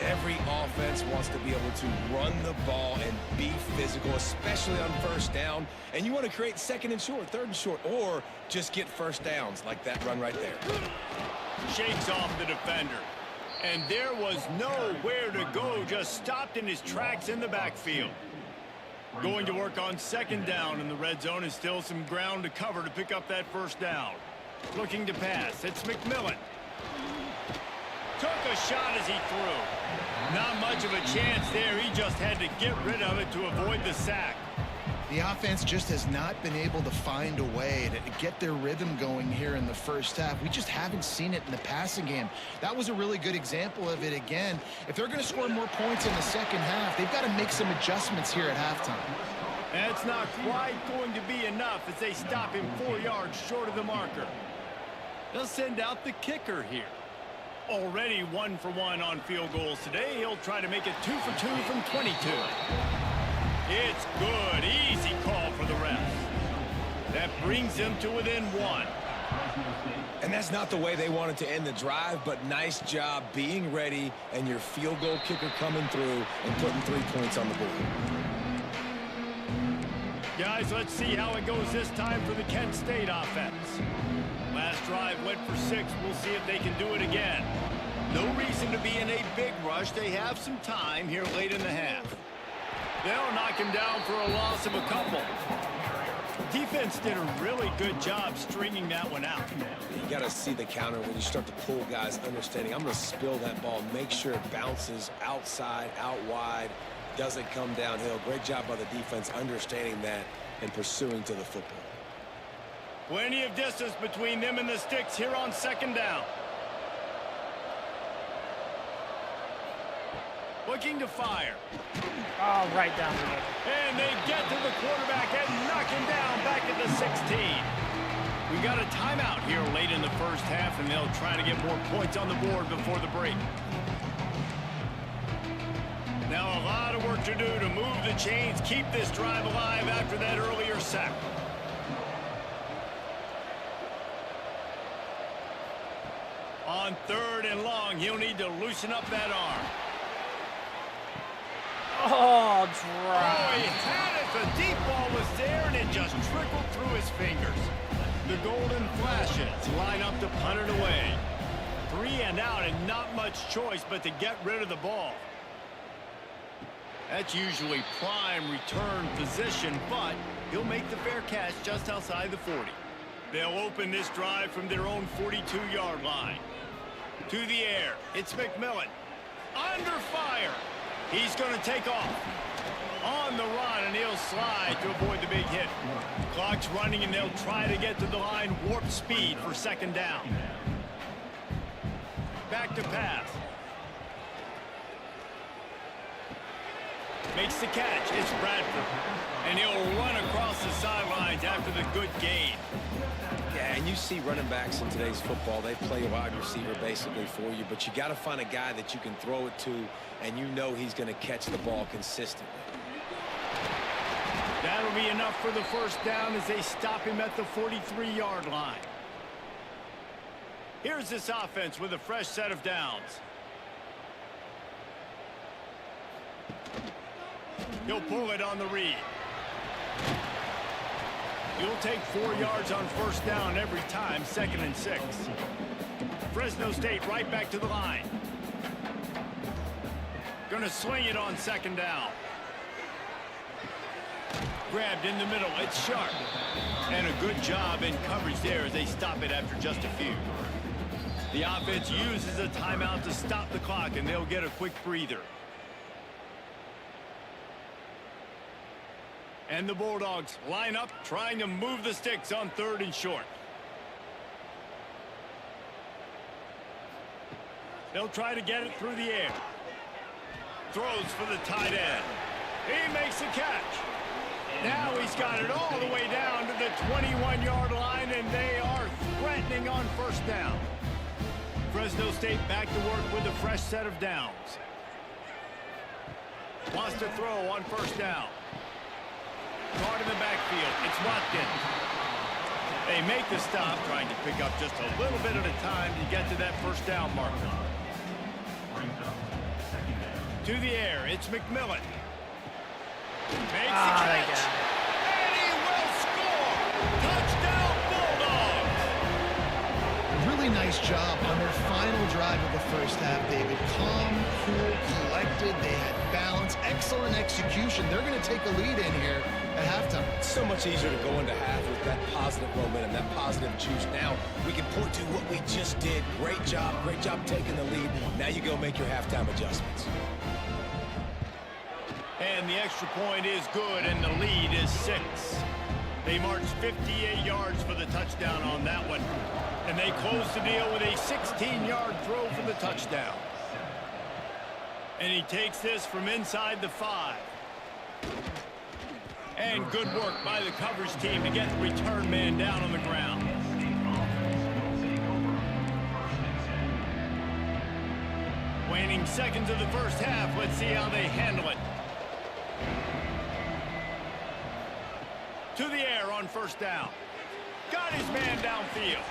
Every offense wants to be able to run the ball and be physical, especially on 1st down. And you want to create 2nd and short, 3rd and short, or just get 1st downs like that run right there. Shakes off the defender. And there was nowhere to go, just stopped in his tracks in the backfield. Going to work on 2nd down in the red zone, and still some ground to cover to pick up that 1st down. Looking to pass, it's McMillan. Took a shot as he threw. Not much of a chance there. He just had to get rid of it to avoid the sack. The offense just has not been able to find a way to get their rhythm going here in the 1st half. We just haven't seen it in the passing game. That was a really good example of it again. If they're going to score more points in the 2nd half, they've got to make some adjustments here at halftime. That's not quite going to be enough as they stop him 4 yards short of the marker. They'll send out the kicker here. Already 1 for 1 on field goals today. He'll try to make it 2 for 2 from 22. It's good. Easy call for the refs. That brings them to within 1. And that's not the way they wanted to end the drive, but nice job being ready and your field goal kicker coming through and putting 3 points on the board. Guys, let's see how it goes this time for the Kent State offense. Last drive went for 6. We'll see if they can do it again. No reason to be in a big rush. They have some time here late in the half. They'll knock him down for a loss of a couple. Defense did a really good job stringing that one out. You got to see the counter when you start to pull guys, understanding I'm going to spill that ball, make sure it bounces outside, out wide, doesn't come downhill. Great job by the defense understanding that and pursuing to the football. Plenty of distance between them and the sticks here on second down. Looking to fire. Oh, right down the middle. And they get to the quarterback and knock him down back at the 16. We got a timeout here late in the first half, and they'll try to get more points on the board before the break. Now a lot of work to do to move the chains, keep this drive alive after that earlier sack. On 3rd and long, he'll need to loosen up that arm. Oh, Oh, drop. he had it. The deep ball was there, and it just trickled through his fingers. The Golden Flashes line up to punt it away. 3 and out, and not much choice but to get rid of the ball. That's usually prime return position, but he'll make the fair catch just outside the 40. They'll open this drive from their own 42-yard line. To the air, it's McMillan. Under fire. He's going to take off. On the run, and he'll slide to avoid the big hit. Clock's running, and they'll try to get to the line warp speed for second down. Back to pass. Makes the catch. It's Bradford. And he'll run across the sidelines after the good gain. Yeah, and you see running backs in today's football, they play a wide receiver basically for you, but you got to find a guy that you can throw it to, and you know he's going to catch the ball consistently. That'll be enough for the first down as they stop him at the 43-yard line. Here's this offense with a fresh set of downs. He'll pull it on the read. You'll take 4 yards on first down every time, 2nd and 6. Fresno State right back to the line. Gonna swing it on second down. Grabbed in the middle, it's sharp. And a good job in coverage there as they stop it after just a few. The offense uses a timeout to stop the clock, and they'll get a quick breather. And the Bulldogs line up, trying to move the sticks on 3rd and short. They'll try to get it through the air. Throws for the tight end. He makes the catch. Now he's got it all the way down to the 21-yard line, and they are threatening on first down. Fresno State back to work with a fresh set of downs. Wants to throw on first down. Guard in the backfield. It's Watkins. They make the stop, trying to pick up just a little bit at a time to get to that first down marker. To the air, it's McMillan. Makes the catch. And he will score. Touchdown Bulldogs. Really nice job on their final drive of the first half, David. Calm, cool, collected. They had balance. Excellent execution. They're going to take a lead in here at halftime. It's so much easier to go into half with that positive momentum, that positive juice. Now we can point to what we just did. Great job taking the lead. Now you go make your halftime adjustments. And the extra point is good, and the lead is 6. They marched 58 yards for the touchdown on that one. And they close the deal with a 16-yard throw for the touchdown. And he takes this from inside the 5. And good work by the coverage team to get the return man down on the ground. Waning seconds of the first half. Let's see how they handle it. To the air on first down. Got his man downfield.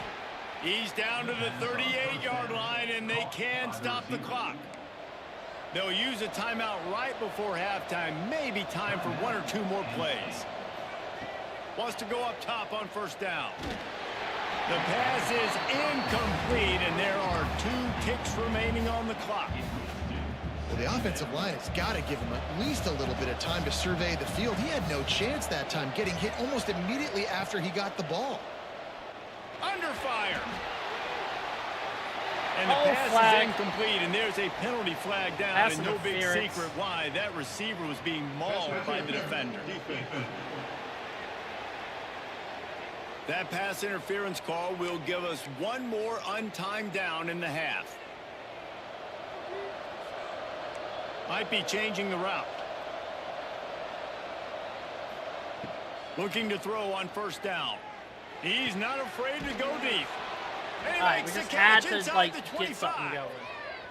He's down to the 38-yard line, and they can stop the clock. They'll use a timeout right before halftime. Maybe time for 1 or 2 more plays. Wants to go up top on first down. The pass is incomplete, and there are 2 ticks remaining on the clock. Well, the offensive line has got to give him at least a little bit of time to survey the field. He had no chance that time, getting hit almost immediately after he got the ball. Under fire. And the pass is incomplete, and there's a penalty flag down, Pass and no big interference. secret why. That receiver was being mauled by the defender. That pass interference call will give us one more untimed down in the half. Might be changing the route. Looking to throw on first down. He's not afraid to go deep. And he Alright, we makes the just had catch to, inside like, the get something 25. going.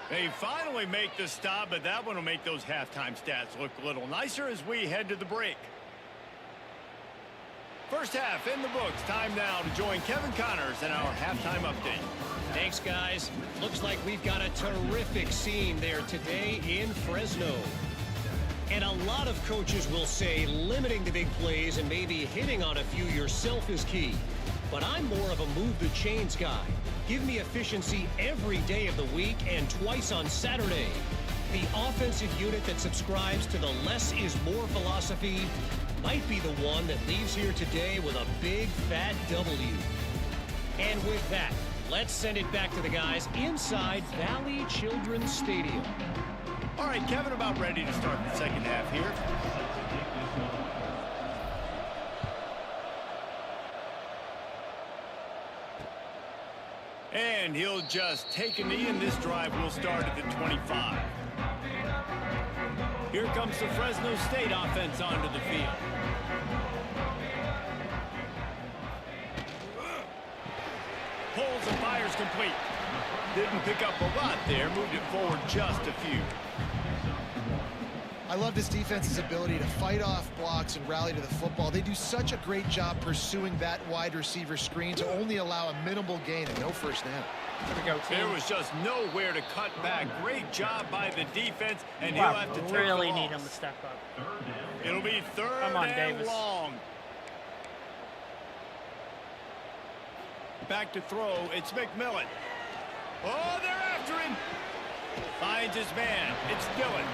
They finally make the stop, but that one will make those halftime stats look a little nicer as we head to the break. First half in the books. Time now to join Kevin Connors in our halftime update. Thanks, guys. Looks like we've got a terrific scene there today in Fresno. And a lot of coaches will say limiting the big plays and maybe hitting on a few yourself is key. But I'm more of a move the chains guy. Give me efficiency every day of the week and twice on Saturday. The offensive unit that subscribes to the less is more philosophy might be the one that leaves here today with a big fat W. And with that, let's send it back to the guys inside Valley Children's Stadium. All right, Kevin, about ready to start the second half here. And he'll just take a knee, and this drive will start at the 25. Here comes the Fresno State offense onto the field. Pulls and fires complete. Didn't pick up a lot there, moved it forward just a few. I love this defense's ability to fight off blocks and rally to the football. They do such a great job pursuing that wide receiver screen to only allow a minimal gain and no first down. Here we go, team. There was just nowhere to cut back. Great job by the defense, and he'll Wow, have to take really the need him loss. to step up. It'll be third Come on, and Davis. long. Back to throw. It's McMillan. Oh, they're after him. Finds his man. It's Dillon.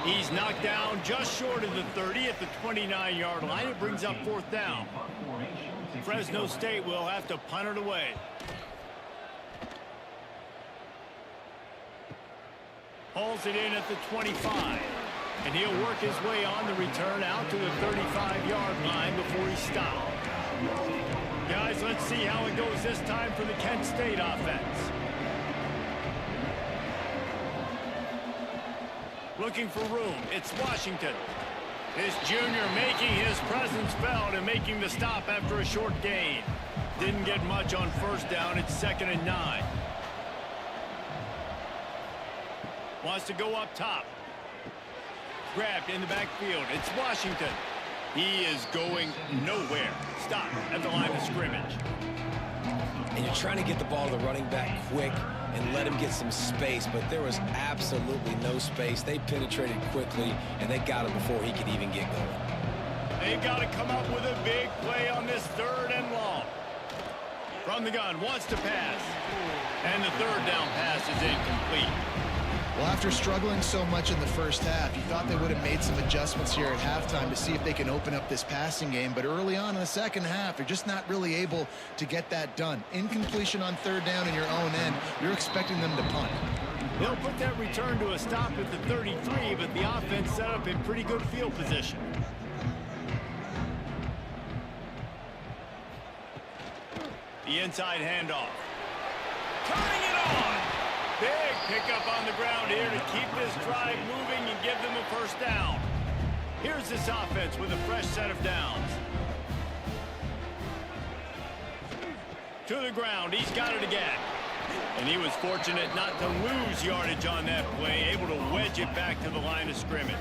He's knocked down just short of the 30 at the 29-yard line. It brings up fourth down. Fresno State will have to punt it away. Hauls it in at the 25. And he'll work his way on the return out to the 35-yard line before he stopped. Guys, let's see how it goes this time for the Kent State offense. Looking for room. It's Washington. This junior making his presence felt and making the stop after a short gain. Didn't get much on first down. It's 2nd and 9. Wants to go up top. Grabbed in the backfield. It's Washington. He is going nowhere. Stop at the line of scrimmage. And you're trying to get the ball to the running back quick and let him get some space, but there was absolutely no space. They penetrated quickly, and they got him before he could even get going. They've got to come up with a big play on this 3rd and long. From the gun, wants to pass. And the 3rd down pass is incomplete. Well, after struggling so much in the first half, you thought they would have made some adjustments here at halftime to see if they can open up this passing game. But early on in the second half, they're just not really able to get that done. Incompletion on 3rd down in your own end, you're expecting them to punt. They'll put that return to a stop at the 33, but the offense set up in pretty good field position. The inside handoff. Turning it on. Big pickup on the ground here to keep this drive moving and give them a first down. Here's this offense with a fresh set of downs. To the ground. He's got it again. And he was fortunate not to lose yardage on that play, able to wedge it back to the line of scrimmage.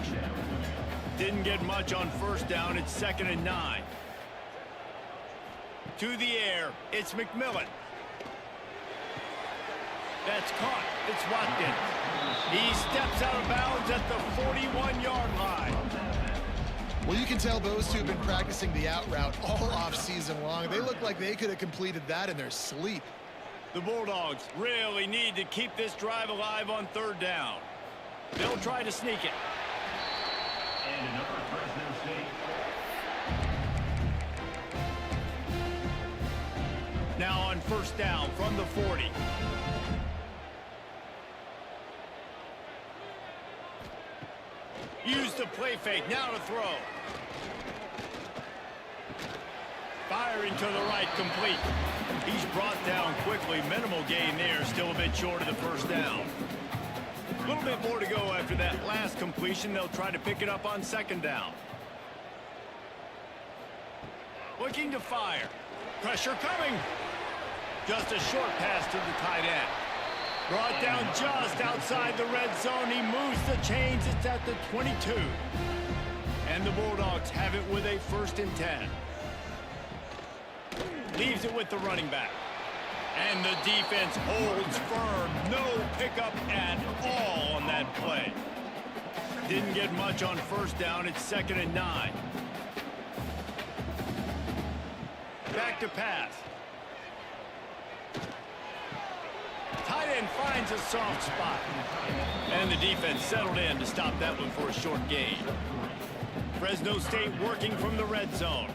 Didn't get much on first down. It's 2nd and 9. To the air. It's McMillan. That's caught. It's Watkins. He steps out of bounds at the 41-yard line. Well, you can tell those two have been practicing the out route all off season long. They look like they could have completed that in their sleep. The Bulldogs really need to keep this drive alive on 3rd down. They'll try to sneak it. And another Fresno State. Now on first down from the 40. Use the play fake. Now to throw. Firing to the right, complete. He's brought down quickly. Minimal gain there, still a bit short of the first down. A little bit more to go after that last completion. They'll try to pick it up on second down. Looking to fire. Pressure coming. Just a short pass to the tight end. Brought down just outside the red zone. He moves the chains. It's at the 22. And the Bulldogs have it with a 1st and 10. Leaves it with the running back. And the defense holds firm. No pickup at all on that play. Didn't get much on first down. It's 2nd and 9. Back to pass. Tight end finds a soft spot. And the defense settled in to stop that one for a short gain. Fresno State working from the red zone.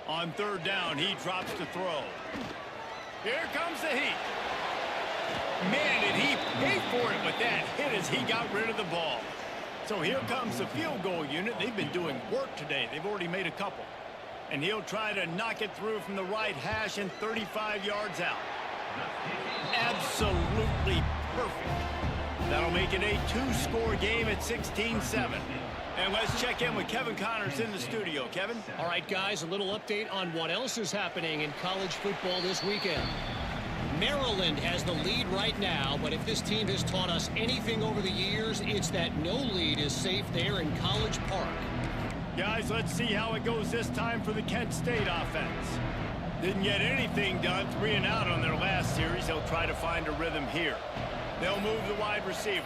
On 3rd down, he drops to throw. Here comes the heat. Man, did he pay for it with that hit as he got rid of the ball. So here comes the field goal unit. They've been doing work today. They've already made a couple. And he'll try to knock it through from the right hash and 35 yards out. Absolutely perfect. That'll make it a 2-score game at 16-7. And let's check in with Kevin Connors in the studio. Kevin? All right, guys, a little update on what else is happening in college football this weekend. Maryland has the lead right now, but if this team has taught us anything over the years, it's that no lead is safe there in College Park. Guys, let's see how it goes this time for the Kent State offense. Didn't get anything done, 3 and out on their last series. They'll try to find a rhythm here. They'll move the wide receiver.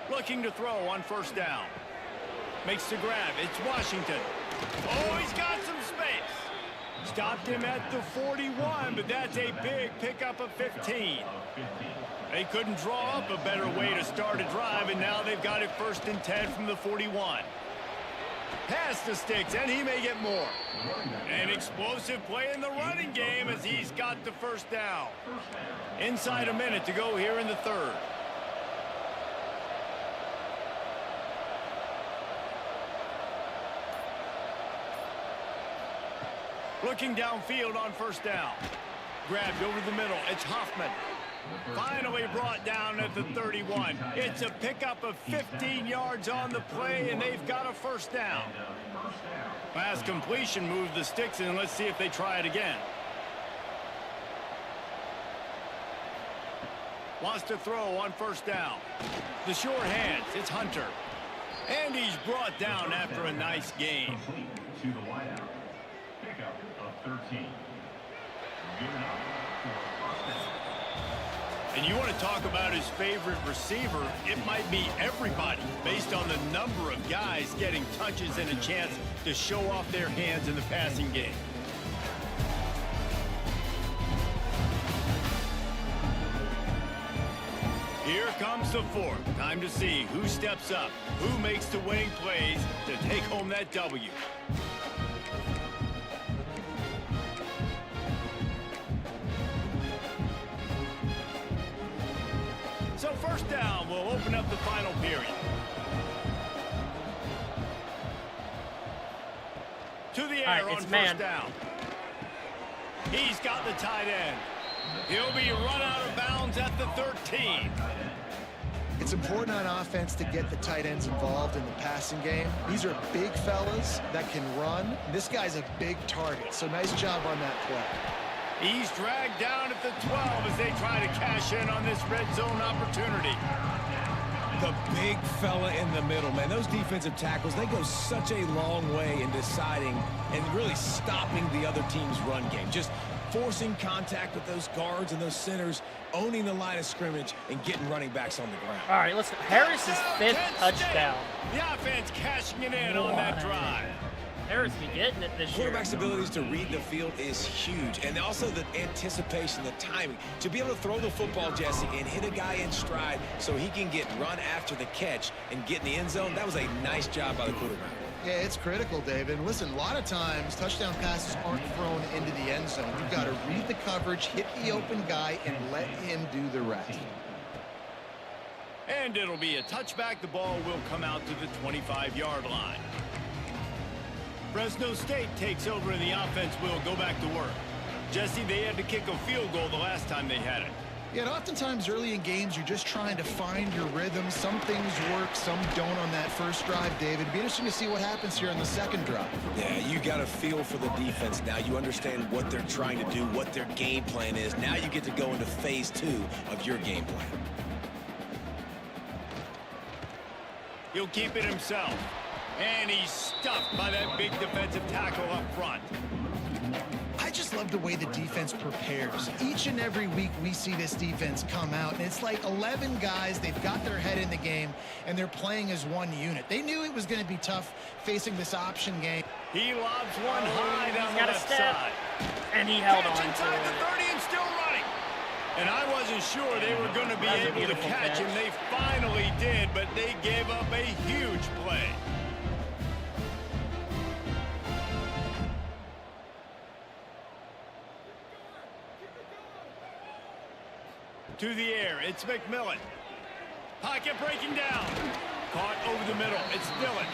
Looking to throw on 1st down. Makes the grab. It's Washington. Oh, he's got some space. Stopped him at the 41, but that's a big pickup of 15. They couldn't draw up a better way to start a drive, and now they've got it 1st and 10 from the 41. Pass the sticks, and he may get more. An explosive play in the running game as he's got the 1st down. Inside a minute to go here in the 3rd. Looking downfield on 1st down. Grabbed over the middle. It's Hoffman. Finally brought down at the 31. It's a pickup of 15 yards on the play, and they've got a 1st down. Last completion moved the sticks, and let's see if they try it again. Wants to throw on 1st down. The short hands. It's Hunter. And he's brought down after a nice gain. To the wideout. Pickup of 13. Given up for And you want to talk about his favorite receiver, it might be everybody, based on the number of guys getting touches and a chance to show off their hands in the passing game. Here comes the 4th. Time to see who steps up, who makes the winning plays to take home that W. So 1st down will open up the final period. To the air on 1st down. He's got the tight end. He'll be run out of bounds at the 13. It's important on offense to get the tight ends involved in the passing game. These are big fellas that can run. This guy's a big target, so nice job on that play. He's dragged down at the 12 as they try to cash in on this red zone opportunity. The big fella in the middle, man. Those defensive tackles, they go such a long way in deciding and really stopping the other team's run game. Just forcing contact with those guards and those centers, owning the line of scrimmage, and getting running backs on the ground. All right, let's go. Harris's 5th touchdown. The offense cashing it in on that drive. Harris be getting it this year. Quarterback's abilities to read the field is huge, and also the anticipation, the timing. To be able to throw the football, Jesse, and hit a guy in stride so he can get run after the catch and get in the end zone, that was a nice job by the quarterback. Yeah, it's critical, David. And listen, a lot of times touchdown passes aren't thrown into the end zone. You've got to read the coverage, hit the open guy, and let him do the rest. And it'll be a touchback. The ball will come out to the 25-yard line. Fresno State takes over and the offense will go back to work. Jesse, they had to kick a field goal the last time they had it. Yeah, and oftentimes early in games, you're just trying to find your rhythm. Some things work, some don't on that first drive, David. It'd be interesting to see what happens here on the second drive. Yeah, you got a feel for the defense now. You understand what they're trying to do, what their game plan is. Now you get to go into phase 2 of your game plan. He'll keep it himself. And he's stuffed by that big defensive tackle up front. I just love the way the defense prepares. Each and every week we see this defense come out, and it's like 11 guys. They've got their head in the game, and they're playing as one unit. They knew it was going to be tough facing this option game. He lobs one high down the left side. And he held on Catch to inside it. the 30 and still running. And I wasn't sure they were going to be That was a able to beautiful catch him. catch. They finally did, but they gave up a huge play. To the air, it's McMillan. Pocket breaking down. Caught over the middle, it's Dillon.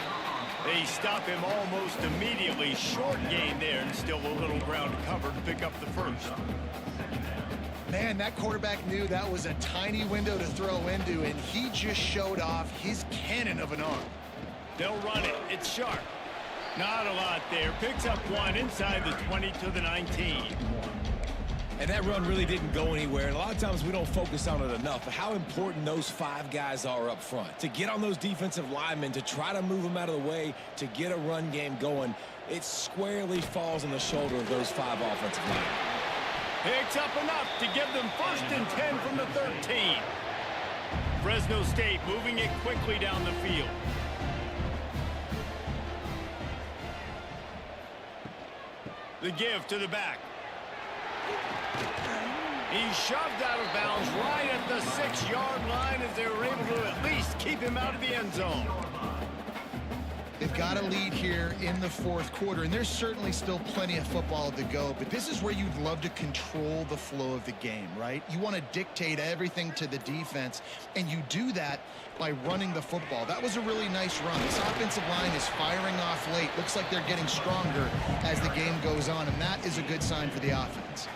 They stop him almost immediately. Short gain there, and still a little ground to cover to pick up the first. Man, that quarterback knew that was a tiny window to throw into, and he just showed off his cannon of an arm. They'll run it. It's Sharp. Not a lot there. Picks up one inside the 20 to the 19. And that run really didn't go anywhere. And a lot of times we don't focus on it enough, but how important those 5 guys are up front. To get on those defensive linemen, to try to move them out of the way, to get a run game going, it squarely falls on the shoulder of those 5 offensive linemen. Picks up enough to give them 1st and 10 from the 13. Fresno State moving it quickly down the field. The give to the back. He's shoved out of bounds right at the 6-yard line as they were able to at least keep him out of the end zone. They've got a lead here in the fourth quarter, and there's certainly still plenty of football to go, but this is where you'd love to control the flow of the game, right? You want to dictate everything to the defense, and you do that by running the football. That was a really nice run. This offensive line is firing off late. Looks like they're getting stronger as the game goes on, and that is a good sign for the offense.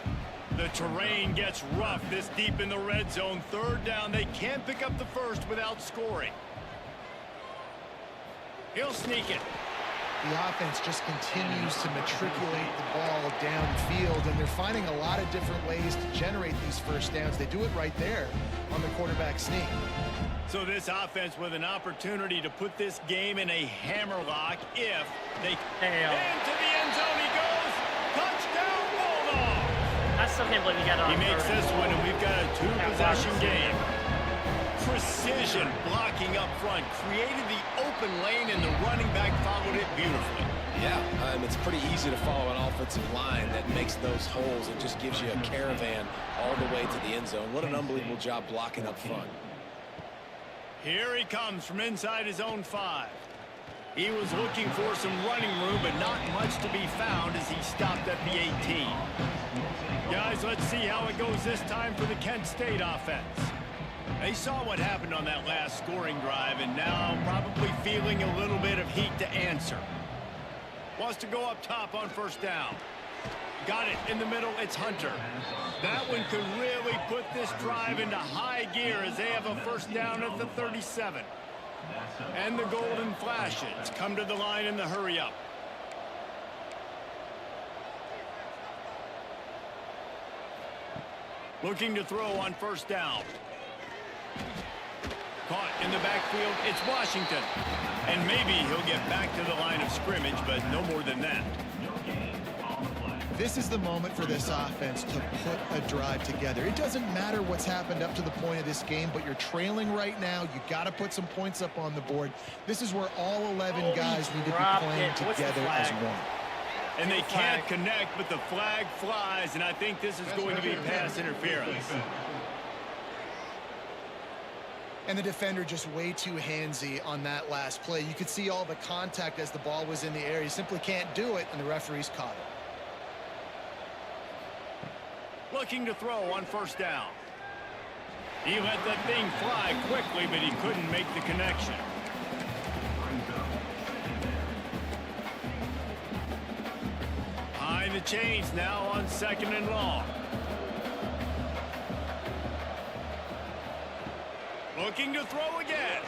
The terrain gets rough this deep in the red zone. 3rd down. They can't pick up the first without scoring. He'll sneak it. The offense just continues to matriculate the ball downfield, and they're finding a lot of different ways to generate these first downs. They do it right there on the quarterback sneak. So this offense with an opportunity to put this game in a hammerlock if they... Into the end zone he goes. Touchdown, Bulldogs. I still can't believe he got it on He makes third. this one, and we've got a 2-possession wow. game. Precision blocking up front, created the open lane, and the running back followed it beautifully. Yeah, it's pretty easy to follow an offensive line that makes those holes and just gives you a caravan all the way to the end zone. What an unbelievable job blocking up front. Here he comes from inside his own 5. He was looking for some running room, but not much to be found as he stopped at the 18. Guys, let's see how it goes this time for the Kent State offense. They saw what happened on that last scoring drive, and now probably feeling a little bit of heat to answer. Wants to go up top on 1st down. Got it in the middle. It's Hunter. That one could really put this drive into high gear as they have a 1st down at the 37. And the Golden Flashes come to the line in the hurry up. Looking to throw on 1st down. Caught in the backfield, it's Washington. And maybe he'll get back to the line of scrimmage, but no more than that. This is the moment for this offense to put a drive together. It doesn't matter what's happened up to the point of this game, but you're trailing right now. You got to put some points up on the board. This is where all 11 guys need to be playing together as one. And they can't connect, but the flag flies, and I think this is going to be pass interference. And the defender just way too handsy on that last play. You could see all the contact as the ball was in the air. You simply can't do it, and the referees caught it. Looking to throw on 1st down. He let that thing fly quickly, but he couldn't make the connection. Behind the chains now on 2nd and long. Looking to throw again.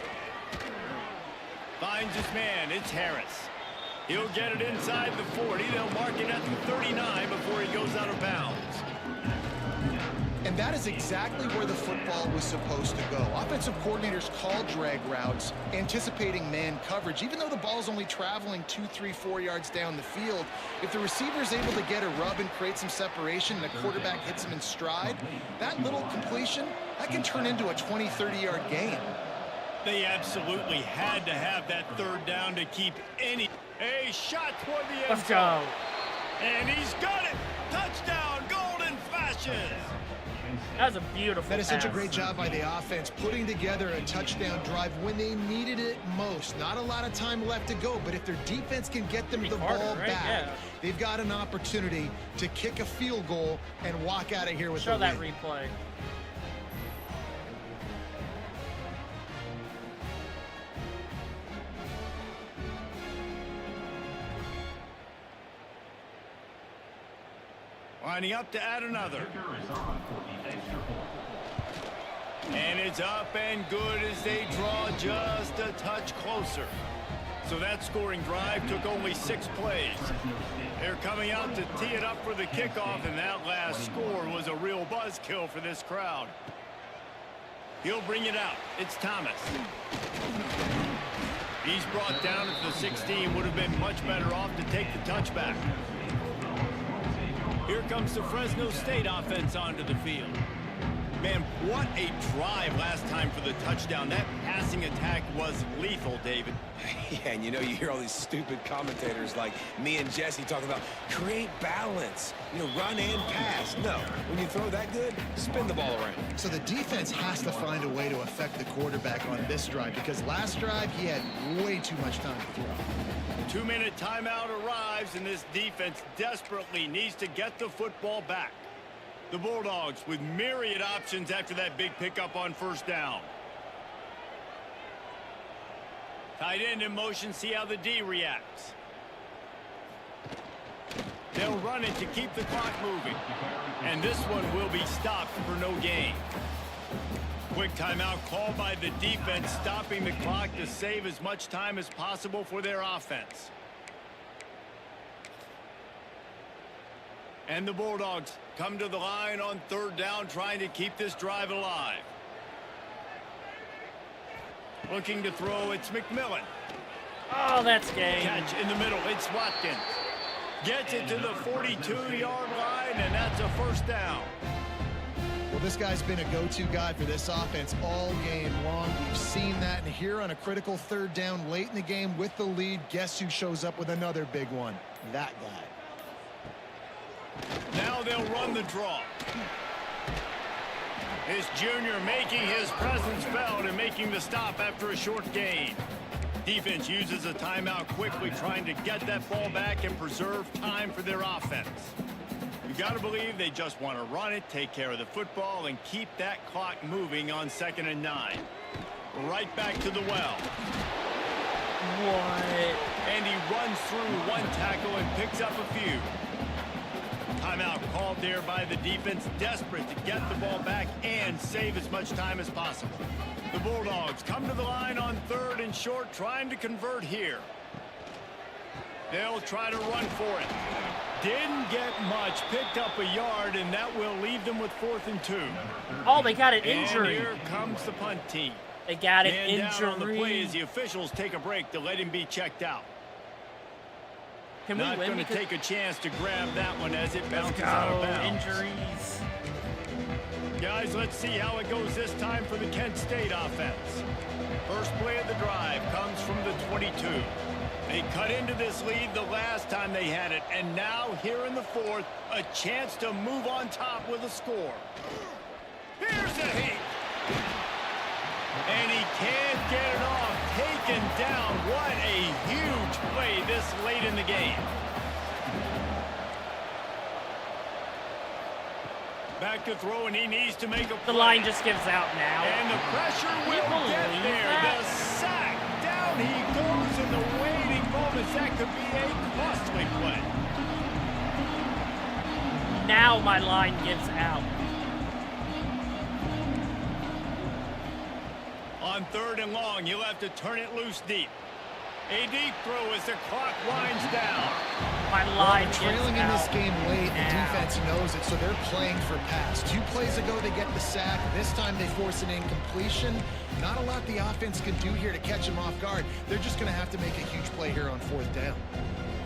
Finds his man. It's Harris. He'll get it inside the 40. They'll mark it at the 39 before he goes out of bounds. And that is exactly where the football was supposed to go. Offensive coordinators call drag routes, anticipating man coverage. Even though the ball's only traveling 2, 3, 4 yards down the field, if the receiver is able to get a rub and create some separation and the quarterback hits him in stride, that little completion, that can turn into a 20, 30-yard gain. They absolutely had to have that 3rd down to keep any... A shot toward the end Let's zone. go. And he's got it. Touchdown, Golden Flashes. That was a beautiful That is such a pass. great job by the offense, putting together a touchdown drive when they needed it most. Not a lot of time left to go, but if their defense can get them the ball right? back, Yeah. they've got an opportunity to kick a field goal and walk out of here with Show a that win. replay. Lining up to add another. Kicker is on for the extra point. And it's up and good as they draw just a touch closer. So that scoring drive took only 6 plays. They're coming out to tee it up for the kickoff, and that last score was a real buzzkill for this crowd. He'll bring it out. It's Thomas. He's brought down at the 16. Would have been much better off to take the touchback. Here comes the Fresno State offense onto the field. Man, what a drive last time for the touchdown. That passing attack was lethal, David. Yeah, and you know, you hear all these stupid commentators like me and Jesse talking about create balance, you know, run and pass. No, when you throw that good, spin the ball around. So the defense has to find a way to affect the quarterback on this drive, because last drive he had way too much time to throw. 2-minute timeout arrives, and this defense desperately needs to get the football back. The Bulldogs with myriad options after that big pickup on 1st down. Tight end in motion, see how the D reacts. They'll run it to keep the clock moving. And this one will be stopped for no gain. Quick timeout called by the defense, stopping the clock to save as much time as possible for their offense. And the Bulldogs come to the line on 3rd down, trying to keep this drive alive. Looking to throw, it's McMillan. Oh, that's game. Catch in the middle, it's Watkins. Gets it to the 42-yard line, and that's a 1st down. Well, this guy's been a go-to guy for this offense all game long. We've seen that, and here on a critical 3rd down late in the game with the lead, guess who shows up with another big one? That guy. Now they'll run the draw. This junior making his presence felt and making the stop after a short gain. Defense uses a timeout quickly, trying to get that ball back and preserve time for their offense. You got to believe they just want to run it, take care of the football, and keep that clock moving on 2nd and 9. Right back to the well. What? And he runs through one tackle and picks up a few. Timeout called there by the defense, desperate to get the ball back and save as much time as possible. The Bulldogs come to the line on 3rd and short, trying to convert here. They'll try to run for it. Didn't get much, picked up a yard, and that will leave them with 4th and 2. Oh, they got an And injury. here comes the punt team. They got an Man down on the play injury. as the officials take a break to let him be checked out. Can we Not win? going to Because take a chance to grab that one as it let's bounces out of go. bounds. Injuries. Guys, let's see how it goes this time for the Kent State offense. First play of the drive comes from the 22. They cut into this lead the last time they had it, and now here in the 4th, a chance to move on top with a score. Here's a hit. And he can't get it off. Taken down. What a huge play this late in the game. Back to throw, and he needs to make a play. The line just gives out now. And the pressure will get there. The sack. Down he goes in the waiting moments. That could be a costly play. Now my line gives out. On 3rd and long, you'll have to turn it loose deep. A deep throw as the clock winds down. My line Well, trailing in this game late, the now. defense knows it, so they're playing for pass. 2 plays ago, they get the sack. This time, they force an incompletion. Not a lot the offense can do here to catch them off guard. They're just going to have to make a huge play here on 4th down.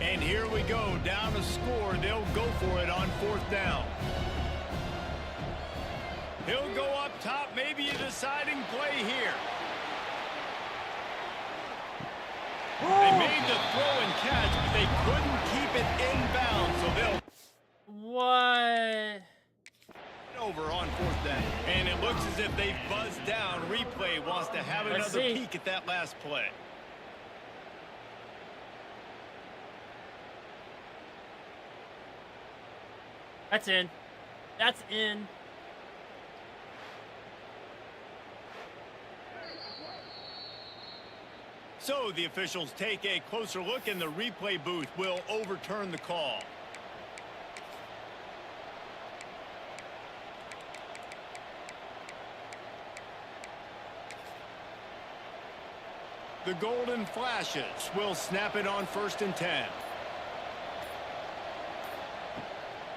And here we go, down a score. They'll go for it on 4th down. He'll go up top, maybe a deciding play here. They made the throw and catch, but they couldn't keep it inbounds, so they'll What? over on 4th down. And it looks as if they've buzzed down. Replay wants to have Let's another see. peek at that last play. That's in. That's in. So the officials take a closer look, and the replay booth will overturn the call. The Golden Flashes will snap it on 1st and 10.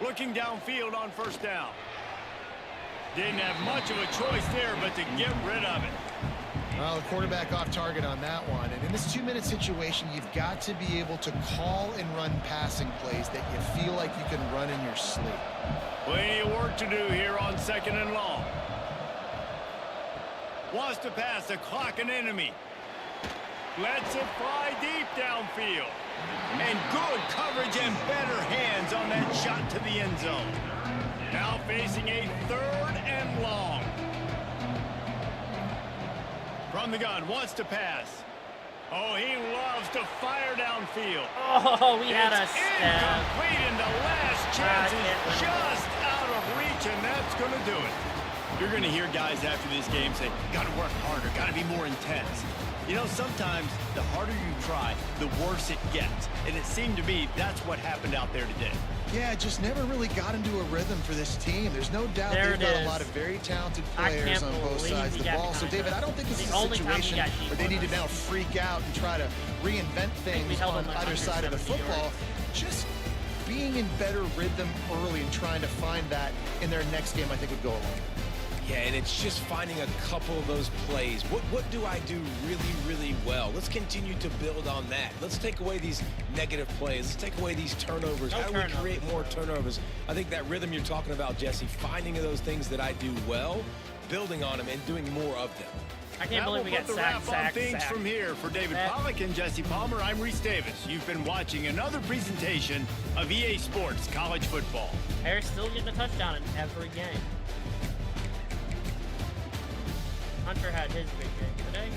Looking downfield on 1st down. Didn't have much of a choice there, but to get rid of it. Well, the quarterback off target on that one. And in this 2-minute situation, you've got to be able to call and run passing plays that you feel like you can run in your sleep. Plenty of work to do here on 2nd and long. Wants to pass the clock an enemy. Lets it fly deep downfield. And good coverage and better hands on that shot to the end zone. Now facing a 3rd and long. From the gun, wants to pass. Oh, he loves to fire downfield. Oh, we had a It's stab. incomplete, and the last chance it is went. just out of reach, and that's going to do it. You're going to hear guys after this game say, got to work harder, got to be more intense. You know, sometimes the harder you try, the worse it gets. And it seemed to me that's what happened out there today. Yeah, it just never really got into a rhythm for this team. There's no doubt There they've it got is. a lot of very talented I players can't on both believe sides he of the got ball. So, behind David, us. I don't think this The is a only time he situation got deep where they on need to us. now freak out and try to reinvent we things held on him like either side of the 170 football. yards. Just being in better rhythm early and trying to find that in their next game, I think, would go a long way. Yeah, and it's just finding a couple of those plays. What do I do really, really well? Let's continue to build on that. Let's take away these negative plays. Let's take away these turnovers. No How do we turnovers, create more turnovers? I think that rhythm you're talking about, Jesse, finding those things that I do well, building on them, and doing more of them. I can't That believe will we put got the sacked, wrap on sacked, things sacked. from here. For David That- Pollack and Jesse Palmer, I'm Reese Davis. You've been watching another presentation of EA Sports College Football. Harris still getting a touchdown in every game. Hunter had his big game today.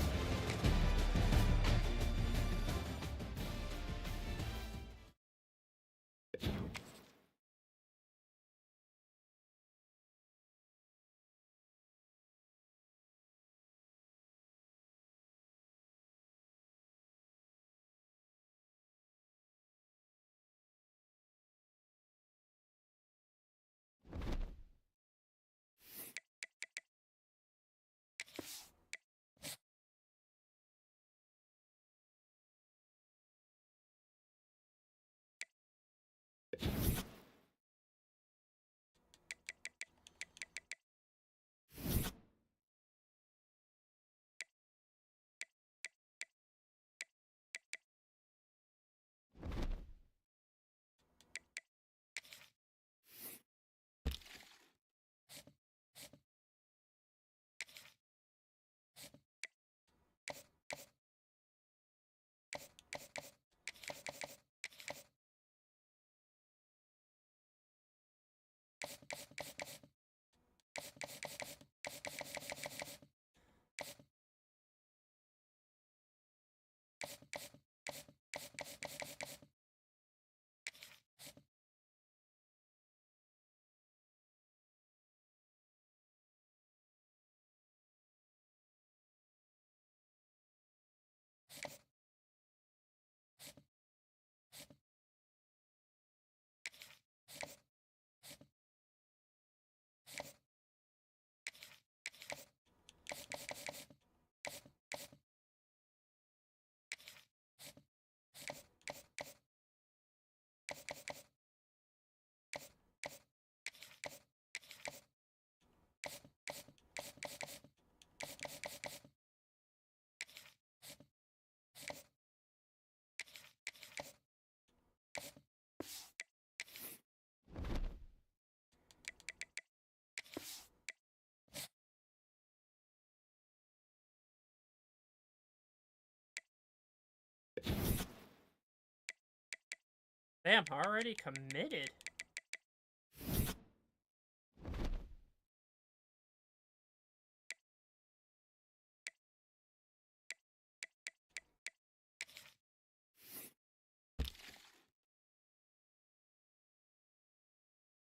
Damn, already committed.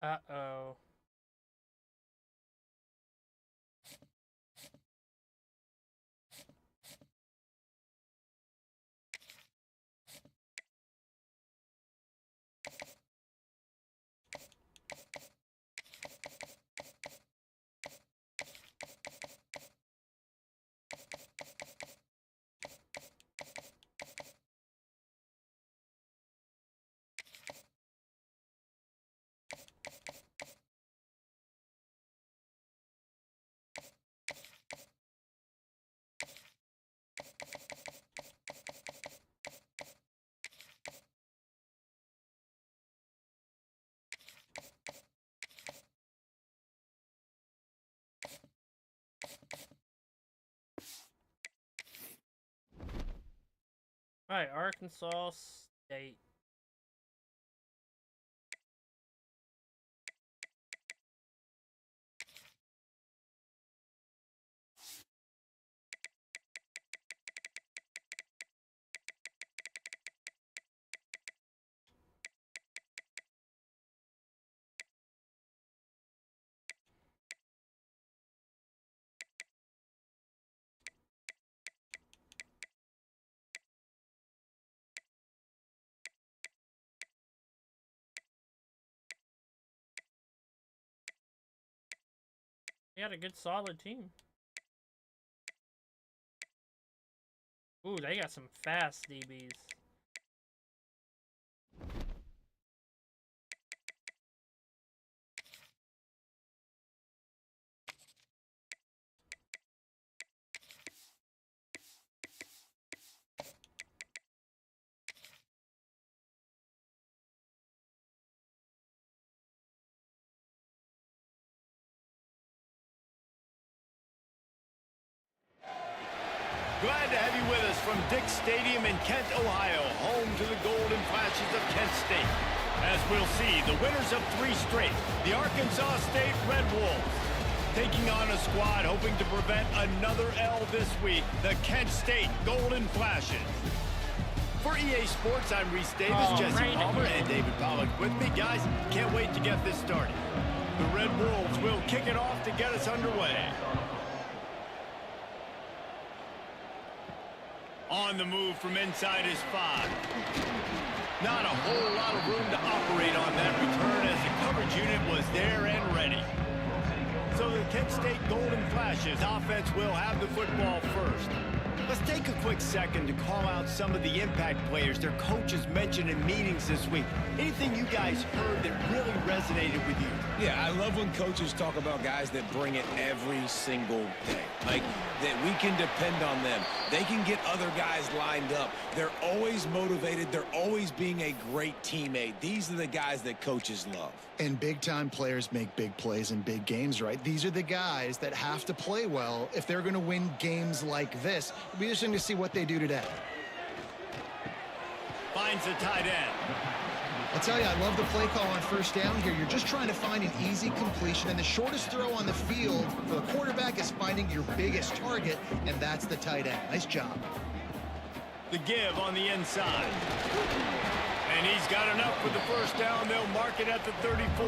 Uh-oh. Alright, Arkansas State. They got a good, solid team. Ooh, they got some fast DBs. Glad to have you with us from Dick Stadium in Kent, Ohio, home to the Golden Flashes of Kent State. As we'll see, the winners of 3 straight, the Arkansas State Red Wolves, taking on a squad hoping to prevent another L this week, the Kent State Golden Flashes. For EA Sports, I'm Reese Davis, Jesse Palmer, and David Pollack with me. Guys, can't wait to get this started. The Red Wolves will kick it off to get us underway. On the move from inside his 5. Not a whole lot of room to operate on that return as the coverage unit was there and ready. So the Kent State Golden Flashes offense will have the football first. Let's take a quick second to call out some of the impact players their coaches mentioned in meetings this week. Anything you guys heard that really resonated with you? Yeah, I love when coaches talk about guys that bring it every single day. Like, that we can depend on them. They can get other guys lined up. They're always motivated. They're always being a great teammate. These are the guys that coaches love. And big-time players make big plays in big games, right? These are the guys that have to play well if they're going to win games like this. It'll be interesting to see what they do today. Finds a tight end. I'll tell you, I love the play call on first down here. You're just trying to find an easy completion, and the shortest throw on the field for the quarterback is finding your biggest target, and that's the tight end. Nice job. The give on the inside. And he's got enough for the first down. They'll mark it at the 34.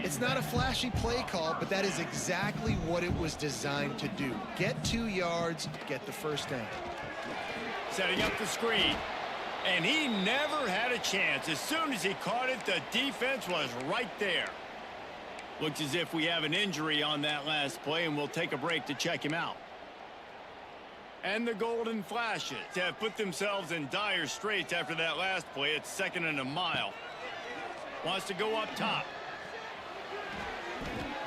It's not a flashy play call, but that is exactly what it was designed to do. Get 2 yards, get the first down. Setting up the screen. And he never had a chance. As soon as he caught it, the defense was right there. Looks as if we have an injury on that last play, and we'll take a break to check him out. And the Golden Flashes have put themselves in dire straits after that last play. It's 2nd and a mile. Wants to go up top.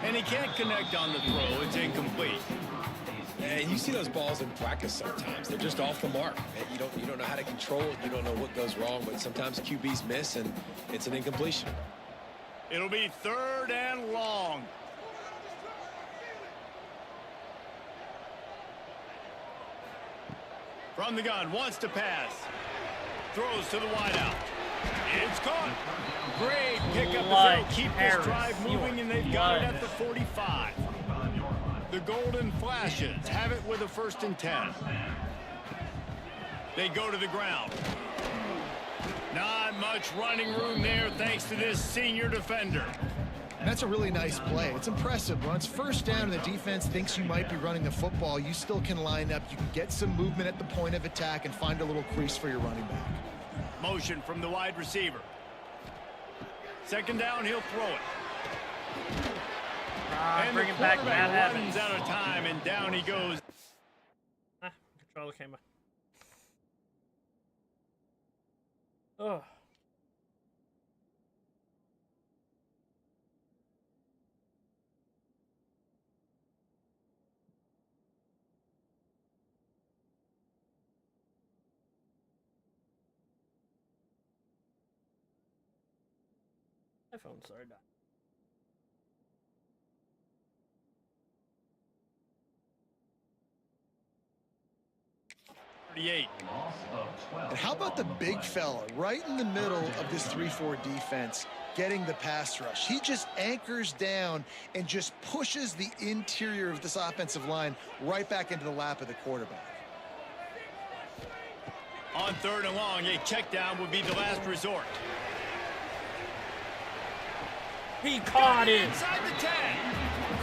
And he can't connect on the throw. It's incomplete. And you see those balls in practice sometimes. They're just off the mark. You don't know how to control it. You don't know what goes wrong, but sometimes QBs miss, and it's an incompletion. It'll be 3rd and long. From the gun, wants to pass. Throws to the wideout. It's caught. Great pickup Like as they'll keep Harris, this drive you moving, are and they've got it blood. at the 45. The Golden Flashes have it with a 1st and 10. They go to the ground. Not much running room there thanks to this senior defender. That's a really nice play. It's impressive. Once first down and the defense thinks you might be running the football, you still can line up. You can get some movement at the point of attack and find a little crease for your running back. Motion from the wide receiver. 2nd down, he'll throw it. And Bring the it back, quarterback Matt runs Evans. out of time, and down he goes. Controller came on. Ugh. My phone started dying. And how about the big fella right in the middle of this 3-4 defense getting the pass rush? He just anchors down and just pushes the interior of this offensive line right back into the lap of the quarterback. On 3rd and long, a check down would be the last resort. He caught it. Inside the 10.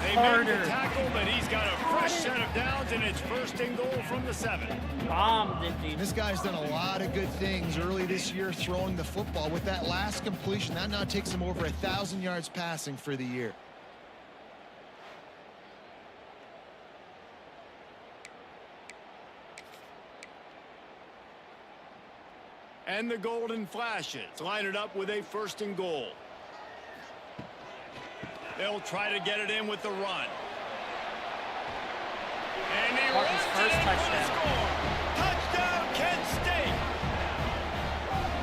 They Harder. made the tackle, but he's got a fresh set of downs, and it's 1st and goal from the 7. Bombed it, dude. This guy's done a lot of good things early this year throwing the football. With that last completion, that now takes him over 1,000 yards passing for the year. And the Golden Flashes line it up with a 1st and goal. They'll try to get it in with the run. And he Martin's runs first it in for the touchdown. score. Touchdown, Kent State.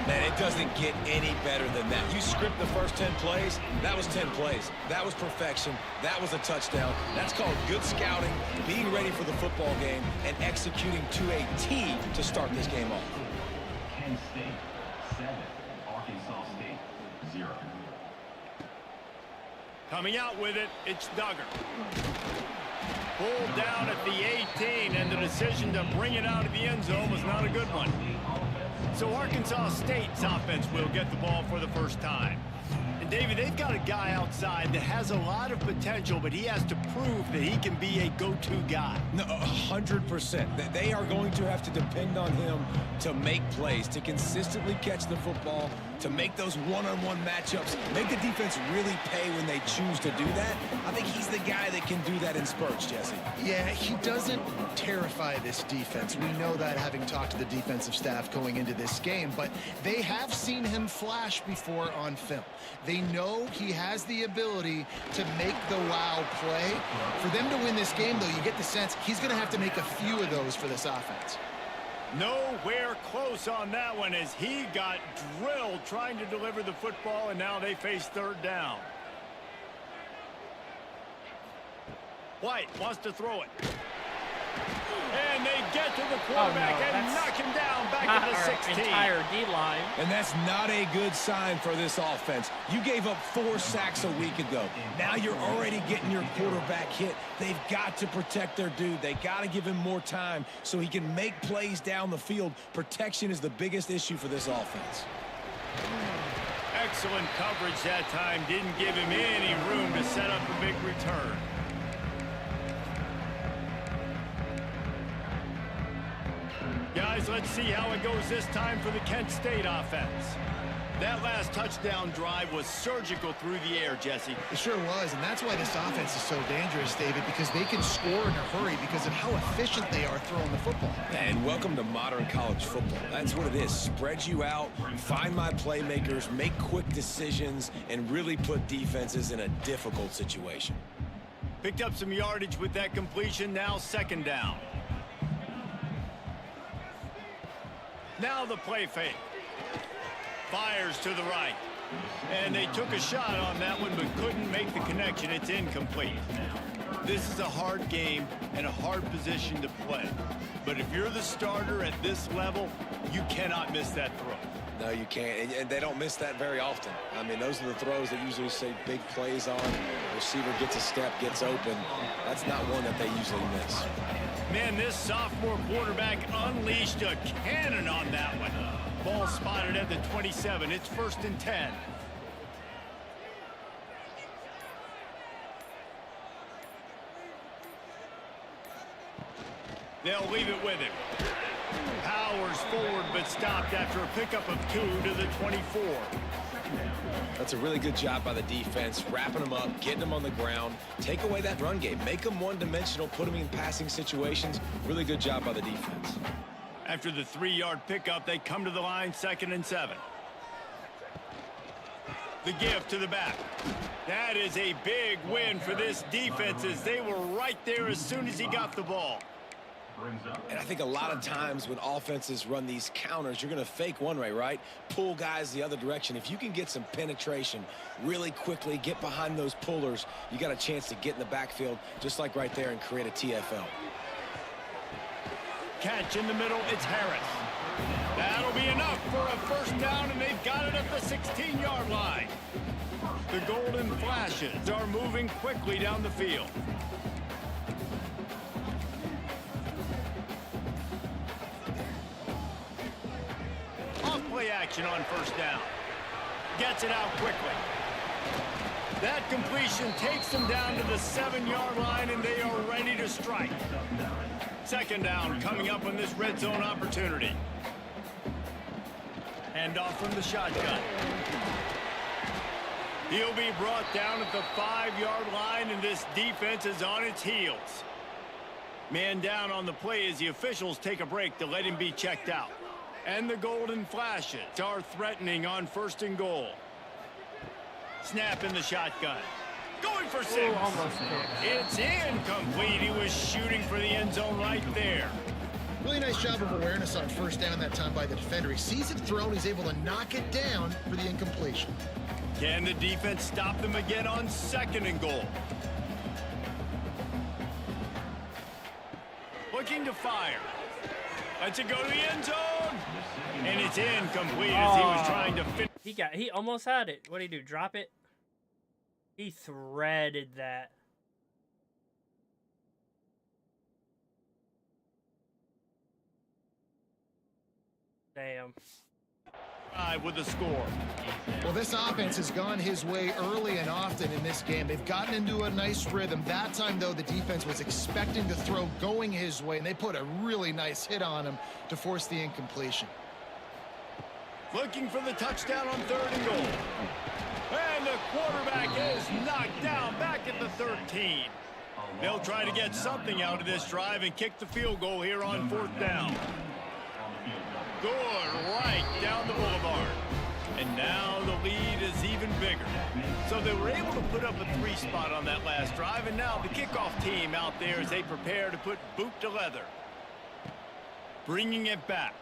Man, it doesn't get any better than that. You script the first 10 plays, that was 10 plays. That was perfection. That was a touchdown. That's called good scouting, being ready for the football game, and executing to a T to start this game off. Kent State 7, Arkansas State 0. Coming out with it, it's Duggar. Pulled down at the 18, and the decision to bring it out of the end zone was not a good one. So Arkansas State's offense will get the ball for the first time. And David, they've got a guy outside that has a lot of potential, but he has to prove that he can be a go-to guy. No, 100%. They are going to have to depend on him to make plays, to consistently catch the football, to make those one-on-one matchups, make the defense really pay when they choose to do that. I think he's the guy that can do that in spurts, Jesse. Yeah, he doesn't terrify this defense. We know that, having talked to the defensive staff going into this game, but they have seen him flash before on film. They know he has the ability to make the wow play. For them to win this game, though, you get the sense he's going to have to make a few of those for this offense. Nowhere close on that one as he got drilled trying to deliver the football, and now they face 3rd down. White wants to throw it. And they get to the quarterback and that's knock him down back Not to the our 16. entire D-line. And that's not a good sign for this offense. You gave up 4 sacks a week ago. Now you're already getting your quarterback hit. They've got to protect their dude. They got to give him more time so he can make plays down the field. Protection is the biggest issue for this offense. Excellent coverage that time. Didn't give him any room to set up a big return. Guys, let's see how it goes this time for the Kent State offense. That last touchdown drive was surgical through the air, Jesse. It sure was, and that's why this offense is so dangerous, David, because they can score in a hurry because of how efficient they are throwing the football. And welcome to modern college football. That's what it is. Spread you out, find my playmakers, make quick decisions, and really put defenses in a difficult situation. Picked up some yardage with that completion. Now 2nd down. Now the play fake. Fires to the right. And they took a shot on that one, but couldn't make the connection. It's incomplete. This is a hard game and a hard position to play. But if you're the starter at this level, you cannot miss that throw. No, you can't, and they don't miss that very often. I mean, those are the throws that usually say big plays on. The receiver gets a step, gets open. That's not one that they usually miss. Man, this sophomore quarterback unleashed a cannon on that one. Ball spotted at the 27. It's 1st and 10. They'll leave it with him. Powers forward, but stopped after a pickup of 2 to the 24. That's a really good job by the defense, wrapping them up, getting them on the ground. Take away that run game. Make them one-dimensional, put them in passing situations. Really good job by the defense. After the 3-yard pickup, they come to the line, 2nd and 7. The give to the back. That is a big win for this defense as they were right there as soon as he got the ball. And I think a lot of times when offenses run these counters, you're going to fake one way, right? Pull guys the other direction. If you can get some penetration really quickly, get behind those pullers, you got a chance to get in the backfield just like right there and create a TFL. Catch in the middle, it's Harris. That'll be enough for a 1st down, and they've got it at the 16-yard line. The Golden Flashes are moving quickly down the field. Off-play action on 1st down. Gets it out quickly. That completion takes them down to the 7-yard line, and they are ready to strike. 2nd down coming up on this red zone opportunity. Hand off from the shotgun. He'll be brought down at the 5-yard line, and this defense is on its heels. Man down on the play as the officials take a break to let him be checked out. And the Golden Flashes are threatening on 1st and goal. Snap in the shotgun. Going for 6. Ooh, almost. It's incomplete. He was shooting for the end zone right there. Really nice job of awareness on 1st down that time by the defender. He sees it thrown. He's able to knock it down for the incompletion. Can the defense stop them again on 2nd and goal? Looking to fire. Lets it go to the end zone. And it's incomplete as he was trying to finish. He almost had it. What did he do? Drop it? He threaded that. Damn. With the score. Well, this offense has gone his way early and often in this game. They've gotten into a nice rhythm. That time, though, the defense was expecting to throw going his way, and they put a really nice hit on him to force the incompletion. Looking for the touchdown on 3rd and goal. And the quarterback is knocked down back at the 13. They'll try to get something out of this drive and kick the field goal here on 4th down. Good right down the boulevard. And now the lead is even bigger. So they were able to put up a 3 spot on that last drive, and now the kickoff team out there as they prepare to put boot to leather. Bringing it back.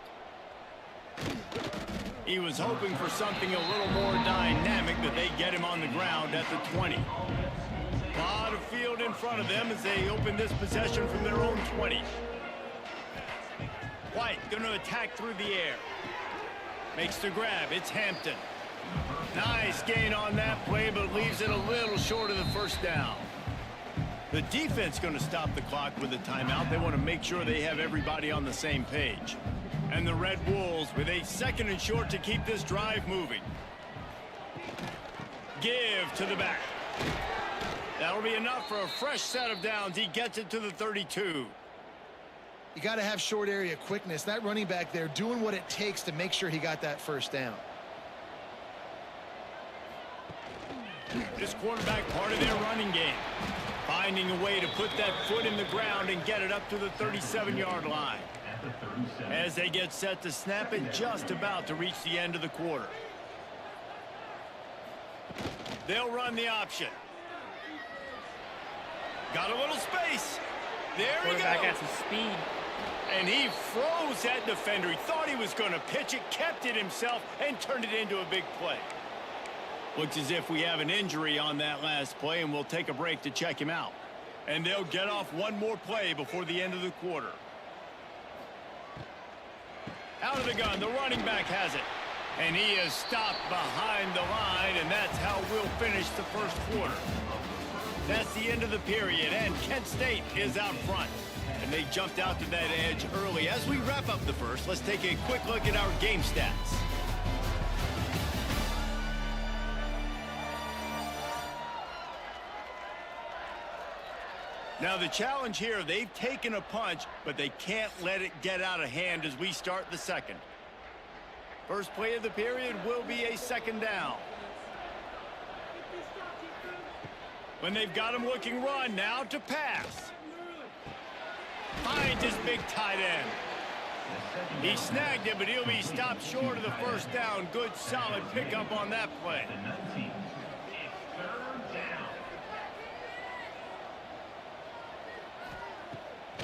He was hoping for something a little more dynamic, but they get him on the ground at the 20. A lot of field in front of them as they open this possession from their own 20. White going to attack through the air. Makes the grab. It's Hampton. Nice gain on that play, but leaves it a little short of the 1st down. The defense going to stop the clock with a timeout. They want to make sure they have everybody on the same page. And the Red Wolves with a 2nd and short to keep this drive moving. Give to the back. That'll be enough for a fresh set of downs. He gets it to the 32. You got to have short area quickness. That running back there doing what it takes to make sure he got that 1st down. This quarterback part of their running game. Finding a way to put that foot in the ground and get it up to the 37-yard line. As they get set to snap it, just about to reach the end of the quarter. They'll run the option. Got a little space. There he goes. Quarterback got some speed. And he froze that defender. He thought he was going to pitch it, kept it himself, and turned it into a big play. Looks as if we have an injury on that last play, and we'll take a break to check him out. And they'll get off one more play before the end of the quarter. Out of the gun, the running back has it. And he is stopped behind the line, and that's how we'll finish the first quarter. That's the end of the period, and Kent State is out front. And they jumped out to that edge early. As we wrap up the first, let's take a quick look at our game stats. Now the challenge here, they've taken a punch, but they can't let it get out of hand as we start the second. First play of the period will be a second down. When they've got him looking run, now to pass. Finds his big tight end. He snagged it, but he'll be stopped short of the first down. Good, solid pickup on that play.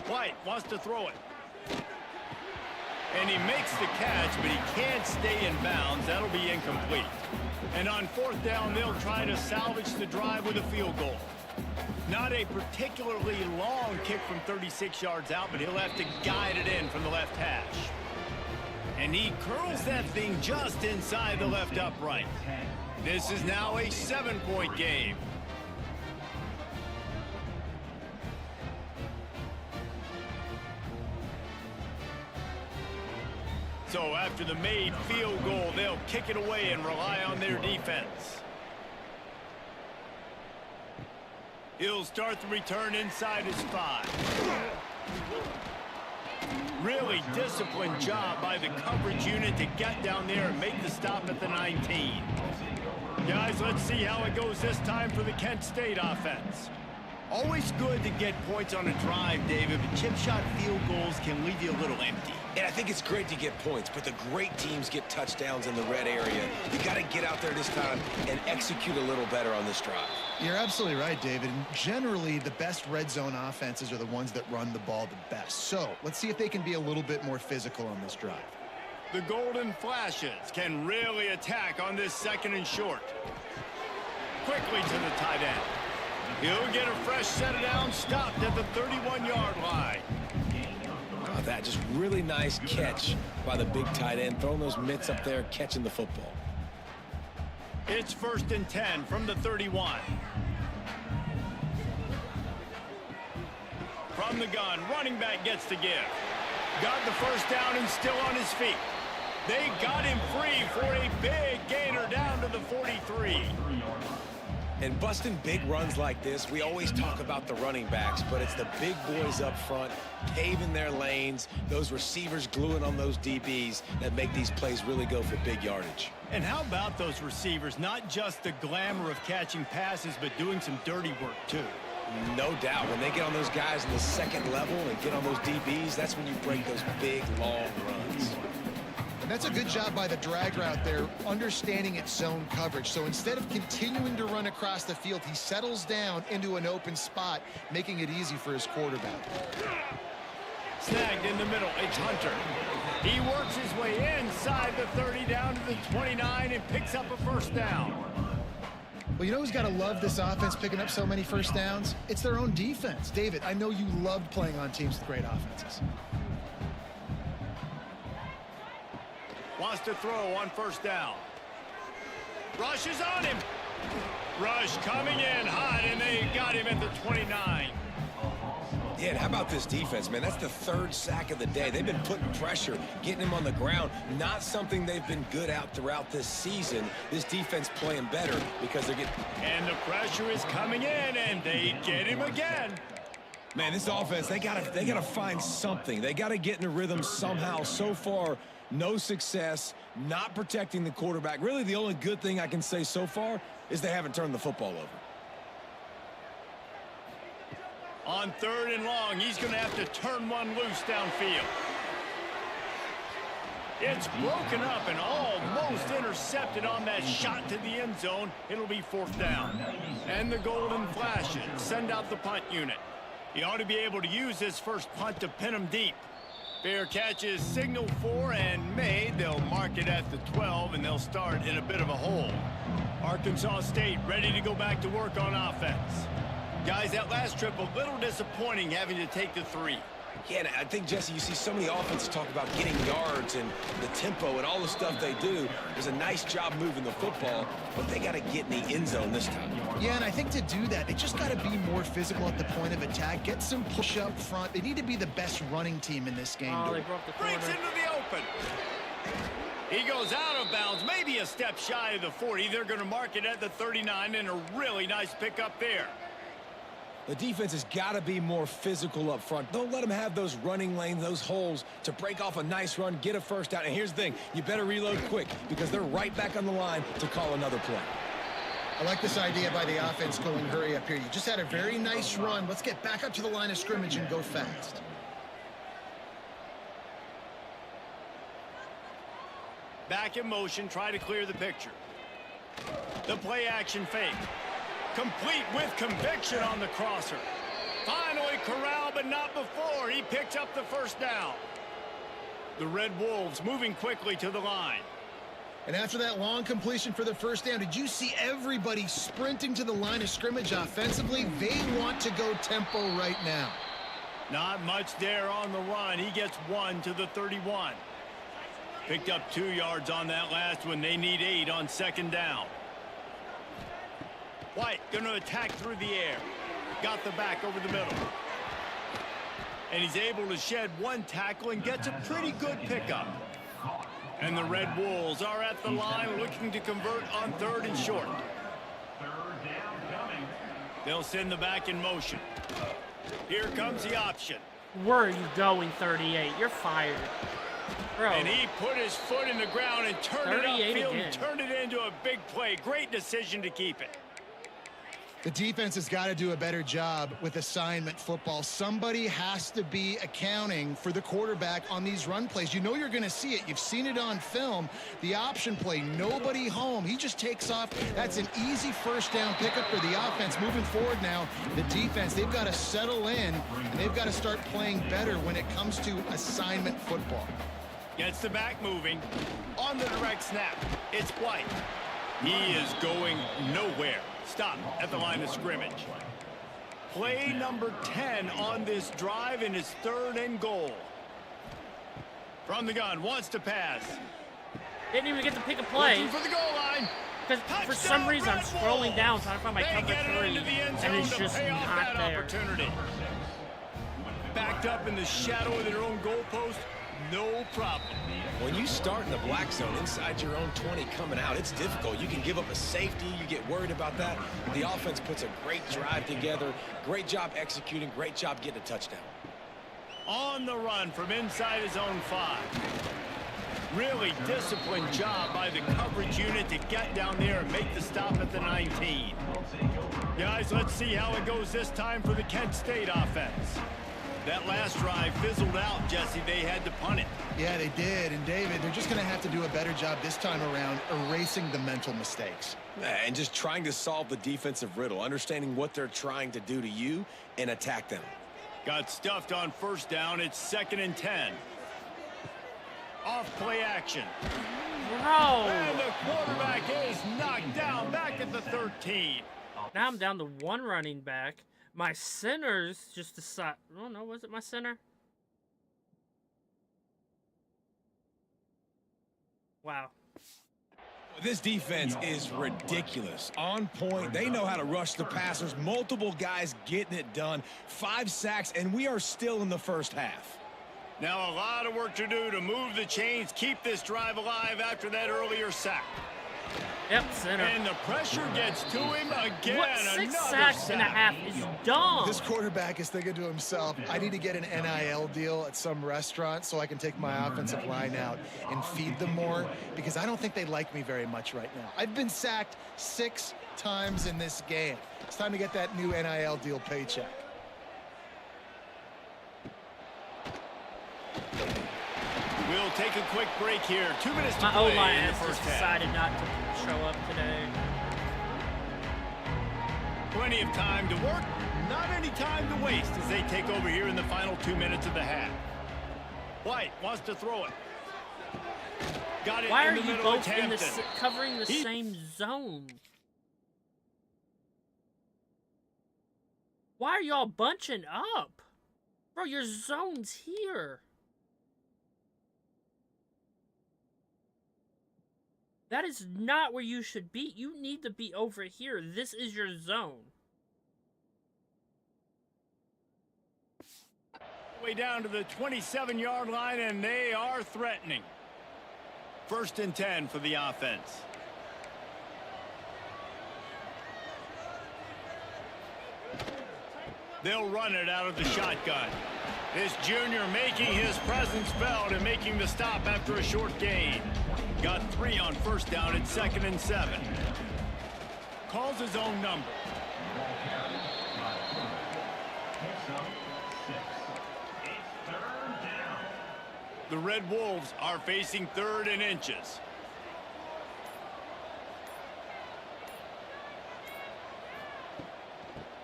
White wants to throw it. And he makes the catch, but he can't stay in bounds. That'll be incomplete. And on fourth down, they'll try to salvage the drive with a field goal. Not a particularly long kick from 36 yards out, but he'll have to guide it in from the left hash. And he curls that thing just inside the left upright. This is now a 7-point game. So after the made field goal, they'll kick it away and rely on their defense. He'll start the return inside his 5. Really disciplined job by the coverage unit to get down there and make the stop at the 19. Guys, let's see how it goes this time for the Kent State offense. Always good to get points on a drive, David, but chip shot field goals can leave you a little empty. And I think it's great to get points, but the great teams get touchdowns in the red area. You got to get out there this time and execute a little better on this drive. You're absolutely right, David. And generally, the best red zone offenses are the ones that run the ball the best. So let's see if they can be a little bit more physical on this drive. The Golden Flashes can really attack on this second and short. Quickly to the tight end. He'll get a fresh set down, stopped at the 31-yard line. Oh, that just really nice catch by the big tight end, throwing those mitts up there, catching the football. It's 1st and 10 from the 31. From the gun, running back gets the give. Got the first down and still on his feet. They got him free for a big gainer down to the 43. And busting big runs like this, we always talk about the running backs, but it's the big boys up front, paving their lanes, those receivers gluing on those DBs that make these plays really go for big yardage. And how about those receivers? Not just the glamour of catching passes, but doing some dirty work, too. No doubt. When they get on those guys in the second level and get on those DBs, that's when you break those big, long runs. And that's a good job by the drag route there, understanding its zone coverage. So instead of continuing to run across the field, he settles down into an open spot, making it easy for his quarterback. Snagged in the middle, it's Hunter. He works his way inside the 30 down to the 29 and picks up a first down. Well, you know who's got to love this offense picking up so many first downs? It's their own defense. David, I know you loved playing on teams with great offenses. Wants to throw on first down. Rush is on him. Rush coming in hot, and they got him at the 29. Yeah, and how about this defense, man? That's the 3rd sack of the day. They've been putting pressure, getting him on the ground. Not something they've been good at throughout this season. This defense playing better because they're getting... And the pressure is coming in, and they get him again. Man, this offense, they gotta find something. They gotta get in a rhythm somehow. So far, no success, not protecting the quarterback. Really, the only good thing I can say so far is they haven't turned the football over. On 3rd and long, he's going to have to turn one loose downfield. It's broken up and almost intercepted on that shot to the end zone. It'll be 4th down. And the Golden Flashes send out the punt unit. He ought to be able to use this first punt to pin him deep. Fair catch is signaled for and made. They'll mark it at the 12, and they'll start in a bit of a hole. Arkansas State ready to go back to work on offense. Guys, that last trip a little disappointing having to take the 3. Yeah, and I think, Jesse, you see so many offenses talk about getting yards and the tempo and all the stuff they do. There's a nice job moving the football, but they got to get in the end zone this time. Yeah, and I think to do that, they just got to be more physical at the point of attack, get some push up front. They need to be the best running team in this game. Oh, they broke the corner. Breaks into the open. He goes out of bounds, maybe a step shy of the 40. They're going to mark it at the 39, and a really nice pickup there. The defense has got to be more physical up front. Don't let them have those running lanes, those holes to break off a nice run, get a first down. And here's the thing, you better reload quick because they're right back on the line to call another play. I like this idea by the offense going hurry up here. You just had a very nice run. Let's get back up to the line of scrimmage and go fast. Back in motion, try to clear the picture. The play action fake. Complete with conviction on the crosser. Finally corralled, but not before. He picks up the first down. The Red Wolves moving quickly to the line. And after that long completion for the first down, did you see everybody sprinting to the line of scrimmage offensively? They want to go tempo right now. Not much there on the run. He gets 1 to the 31. Picked up 2 yards on that last one. They need 8 on second down. White going to attack through the air. Got the back over the middle. And he's able to shed 1 tackle and gets a pretty good pickup. And the Red Wolves are at the line looking to convert on 3rd and short. They'll send the back in motion. Here comes the option. Where are you going, 38? You're fired. Bro. And he put his foot in the ground and turned it upfield again. and turned it into a big play. Great decision to keep it. The defense has got to do a better job with assignment football. Somebody has to be accounting for the quarterback on these run plays. You know you're going to see it. You've seen it on film. The option play, nobody home. He just takes off. That's an easy first down pickup for the offense. Moving forward now, the defense, they've got to settle in, and they've got to start playing better when it comes to assignment football. Gets the back moving. On the direct snap, it's White. He is going nowhere. Stop at the line of scrimmage. Play number 10 on this drive, and it's 3rd and goal. From the gun, wants to pass. Didn't even get to pick a play. Looking for the goal line. Because for some reason I'm scrolling down trying to find my cover 3, and it's just not there. Backed up in the shadow of their own goalpost. No problem. When you start in the black zone inside your own 20 coming out, it's difficult. You can give up a safety. You get worried about that. The offense puts a great drive together. Great job executing. Great job getting a touchdown. On the run from inside his own 5. Really disciplined job by the coverage unit to get down there and make the stop at the 19. Guys, let's see how it goes this time for the Kent State offense. That last drive fizzled out, Jesse. They had to punt it. Yeah, they did. And, David, they're just going to have to do a better job this time around erasing the mental mistakes. And just trying to solve the defensive riddle, understanding what they're trying to do to you and attack them. Got stuffed on first down. It's 2nd and 10. Off play action. Bro. And the quarterback is knocked down back at the 13. Now I'm down to 1 running back. My centers just decide. Oh no, was it my center? Wow. This defense is ridiculous. On point. They know how to rush the passers. Multiple guys getting it done. 5 sacks, and we are still in the first half. Now a lot of work to do to move the chains, keep this drive alive after that earlier sack. Yep, center. And the pressure gets to him again. What, 6 Another sacks and a half is dumb. This quarterback is thinking to himself, I need to get an NIL deal at some restaurant so I can take my offensive line out and feed them more, because I don't think they like me very much right now. I've been sacked 6 times in this game. It's time to get that new NIL deal paycheck. We'll take a quick break here. 2 minutes to My play O-line in the has first just half. decided not to show up today. Plenty of time to work, not any time to waste as they take over here in the final 2 minutes of the half. White wants to throw it. Got it Why in are the you middle of both in the Hampton. covering the same zone? Why are y'all bunching up? Bro, your zone's here. That is not where you should be. You need to be over here. This is your zone. Way down to the 27-yard line, and they are threatening. 1st and 10 for the offense. They'll run it out of the shotgun. This junior making his presence felt and making the stop after a short gain. Got 3 on 1st down at 2nd and 7. Calls his own number. The Red Wolves are facing 3rd and inches.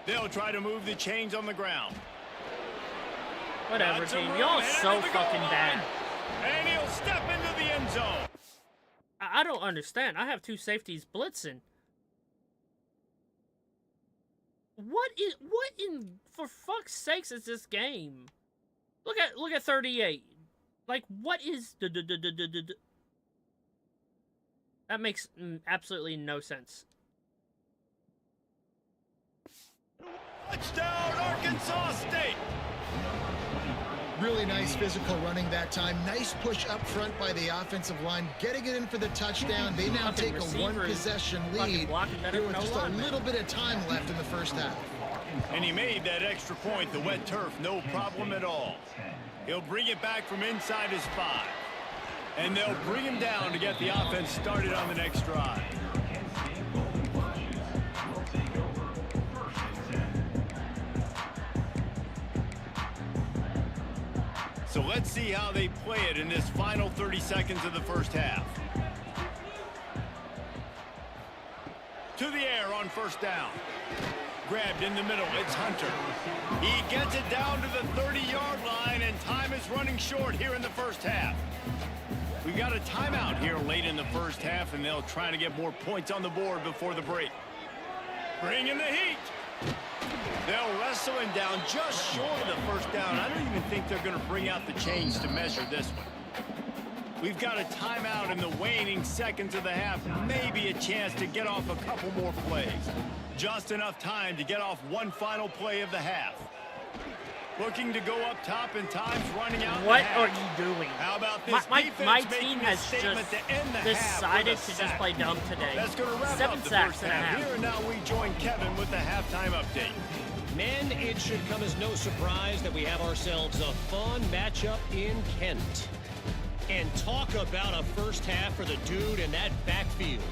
They'll try to move the chains on the ground. Whatever, team. Y'all so fucking bad. And he'll step into the end zone. I don't understand. I have 2 safeties blitzing. What in for fuck's sakes is this game? Look at 38. Like, what is that makes absolutely no sense. Touchdown, Arkansas State. Really nice physical running that time. Nice push up front by the offensive line, getting it in for the touchdown. They now take a 1-possession lead. There was just a little bit of time left in the first half. And he made that extra point, the wet turf, no problem at all. He'll bring it back from inside his 5. And they'll bring him down to get the offense started on the next drive. So let's see how they play it in this final 30 seconds of the first half. To the air on 1st down. Grabbed in the middle, it's Hunter. He gets it down to the 30-yard line, and time is running short here in the first half. We've got a timeout here late in the first half, and they'll try to get more points on the board before the break. Bring in the heat. They'll wrestle him down just short of the 1st down. I don't even think they're going to bring out the chains to measure this one. We've got a timeout in the waning seconds of the half. Maybe a chance to get off a couple more plays. Just enough time to get off one final play of the half. Looking to go up top, and time's running out. What are you doing? How about this my team has just decided to just play dumb today. That's going to wrap 7 up the sacks first and a half. half. Here and now we join Kevin with the halftime update. Men, it should come as no surprise that we have ourselves a fun matchup in Kent. And talk about a first half for the dude in that backfield.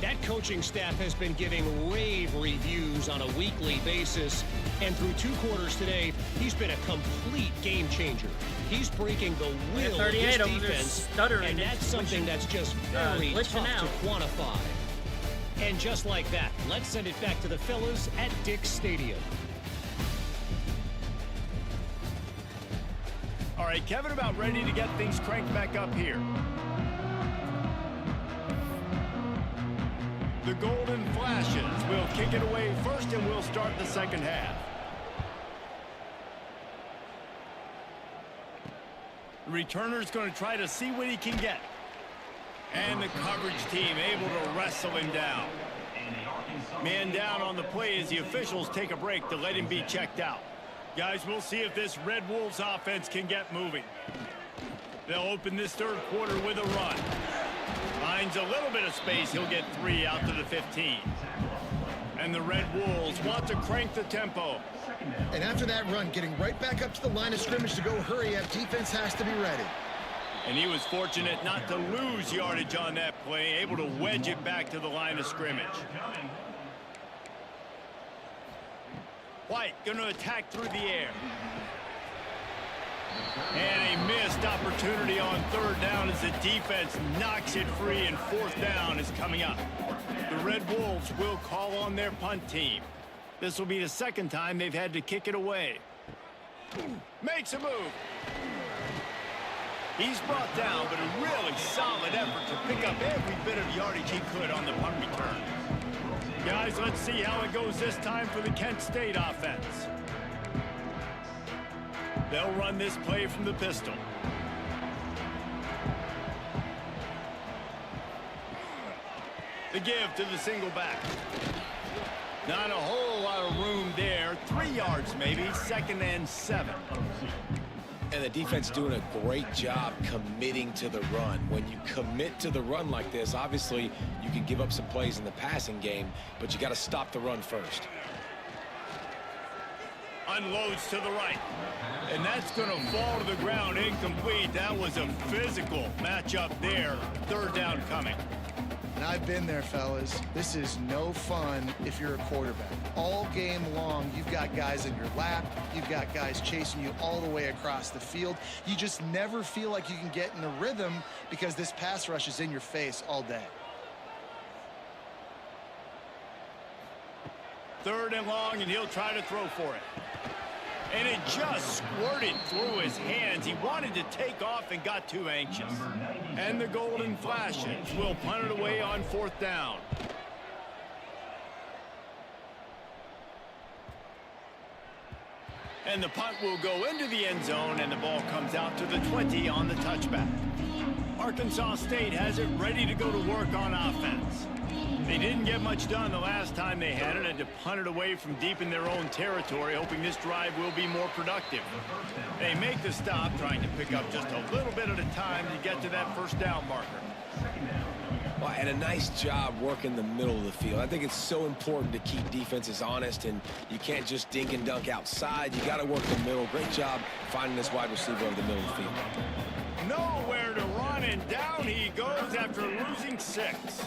That coaching staff has been giving rave reviews on a weekly basis. And through 2 quarters today, he's been a complete game changer. He's breaking the will of his defense, and that's something that's just very tough to quantify. And just like that, let's send it back to the fellas at Dick's Stadium. All right, Kevin, about ready to get things cranked back up here. The Golden Flashes will kick it away first, and we'll start the second half. The returner's going to try to see what he can get. And the coverage team able to wrestle him down. Man down on the play as the officials take a break to let him be checked out. Guys, we'll see if this Red Wolves offense can get moving. They'll open this third quarter with a run. Finds a little bit of space. He'll get 3 out to the 15. And the Red Wolves want to crank the tempo. And after that run, getting right back up to the line of scrimmage to go hurry up, defense has to be ready. And he was fortunate not to lose yardage on that play, able to wedge it back to the line of scrimmage. White going to attack through the air. And a missed opportunity on 3rd down as the defense knocks it free, and 4th down is coming up. The Red Wolves will call on their punt team. This will be the 2nd time they've had to kick it away. Makes a move. He's brought down, but a really solid effort to pick up every bit of yardage he could on the punt return. Guys, let's see how it goes this time for the Kent State offense. They'll run this play from the pistol. The give to the single back. Not a whole lot of room there. 3 yards maybe. 2nd and 7. And the defense doing a great job committing to the run. When you commit to the run like this, obviously you can give up some plays in the passing game, but you got to stop the run first. Unloads to the right. And that's going to fall to the ground incomplete. That was a physical matchup there. 3rd down coming. And I've been there, fellas. This is no fun if you're a quarterback. All game long, you've got guys in your lap. You've got guys chasing you all the way across the field. You just never feel like you can get in a rhythm because this pass rush is in your face all day. 3rd and long, and he'll try to throw for it. And it just squirted through his hands. He wanted to take off and got too anxious. And the Golden Flashes will punt it away on 4th down. And the punt will go into the end zone, and the ball comes out to the 20 on the touchback. Arkansas State has it ready to go to work on offense. They didn't get much done the last time they had it, and to punt it away from deep in their own territory, hoping this drive will be more productive. They make the stop, trying to pick up just a little bit at a time to get to that 1st down marker. Well, and a nice job working the middle of the field. I think it's so important to keep defenses honest, and you can't just dink and dunk outside. You got to work the middle. Great job finding this wide receiver over the middle of the field. Nowhere to run, and down he goes after losing 6.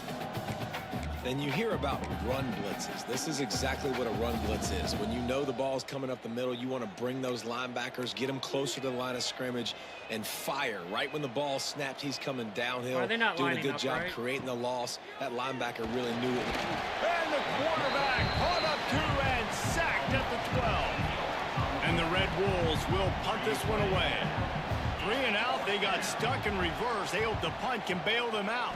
Then you hear about run blitzes. This is exactly what a run blitz is. When you know the ball's coming up the middle, you want to bring those linebackers, get them closer to the line of scrimmage, and fire. Right when the ball snapped, he's coming downhill, Are they not doing a lining good up, job right? creating the loss. That linebacker really knew it. And the quarterback caught up 2 and sacked at the 12. And the Red Wolves will punt this one away. 3 and out, they got stuck in reverse. They hope the punt can bail them out.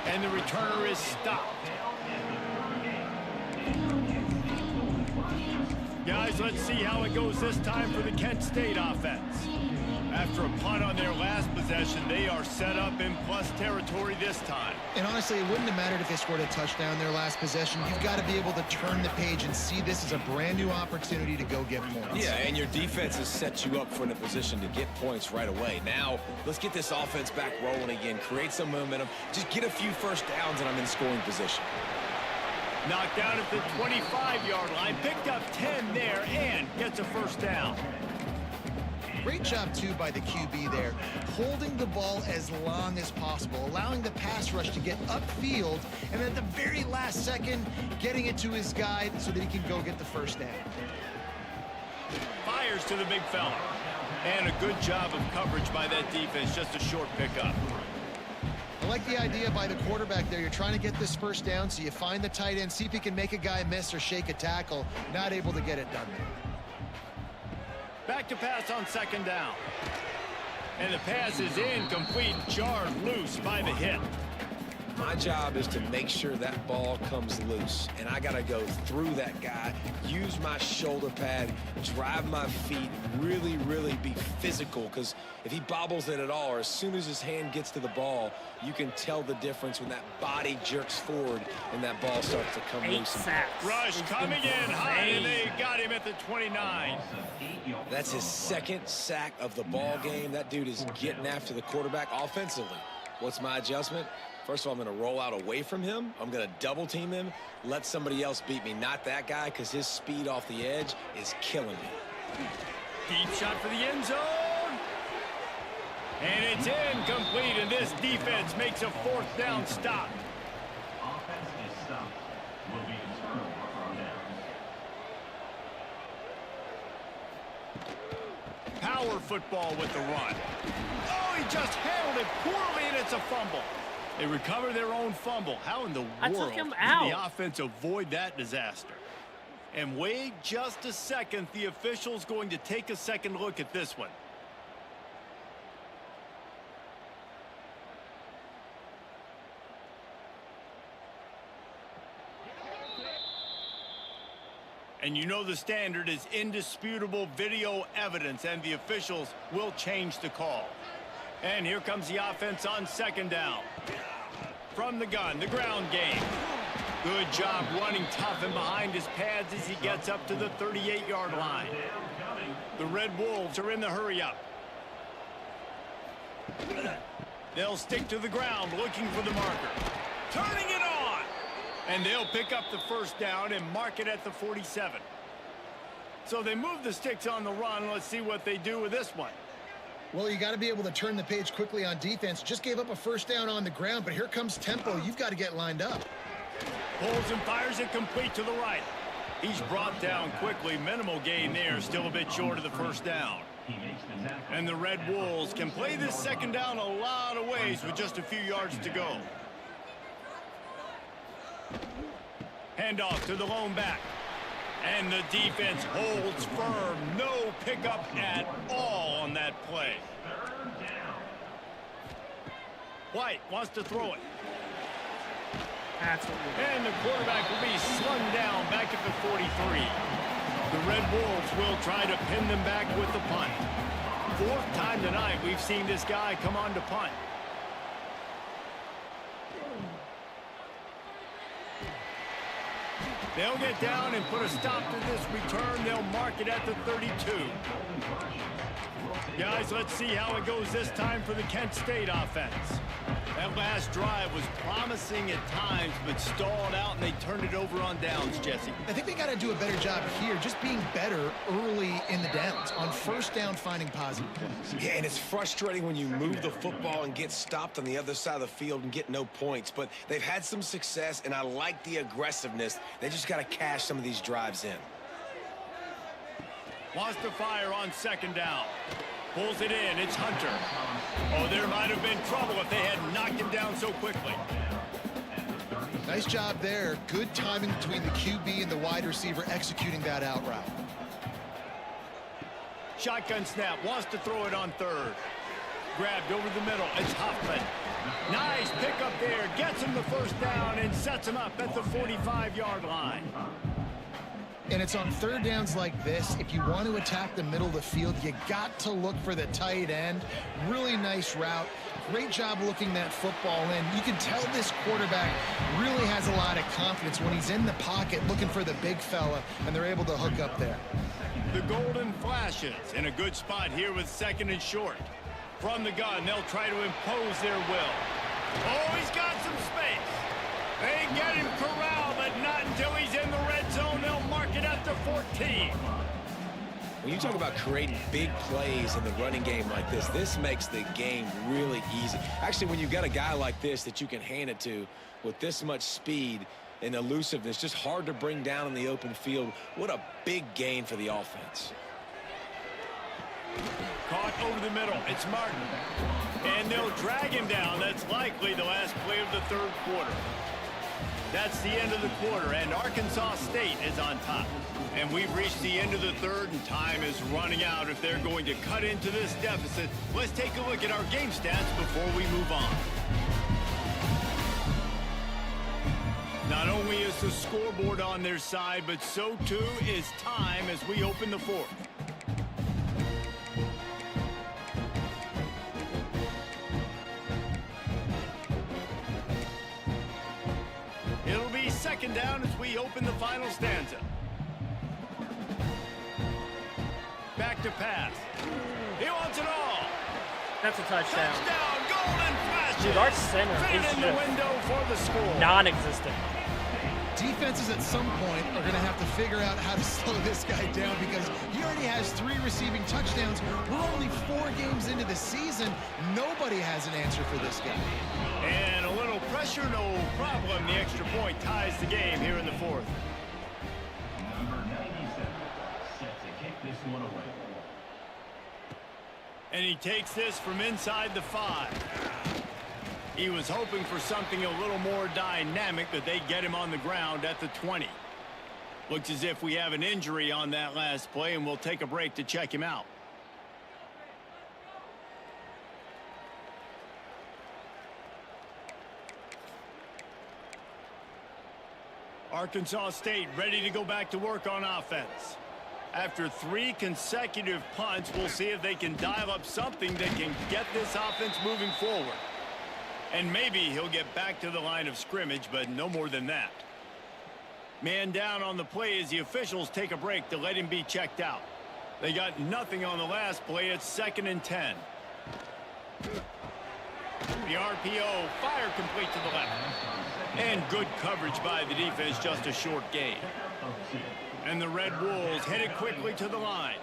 And the returner is stopped. Guys, let's see how it goes this time for the Kent State offense. After a punt on their last possession, they are set up in plus territory this time. And honestly, it wouldn't have mattered if they scored a touchdown their last possession. You've got to be able to turn the page and see this as a brand new opportunity to go get points. Yeah, and your defense has set you up for in a position to get points right away. Now, let's get this offense back rolling again, create some momentum, just get a few 1st downs, and I'm in scoring position. Knocked down at the 25-yard line, picked up 10 there, and gets a 1st down. Great job, too, by the QB there, holding the ball as long as possible, allowing the pass rush to get upfield, and at the very last second, getting it to his guy so that he can go get the 1st down. Fires to the big fella. And a good job of coverage by that defense, just a short pickup. I like the idea by the quarterback there. You're trying to get this 1st down, so you find the tight end, see if he can make a guy miss or shake a tackle. Not able to get it done there. Back to pass on 2nd down. And the pass is incomplete, jarred loose by the hit. My job is to make sure that ball comes loose, and I got to go through that guy, use my shoulder pad, drive my feet, really, really be physical, because if he bobbles it at all, or as soon as his hand gets to the ball, you can tell the difference when that body jerks forward and that ball starts to come 8 loose. sacks. Rush coming in high, and they got him at the 29. That's his 2nd sack of the ball game. That dude is getting after the quarterback offensively. What's my adjustment? First of all, I'm going to roll out away from him. I'm going to double team him, let somebody else beat me, not that guy, because his speed off the edge is killing me. Deep shot for the end zone. And it's incomplete, and this defense makes a 4th down stop. Offense is stopped. Will be a turnover on downs. Power football with the run. Oh, he just handled it poorly, and it's a fumble. They recover their own fumble. How in the I took world him did out. the offense avoid that disaster? And wait just a second. The official's going to take a second look at this one. And you know the standard is indisputable video evidence, and the officials will change the call. And here comes the offense on second down. From the gun, the ground game. Good job running tough and behind his pads as he gets up to the 38-yard line. The Red Wolves are in the hurry-up. They'll stick to the ground looking for the marker. Turning it on! And they'll pick up the first down and mark it at the 47. So they move the sticks on the run. Let's see what they do with this one. Well, you got to be able to turn the page quickly on defense. Just gave up a first down on the ground, but here comes tempo. You've got to get lined up. Pulls and fires it complete to the right. He's brought down quickly. Minimal gain there. Still a bit short of the first down. And the Red Wolves can play this second down a lot of ways with just a few yards to go. Handoff to the lone back. And the defense holds firm. No pickup at all on that play. White wants to throw it. And the quarterback will be slung down back at the 43. The Red Wolves will try to pin them back with the punt. Fourth time tonight we've seen this guy come on to punt. They'll get down and put a stop to this return. They'll mark it at the 32. Guys, let's see how it goes this time for the Kent State offense. That last drive was promising at times, but stalled out, and they turned it over on downs, Jesse. I think they got to do a better job here, just being better early in the downs. On first down, finding positive plays. Yeah, and it's frustrating when you move the football and get stopped on the other side of the field and get no points. But they've had some success, and I like the aggressiveness. They just got to cash some of these drives in. Wants to fire on second down. Pulls it in. It's Hunter. Oh, there might have been trouble if they had knocked him down so quickly. Nice job there. Good timing between the QB and the wide receiver executing that out route. Shotgun snap. Wants to throw it on third. Grabbed over the middle. It's Huffman. Nice pickup there. Gets him the first down and sets him up at the 45-yard line. And it's on third downs like this. If you want to attack the middle of the field, you got to look for the tight end. Really nice route. Great job looking that football in. You can tell this quarterback really has a lot of confidence when he's in the pocket looking for the big fella, and they're able to hook up there. The Golden Flashes in a good spot here with second and short. From the gun, they'll try to impose their will. Oh, he's got some space. They get him corralled, but not until he's in the red zone. They'll mark it at the 14. When you talk about creating big plays in the running game like this makes the game really easy. Actually, when you've got a guy like this that you can hand it to with this much speed and elusiveness, just hard to bring down in the open field. What a big gain for the offense. Caught over the middle. It's Martin. And they'll drag him down. That's likely the last play of the third quarter. That's the end of the quarter, and Arkansas State is on top. And we've reached the end of the third, and time is running out if they're going to cut into this deficit. Let's take a look at our game stats before we move on. Not only is the scoreboard on their side, but so too is time as we open the fourth. It'll be second down as we open the final stanza. Back to pass. He wants it all. That's a touchdown. Touchdown, Golden Flashes. Dude, our center Fit is in the just window for the score. non-existent. Defenses at some point are going to have to figure out how to slow this guy down because he already has 3 receiving touchdowns. We're only 4 games into the season. Nobody has an answer for this guy. And a little pressure, no problem. The extra point ties the game here in the fourth. Number 97 set to kick this one away. And he takes this from inside the 5. He was hoping for something a little more dynamic, but they get him on the ground at the 20. Looks as if we have an injury on that last play, and we'll take a break to check him out. Arkansas State ready to go back to work on offense. After 3 consecutive punts, we'll see if they can dial up something that can get this offense moving forward. And maybe he'll get back to the line of scrimmage, but no more than that. Man down on the play as the officials take a break to let him be checked out. They got nothing on the last play. It's 2nd and 10. The RPO, fire complete to the left. And good coverage by the defense, just a short gain. And the Red Wolves headed quickly to the line.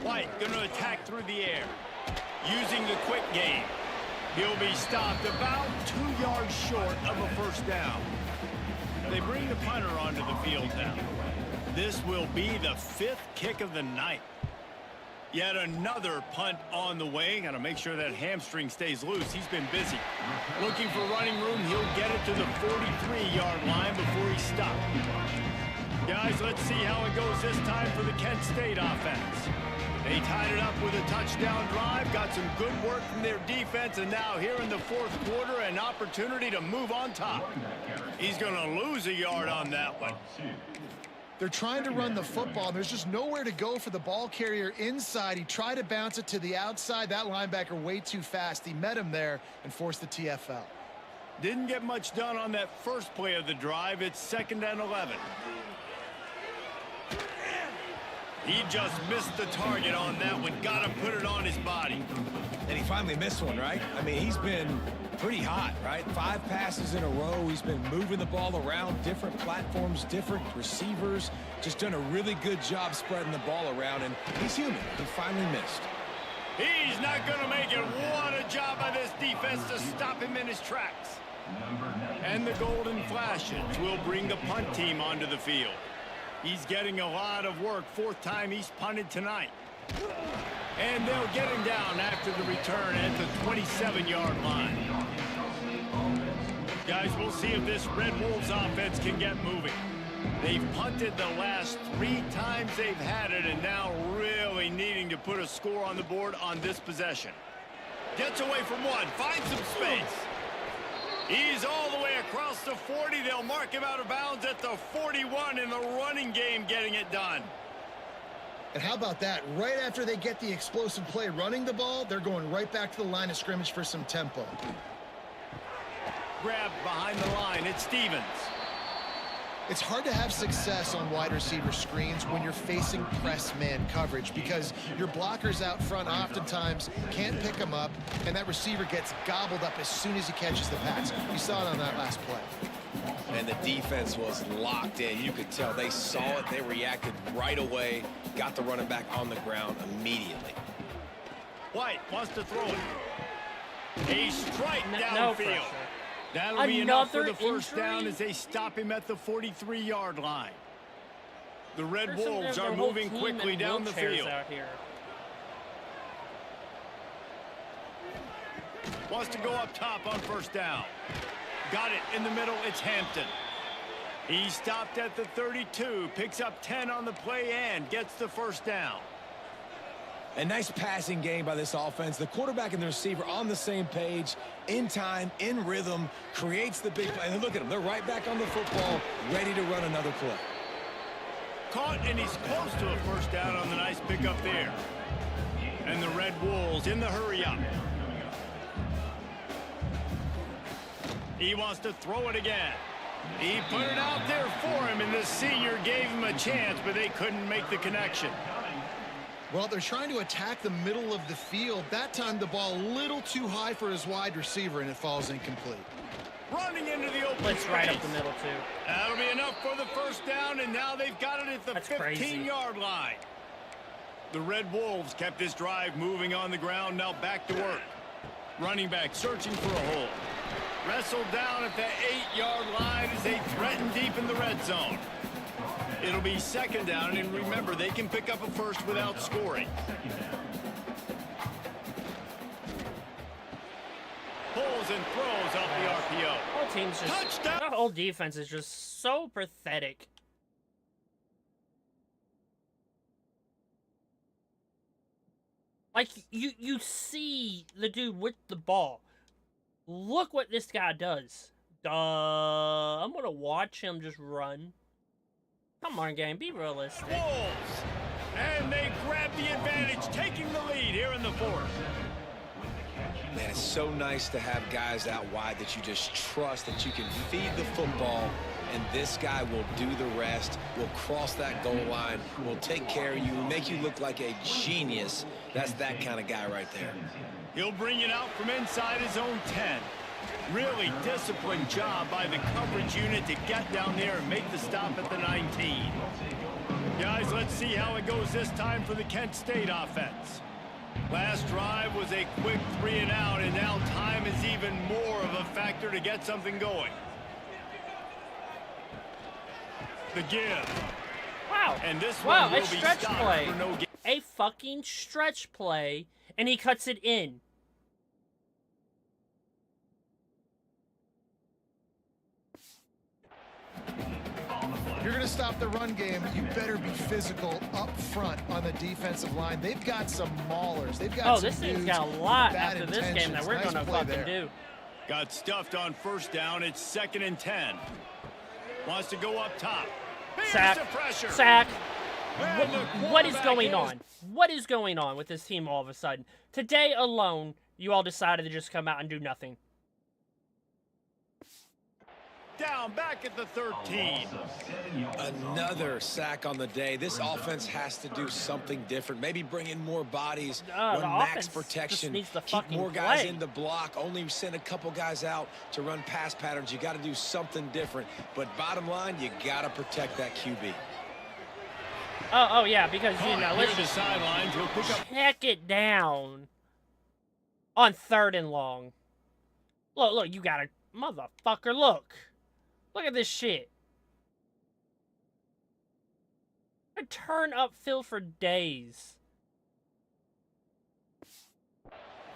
White going to attack through the air. Using the quick game. He'll be stopped about 2 yards short of a first down. They bring the punter onto the field now. This will be the 5th kick of the night. Yet another punt on the way. Got to make sure that hamstring stays loose. He's been busy. Looking for running room. He'll get it to the 43-yard line before he's stopped. Guys, let's see how it goes this time for the Kent State offense. They tied it up with a touchdown drive, got some good work from their defense, and now here in the 4th quarter, an opportunity to move on top. He's going to lose a yard on that one. They're trying to run the football, and there's just nowhere to go for the ball carrier inside. He tried to bounce it to the outside. That linebacker way too fast. He met him there and forced the TFL. Didn't get much done on that first play of the drive. It's 2nd and 11. He just missed the target on that one. Got to put it on his body. And he finally missed one, right? I mean, he's been pretty hot, right? 5 passes in a row. He's been moving the ball around, different platforms, different receivers. Just done a really good job spreading the ball around, and he's human. He finally missed. He's not going to make it. What a job by this defense to stop him in his tracks. And the Golden Flashes will bring the punt team onto the field. He's getting a lot of work. 4th time he's punted tonight. And they'll get him down after the return at the 27-yard line. Guys, we'll see if this Red Wolves offense can get moving. They've punted the last 3 times they've had it, and now really needing to put a score on the board on this possession. Gets away from one, finds some space. He's all the way across the 40. They'll mark him out of bounds at the 41 in the running game, getting it done. And how about that? Right after they get the explosive play running the ball, they're going right back to the line of scrimmage for some tempo. Grabbed behind the line. It's Stevens. It's hard to have success on wide receiver screens when you're facing press man coverage because your blockers out front oftentimes can't pick them up, and that receiver gets gobbled up as soon as he catches the pass. You saw it on that last play. And the defense was locked in. You could tell they saw it. They reacted right away. Got the running back on the ground immediately. White wants to throw it. A strike downfield. No pressure. That'll be enough for the Another first down as they stop him at the 43-yard line. The Red Wolves are moving quickly down the field. Out here. Wants to go up top on first down. Got it in the middle. It's Hampton. He stopped at the 32, picks up 10 on the play and gets the first down. A nice passing game by this offense. The quarterback and the receiver on the same page, in time, in rhythm, creates the big play. And look at them. They're right back on the football, ready to run another play. Caught, and he's close to a first down on the nice pickup there. And the Red Wolves in the hurry up. He wants to throw it again. He put it out there for him, and the senior gave him a chance, but they couldn't make the connection. Well, they're trying to attack the middle of the field. That time the ball a little too high for his wide receiver, and it falls incomplete. Running into the open Blitz space. right up the middle, too. That'll be enough for the first down, and now they've got it at the 15-yard line. The Red Wolves kept this drive moving on the ground, now back to work. Running back searching for a hole. Wrestled down at the 8-yard line as they threaten deep in the red zone. It'll be second down, and remember, they can pick up a first without scoring. Pulls and throws off the RPO. Whole team's just Touchdown! their whole defense is just so pathetic. Like you see the dude with the ball. Look what this guy does. I'm gonna watch him just run. Come on, game, be realistic. Wolves, and they grab the advantage, taking the lead here in the fourth. Man, it's so nice to have guys out wide that you just trust that you can feed the football, and this guy will do the rest, will cross that goal line, will take care of you, make you look like a genius. That's that kind of guy right there. He'll bring it out from inside his own 10. Really disciplined job by the coverage unit to get down there and make the stop at the 19. Guys, let's see how it goes this time for the Kent State offense. Last drive was a quick 3 and out, and now time is even more of a factor to get something going. The give. Wow. And this wow, one will a be stretch stopped play. for no gain. A fucking stretch play, and he cuts it in. If you're going to stop the run game, you better be physical up front on the defensive line. They've got some maulers. They've got Oh, some this thing's dudes got a with lot bad after this game that we're intentions. gonna Nice play fucking there. do. Got stuffed on first down. It's 2nd and 10. Wants to go up top. Here's Sack. the pressure. Sack. And the What is quarterback going on? What is going on with this team all of a sudden? Today alone, you all decided to just come out and do nothing. Down back at the 13. Another sack on the day. This offense has to do something different. Maybe bring in more bodies, The run max offense protection, just needs to keep fucking more guys play. in the block, only send a couple guys out to run pass patterns. You got to do something different. But bottom line, you got to protect that QB. Oh yeah, because you know, Here let's to the just sidelines. He'll pick up. check it down on 3rd and long. Look, you got a motherfucker. Look at this shit. I turn upfield for days.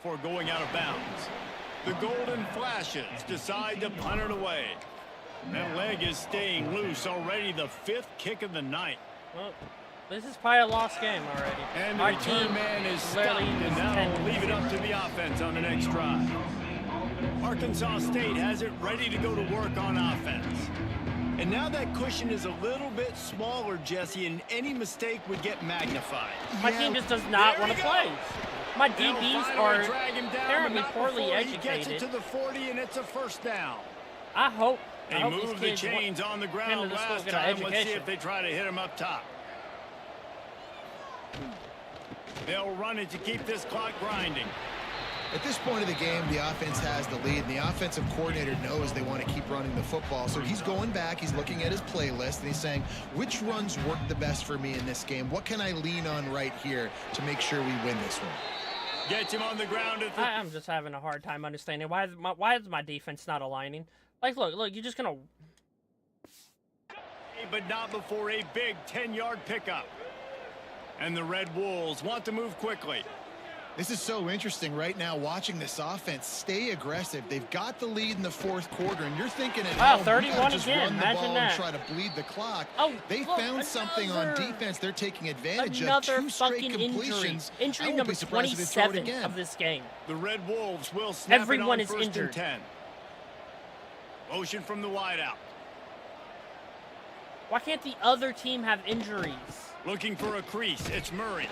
For going out of bounds. The Golden Flashes decide to punt it away. That leg is staying loose already. The 5th kick of the night. Well, this is probably a lost game already. And the Our return team man is stopped, literally and is now 10 we'll leave it up to the offense on the next drive. Arkansas State has it ready to go to work on offense. And now that cushion is a little bit smaller, Jesse, and any mistake would get magnified. My team just does not There want to we go. play. My They'll DBs finally are drag him down, apparently but not poorly before he gets it educated. to the 40, and it's a first down. I hope They these moved the kids chains on the into ground the school last get an time. Let's see education. if they try to hit him up top. They'll run it to keep this clock grinding. At this point of the game, the offense has the lead, and the offensive coordinator knows they want to keep running the football. So he's going back, he's looking at his playlist, and he's saying, which runs work the best for me in this game? What can I lean on right here to make sure we win this one? Gets him on the ground at the... I'm just having a hard time understanding why is my defense not aligning? Like, look, you're just gonna. But not before a big 10-yard pickup. And the Red Wolves want to move quickly. This is so interesting right now, watching this offense stay aggressive. They've got the lead in the 4th quarter, and you're thinking at Wow, home, 31 we gotta just again. run the Imagine ball that. and try to bleed the clock. Oh, they look, found something on another- defense they're taking advantage Another of. 2 straight fucking injury. completions. I Injury won't number be surprised if they throw it 27 again. of this game. The Red Wolves will snap Everyone it on is 1st injured. and 10. Motion from the wideout. Why can't the other team have injuries? Looking for a crease. It's Murray.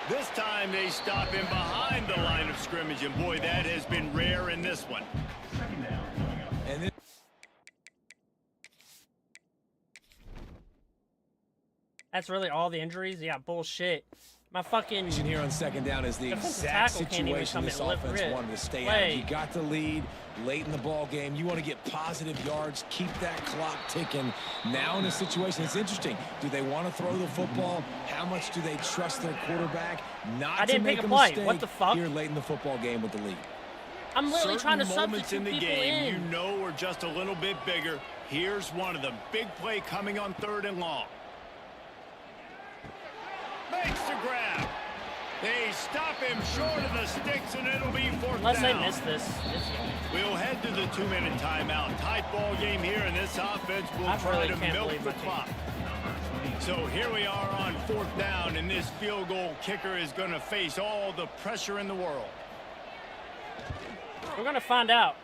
This time they stop him behind the line of scrimmage, and boy, that has been rare in this one. And then That's really all the injuries? Yeah, bullshit. My fucking... here on 2nd down is the Defensive exact tackle can't even situation come this and lift offense rib. wanted to stay Play. out. You got the lead late in the ball game. You want to get positive yards, keep that clock ticking. Now in a situation, it's interesting. Do they want to throw the football? How much do they trust their quarterback not I didn't to make pick a a play. mistake What the fuck? here late in the football game with the lead? I'm literally trying to Certain moments substitute in the people game in. you know are just a little bit bigger. Here's one of them. Big play coming on 3rd and long. Makes the grab. They stop him short of the sticks, and it'll be 4th Unless they down. miss this. We'll head to the 2-minute timeout. Tight ball game here, and this offense will I try really to can't milk believe the my team. clock. So here we are on 4th down, and this field goal kicker is going to face all the pressure in the world. We're going to find out.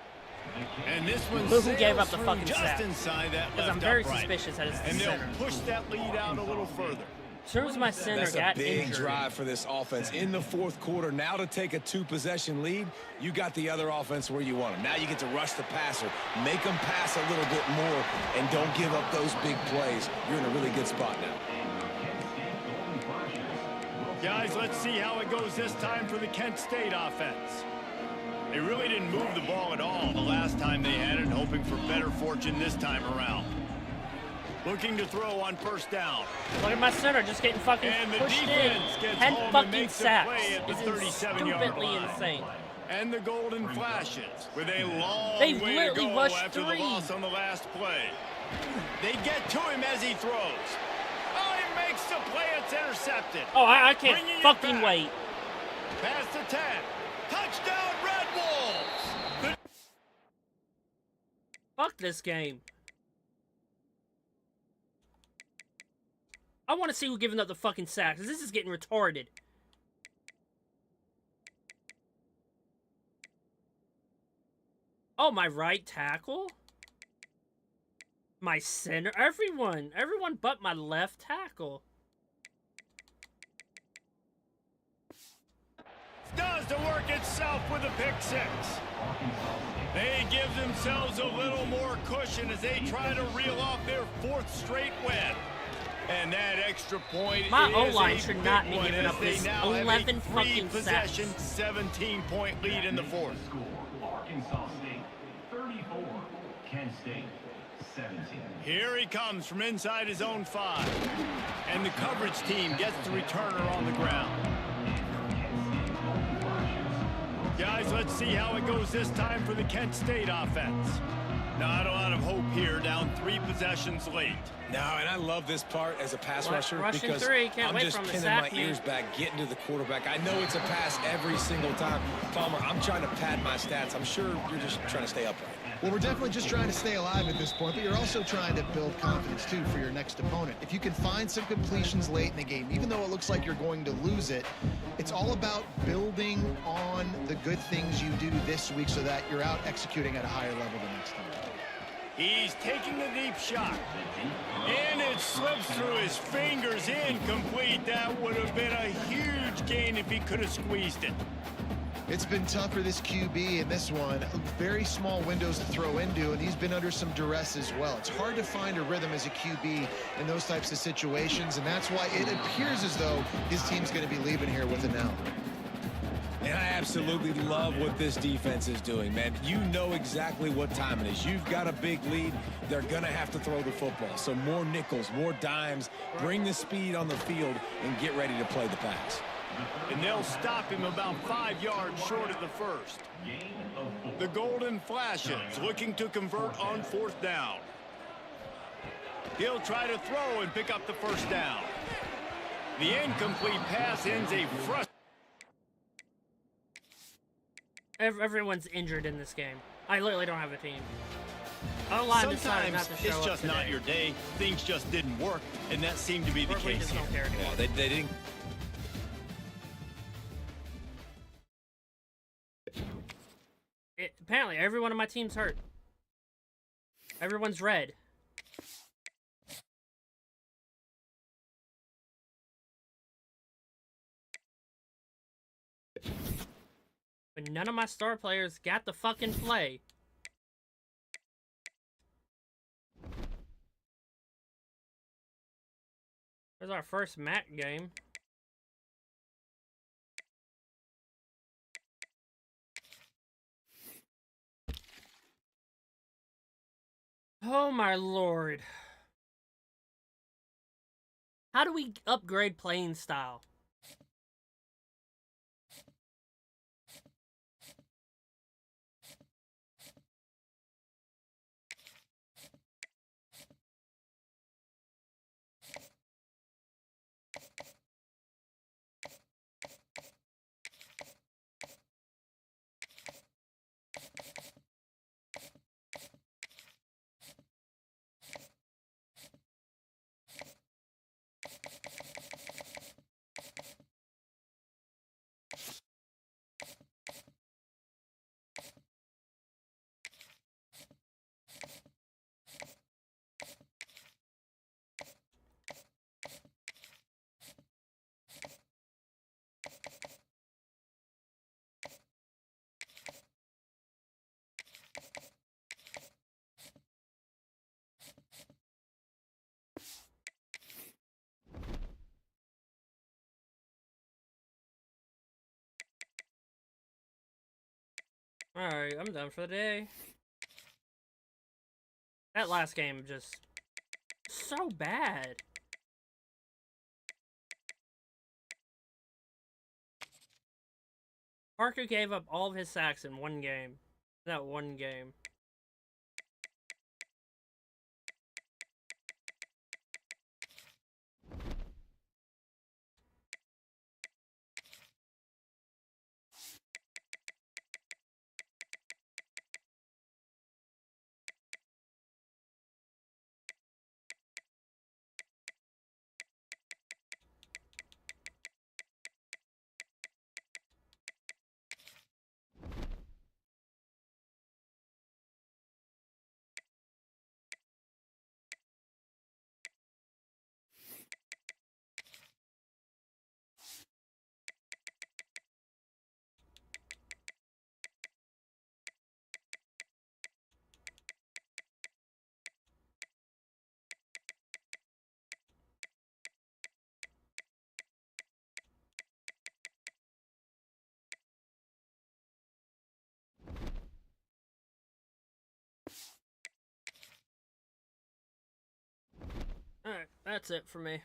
And this one Who gave up the sails fucking through sack? just inside that Because I'm left very upright. suspicious that it's the And they'll center. push that lead out a little further. As soon as my center That's a got big injured, drive for this offense in the fourth quarter. Now to take a 2-possession lead, you got the other offense where you want them. Now you get to rush the passer, make them pass a little bit more, and don't give up those big plays. You're in a really good spot now. Guys, let's see how it goes this time for the Kent State offense. They really didn't move the ball at all the last time they had it, hoping for better fortune this time around. Looking to throw on first down. look at my center just getting fucking And the pushed in. defense gets 10 home and fucking makes the sacks. play at the It's 37-yard stupidly line. insane. And the Golden Flashes with a long They way to literally go rushed after 3. the loss on the last play. They get to him as he throws. Oh, he makes the play. It's intercepted. Oh, I can't Bringing it fucking back. wait. Past the 10. Touchdown, Red Wolves. Fuck this game. I want to see who giving up the fucking sacks. This is getting retarded. Oh, my right tackle? My center? Everyone but my left tackle. Does to work itself with a pick six. They give themselves a little more cushion as they try to reel off their 4th straight win. And that extra point My is O-line a should big not be one giving as up they this now have 11 a fucking 3-possession, sacks. 17-point lead in the 4th. Score, Arkansas State 34, Kent State 17. Here he comes from inside his own 5. And the coverage team gets the returner on the ground. Guys, let's see how it goes this time for the Kent State offense. Not a lot of hope here, down 3 possessions late. No, and I love this part as a pass rusher Rushing because 3, can't I'm wait just for him to pinning sack my me. ears back, getting to the quarterback. I know it's a pass every single time. Palmer, I'm trying to pad my stats. I'm sure you're just trying to stay upright. Well, we're definitely just trying to stay alive at this point, but you're also trying to build confidence, too, for your next opponent. If you can find some completions late in the game, even though it looks like you're going to lose it, it's all about building on the good things you do this week so that you're out executing at a higher level the next time. He's taking a deep shot. And it slips through his fingers, incomplete. That would have been a huge gain if he could have squeezed it. It's been tough for this QB in this one. Very small windows to throw into, and he's been under some duress as well. It's hard to find a rhythm as a QB in those types of situations, and that's why it appears as though his team's going to be leaving here with an L. And I absolutely love what this defense is doing, man. You know exactly what time it is. You've got a big lead. They're going to have to throw the football. So more nickels, more dimes, bring the speed on the field, and get ready to play the pass. And they'll stop him about 5 yards short of the first. The Golden Flashes looking to convert on 4th down. He'll try to throw and pick up the first down. The incomplete pass ends a frustrating. Everyone's injured in this game. I literally don't have a team. Our line decided not Sometimes to show it's just up not today. your day. Things just didn't work, and that seemed to be the Or we case just here. don't care anymore. Yeah, they didn't. Apparently, everyone on my team's hurt. Everyone's red. But none of my star players got the fucking play. There's our first MAC game. Oh my lord. How do we upgrade playing style? Alright, I'm done for the day. That last game just so bad. Parker gave up all of his sacks in one game. That one game. Alright, that's it for me.